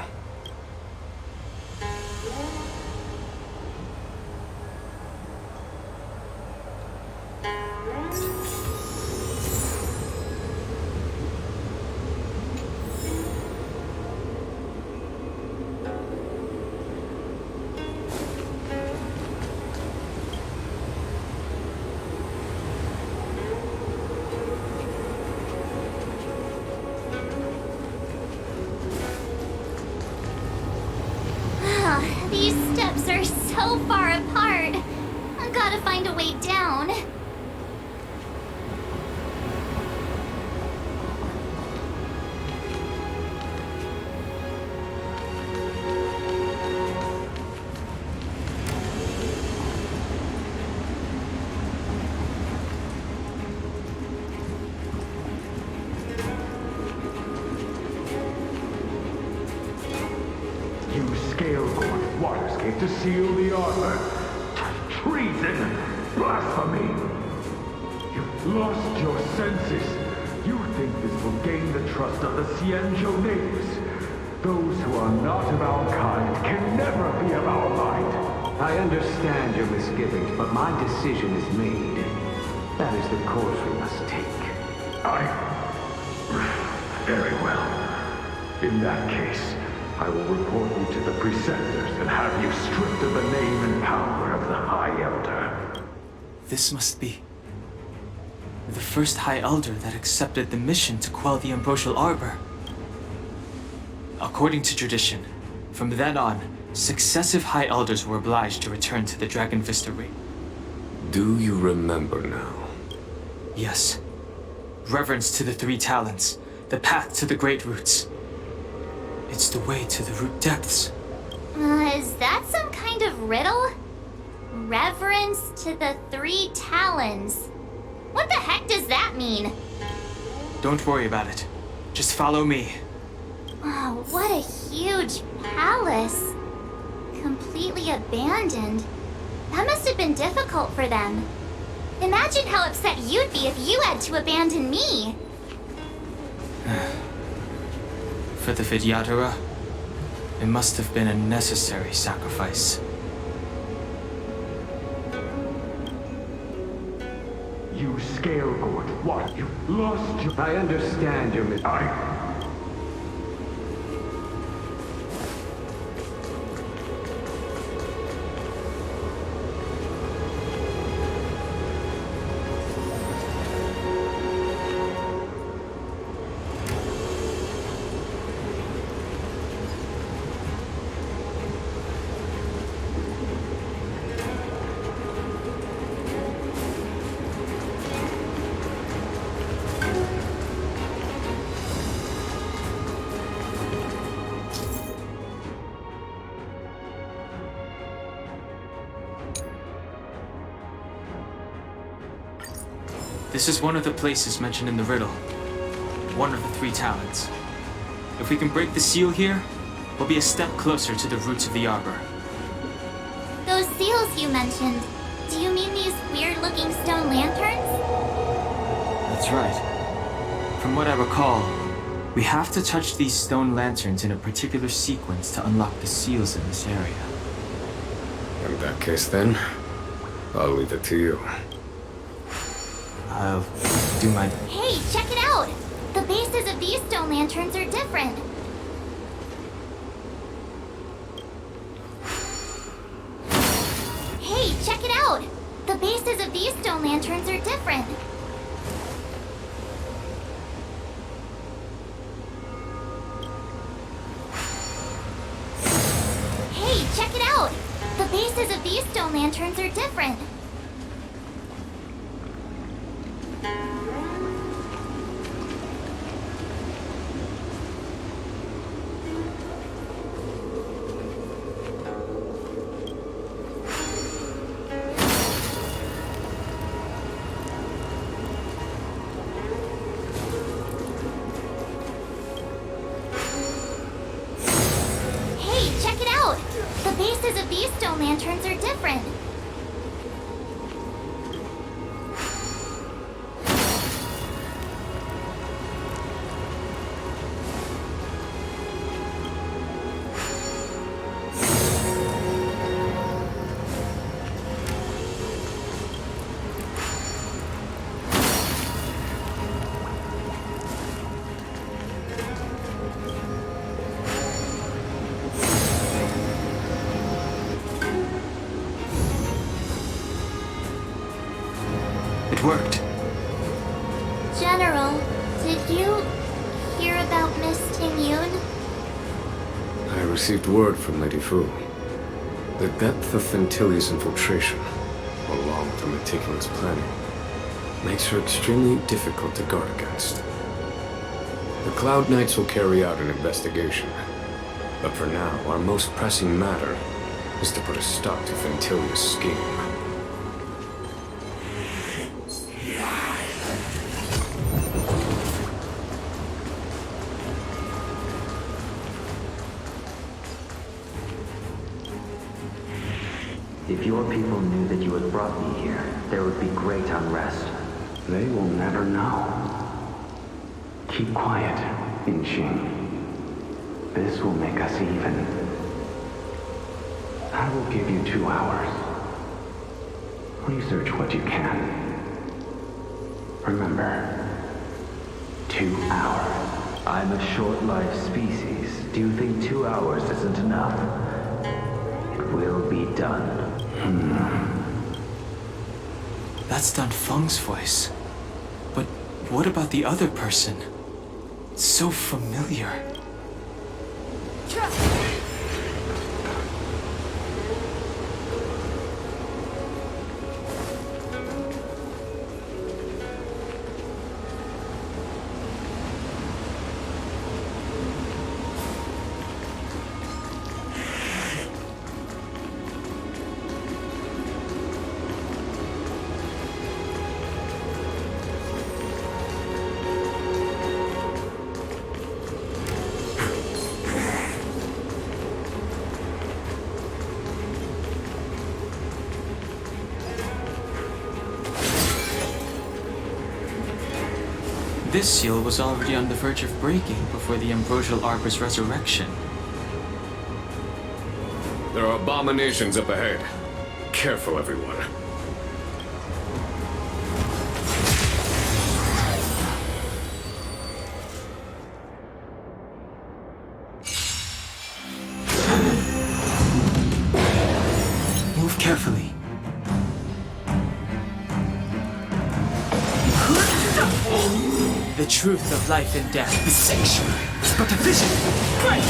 These steps are so far apart. I gotta find a way down. Scalegorge Waterscape to seal the armor. Treason! Blasphemy! You've lost your senses. You think this will gain the trust of the Xianzhou natives. Those who are not of our kind can never be of our mind. I understand your misgivings, but my decision is made. That is the course we must take. Very well. In that case, I will report you to the preceptors and have you stripped of the name and power of the High Elder. This must be the first High Elder that accepted the mission to quell the Ambrosial Arbor. According to tradition, from then on, successive High Elders were obliged to return to the Dragon Vista Ring. Do you remember now? Yes. Reverence to the three talents, the path to the great roots. It's the way to the root depths. Is that some kind of riddle? Reverence to the three talons. What the heck does that mean? Don't worry about it. Just follow me. Oh, what a huge palace. Completely abandoned. That must have been difficult for them. Imagine how upset you'd be if you had to abandon me. For the Vidyadhara, it must have been a necessary sacrifice. You Scalegorge, what? You lost your... I understand your This is one of the places mentioned in the riddle. One of the three talents. If we can break the seal here, we'll be a step closer to the roots of the arbor. Those seals you mentioned, do you mean these weird-looking stone lanterns? That's right. From what I recall, we have to touch these stone lanterns in a particular sequence to unlock the seals in this area. In that case then, I'll leave it to you. I'll do my... Hey, check it out! The bases of these stone lanterns are different. Hey, check it out! The bases of these stone lanterns are different. Hey, check it out! The bases of these stone lanterns are different. The bases of these stone lanterns are different. Worked. General, did you hear about Miss Ting-Yun? I received word from Lady Fu. The depth of Ventilia's infiltration, along with the meticulous planning, makes her extremely difficult to guard against. The Cloud Knights will carry out an investigation, but for now, our most pressing matter is to put a stop to Ventilia's scheme. If your people knew that you had brought me here, there would be great unrest. They will never know. Keep quiet, Inxing. This will make us even. I will give you 2 hours. Research what you can. Remember, 2 hours. I'm a short-lived species. Do you think 2 hours isn't enough? It will be done. That's Dan Feng's voice. But what about the other person? It's so familiar. This seal was already on the verge of breaking before the Ambrosial Arbor's resurrection. There are abominations up ahead. Careful, everyone. Move carefully. The truth of life and death. The sanctuary is but a vision. Break!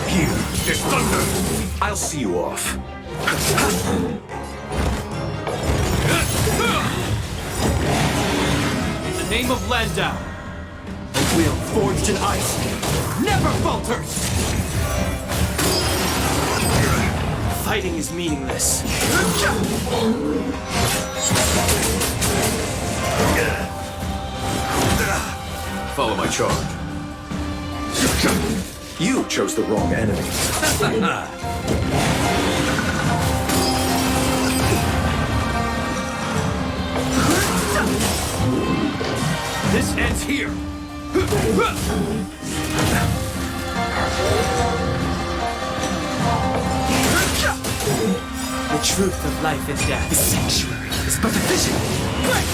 Here, there's thunder. I'll see you off. In the name of Landau, a wheel forged in ice never falters! Fighting is meaningless. Follow my charge. You chose the wrong enemy. This ends here. The truth of life and death. The sanctuary is but a vision. Break!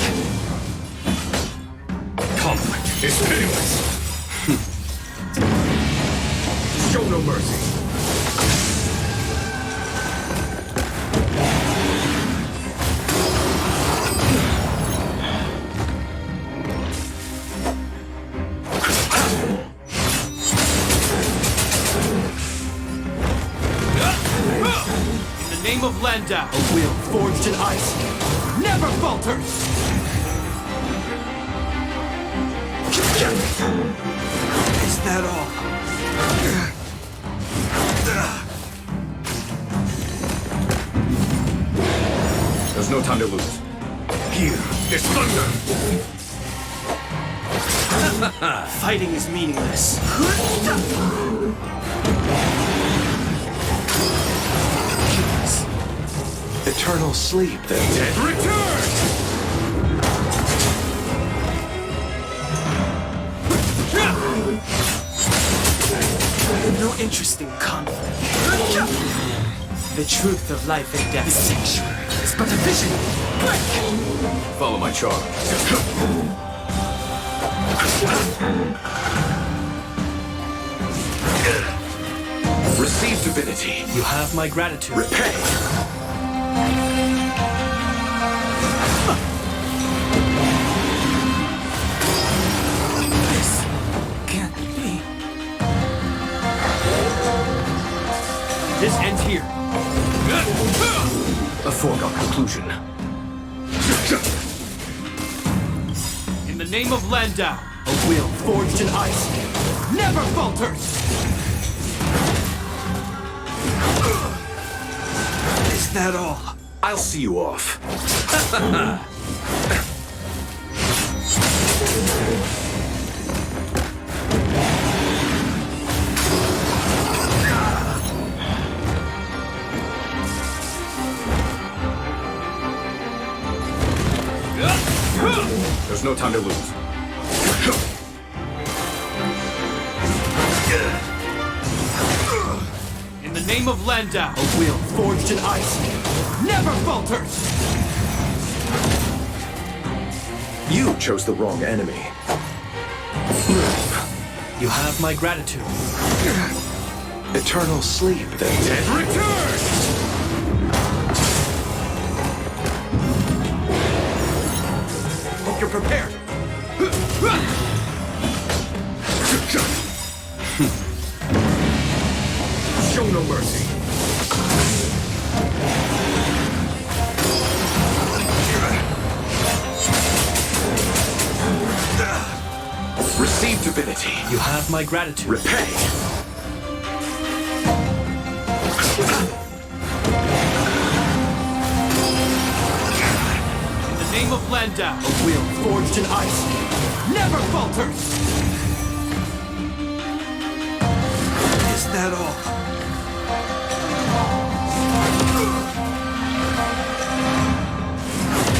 Conflict is pitiless. Show no mercy. In the name of Landau, a wheel forged in ice never falters! Is that all? There's no time to lose. Here, there's thunder. Fighting is meaningless. Eternal sleep, the dead return! No interest in conflict. The truth of life and death. The sanctuary is but a vision. Break! Follow my charge. Receive divinity. You have my gratitude. Repay. This can't be. This ends here. A foregone conclusion. In the name of Landau, a wheel forged in ice never falters! Is that all? I'll see you off. There's no time to lose. In the name of Landau, a wheel forged in ice never falters! You chose the wrong enemy. You have my gratitude. Eternal sleep, the dead return! Hope you're prepared. no mercy. Receive divinity. You have my gratitude. Repay. In the name of Landau, a will forged in ice never falters! Is that all?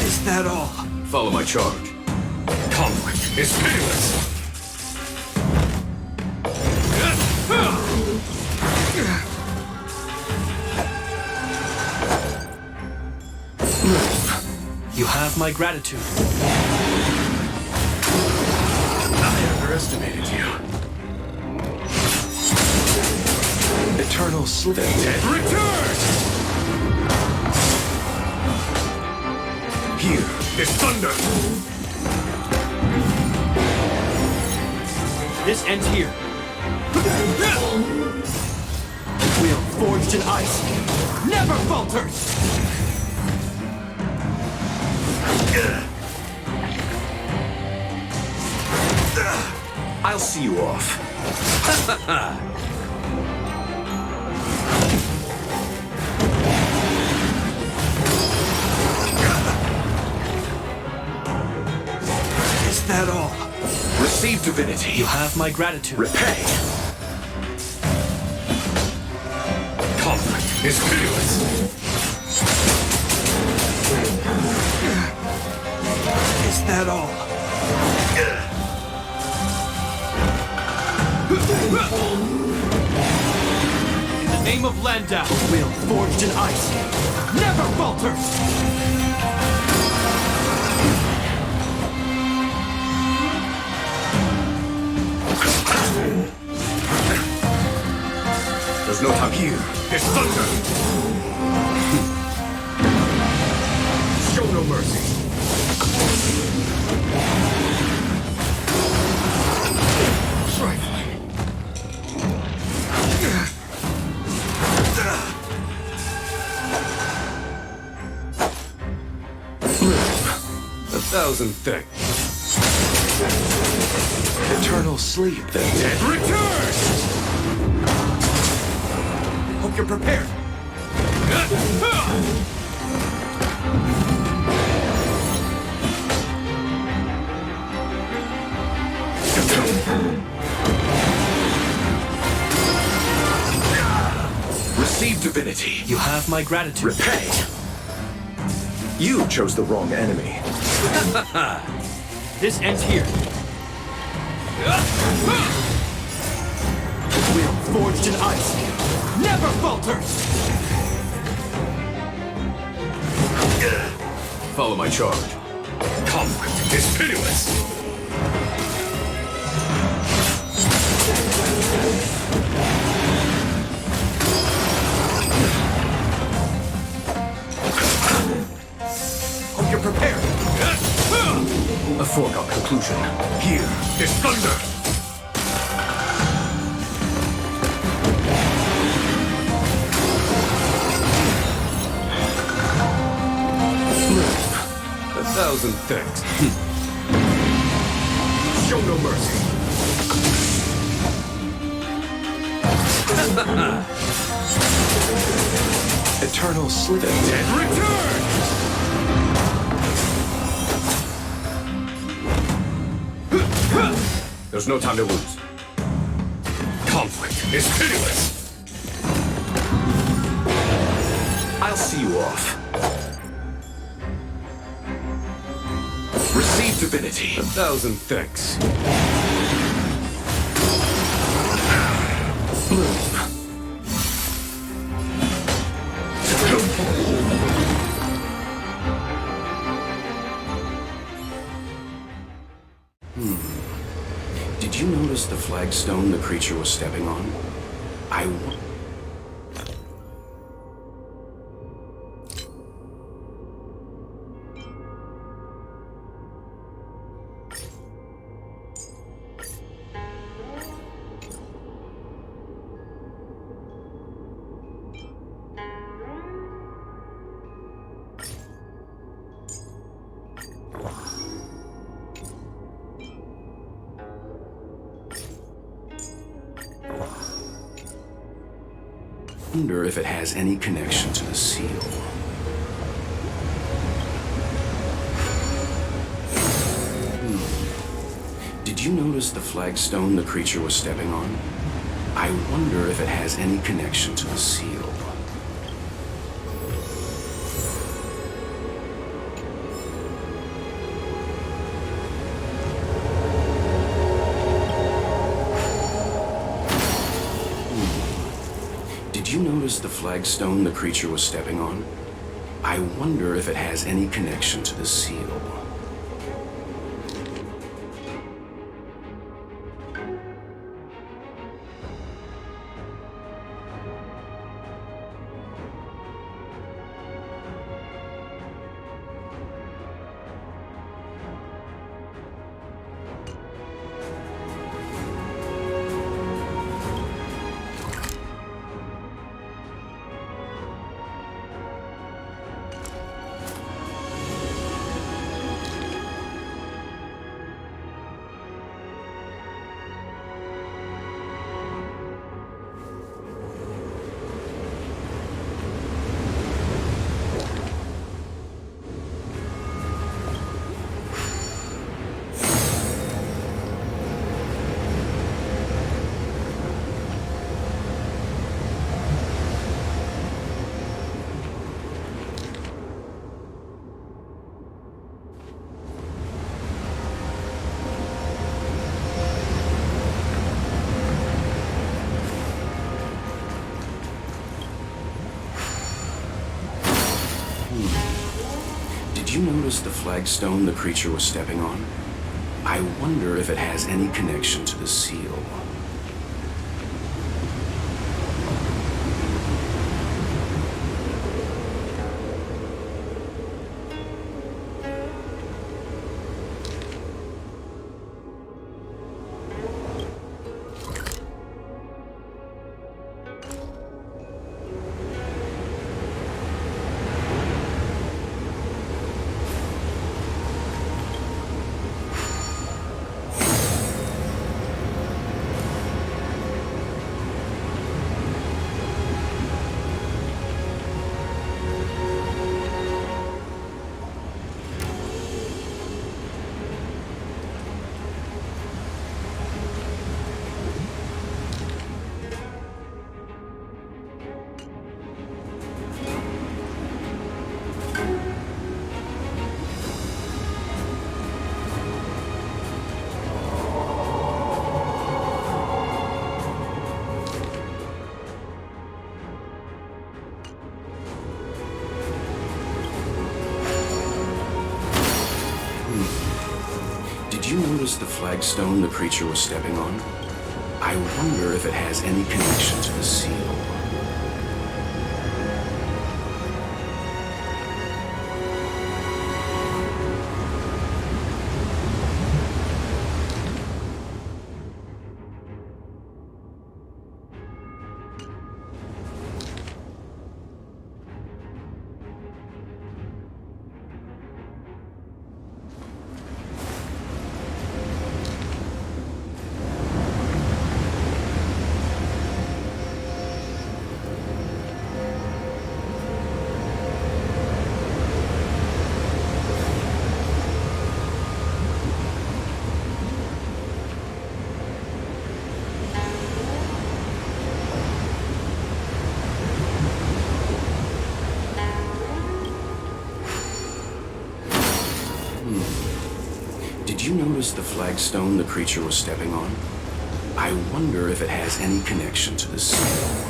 Is that all? Follow my charge. Conflict is pitiless. You have my gratitude. I underestimated you. Eternal slither. Dead return! Here is thunder. This ends here. Will forged in ice never falters! I'll see you off. Is that all? Receive divinity. You have my gratitude. Repay. Conflict is pitiless. Is that all? In the name of Landau, a will forged in ice never falters! There's no time here. It's thunder. Show no mercy. Trifling. 1,000 thanks. Eternal sleep. The dead return! Hope you're prepared. Receive divinity. You have my gratitude. Repay. You chose the wrong enemy. This ends here. Will forged in ice never falters! Follow my charge. Conflict is pitiless. Hope you're prepared. A foregone conclusion. Here is thunder. A 1,000 thanks. Show no mercy. Eternal slither. Dead return! There's no time to lose. Conflict is pitiless. I'll see you off. Receive divinity. 1,000 thanks. Did you notice the flagstone the creature was stepping on? Wonder if it has any connection to the seal. Did you notice the flagstone the creature was stepping on? I wonder if it has any connection to the seal. Did you notice the flagstone the creature was stepping on? I wonder if it has any connection to the seal. Did you notice the flagstone the creature was stepping on? I wonder if it has any connection to the seal. Did you notice the flagstone the creature was stepping on? I wonder if it has any connection to the seal. Did you notice the flagstone the creature was stepping on? I wonder if it has any connection to the seal.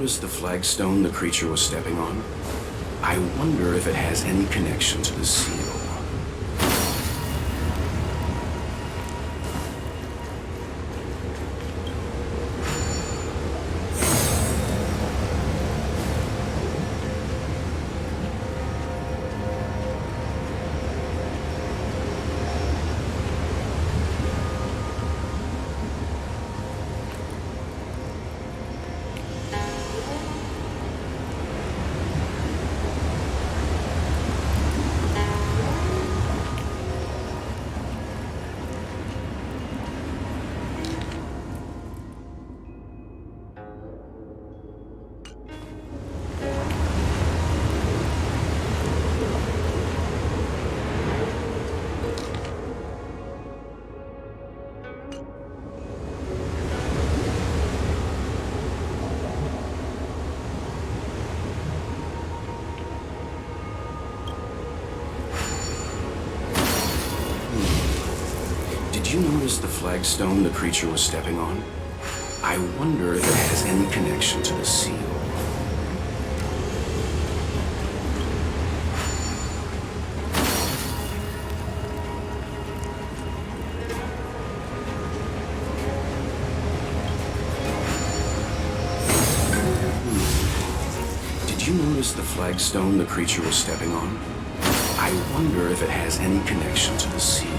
notice the flagstone the creature was stepping on? I wonder if it has any connection to the seal. Did you notice the flagstone the creature was stepping on? I wonder if it has any connection to the seal. Did you notice the flagstone the creature was stepping on? I wonder if it has any connection to the seal.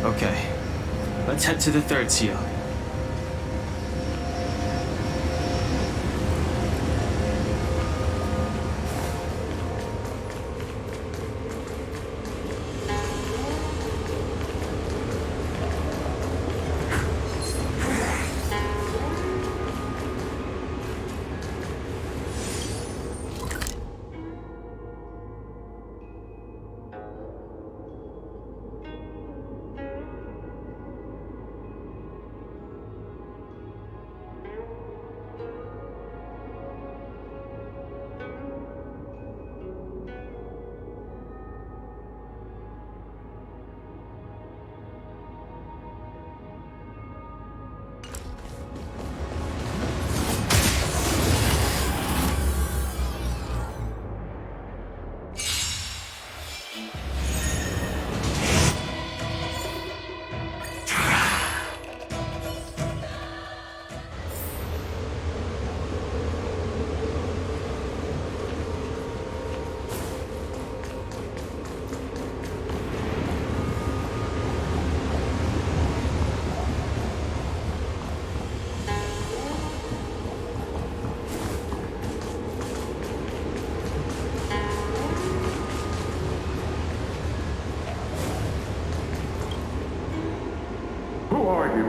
Okay, let's head to the third seal. Who are you?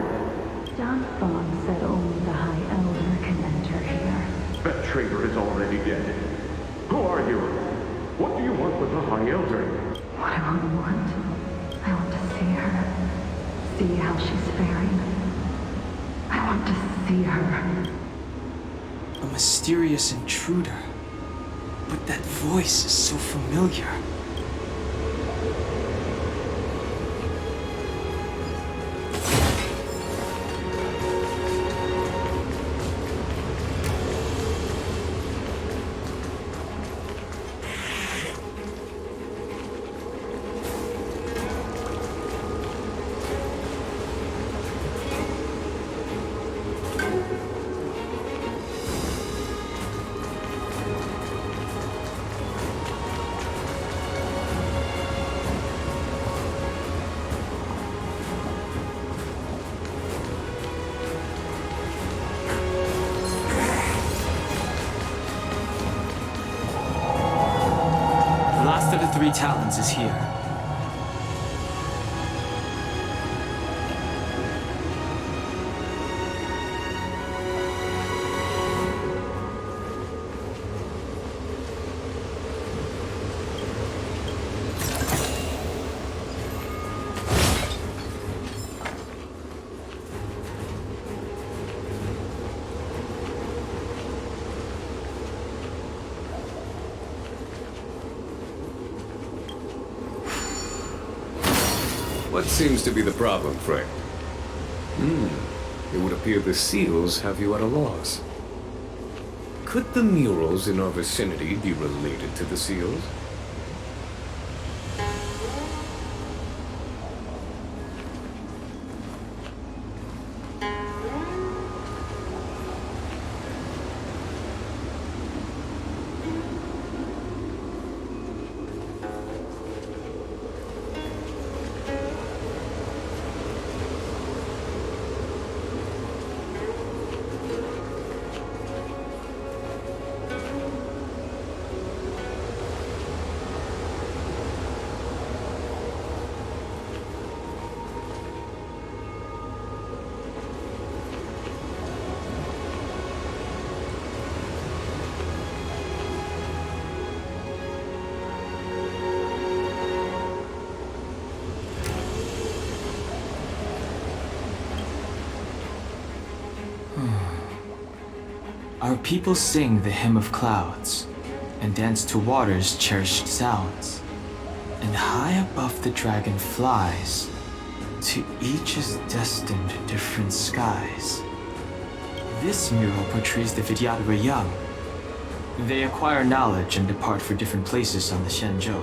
John Thon said only the High Elder can enter here. That traitor is already dead. Who are you? What do you want with the High Elder? What do I want? I want to see her. See how she's faring. I want to see her. A mysterious intruder. But that voice is so familiar. last of the three talons is here. What seems to be the problem, Frank? It would appear the seals have you at a loss. Could the murals in our vicinity be related to the seals? Our people sing the hymn of clouds and dance to water's cherished sounds. And high above the dragon flies, to each is destined different skies. This mural portrays the Vidyadhara young. They acquire knowledge and depart for different places on the Xianzhou,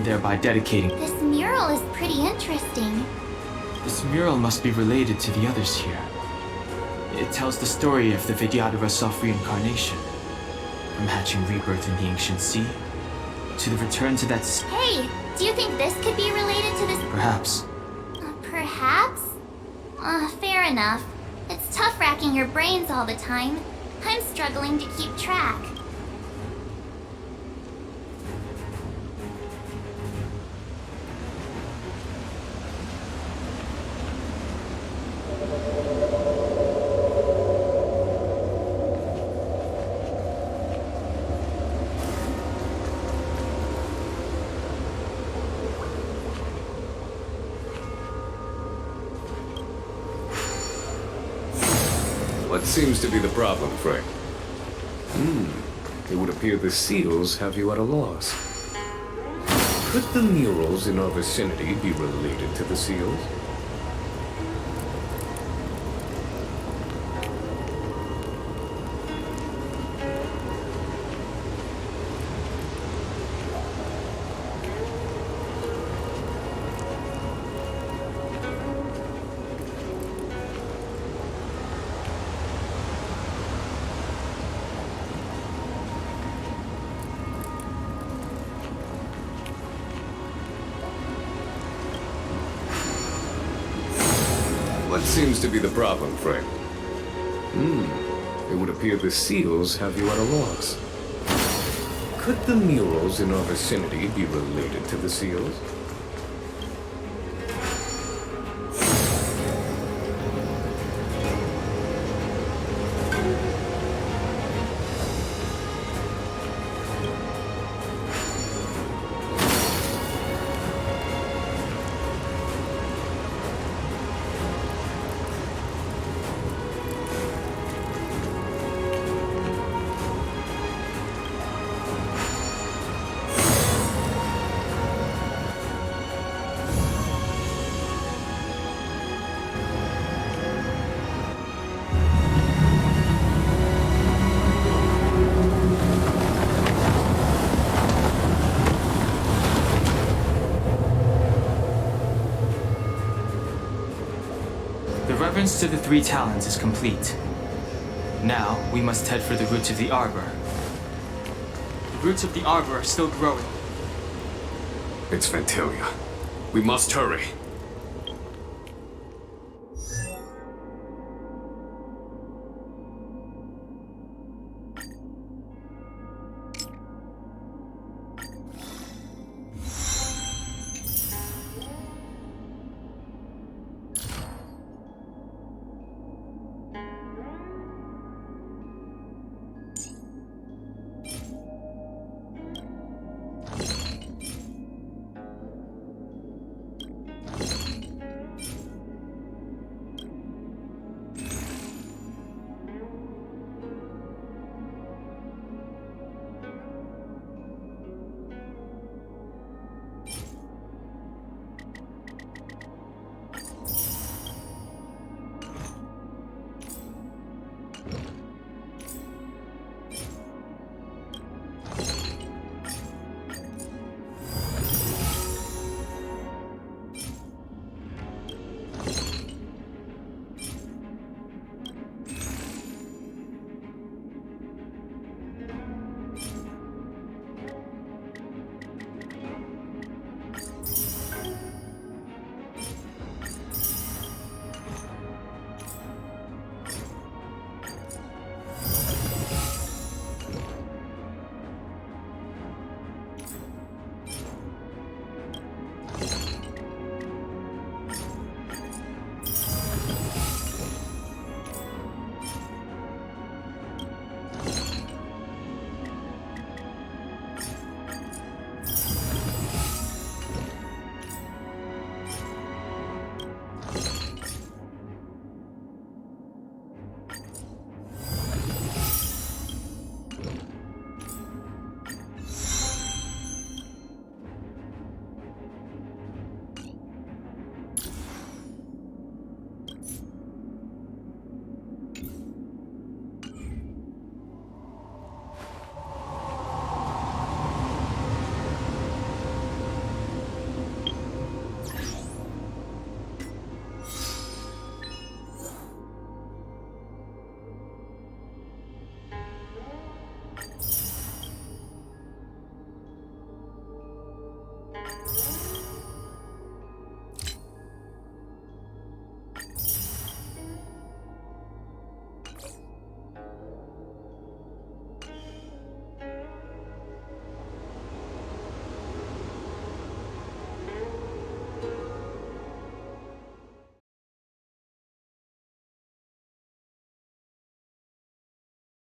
thereby dedicating. This mural is pretty interesting. This mural must be related to the others here. It tells the story of the Vidyadhara self-reincarnation, from hatching rebirth in the ancient sea, to the return to that Hey, do you think this could be related to this? Perhaps. Perhaps? Fair enough. It's tough racking your brains all the time. I'm struggling to keep track. What seems to be the problem, Frank? It would appear the seals have you at a loss. Could the murals in our vicinity be related to the seals? What seems to be the problem, Frank? It would appear the seals have you at a loss. Could the murals in our vicinity be related to the seals? The reverence to the three talons is complete. Now, we must head for the roots of the arbor. The roots of the arbor are still growing. It's Ventilia. We must hurry.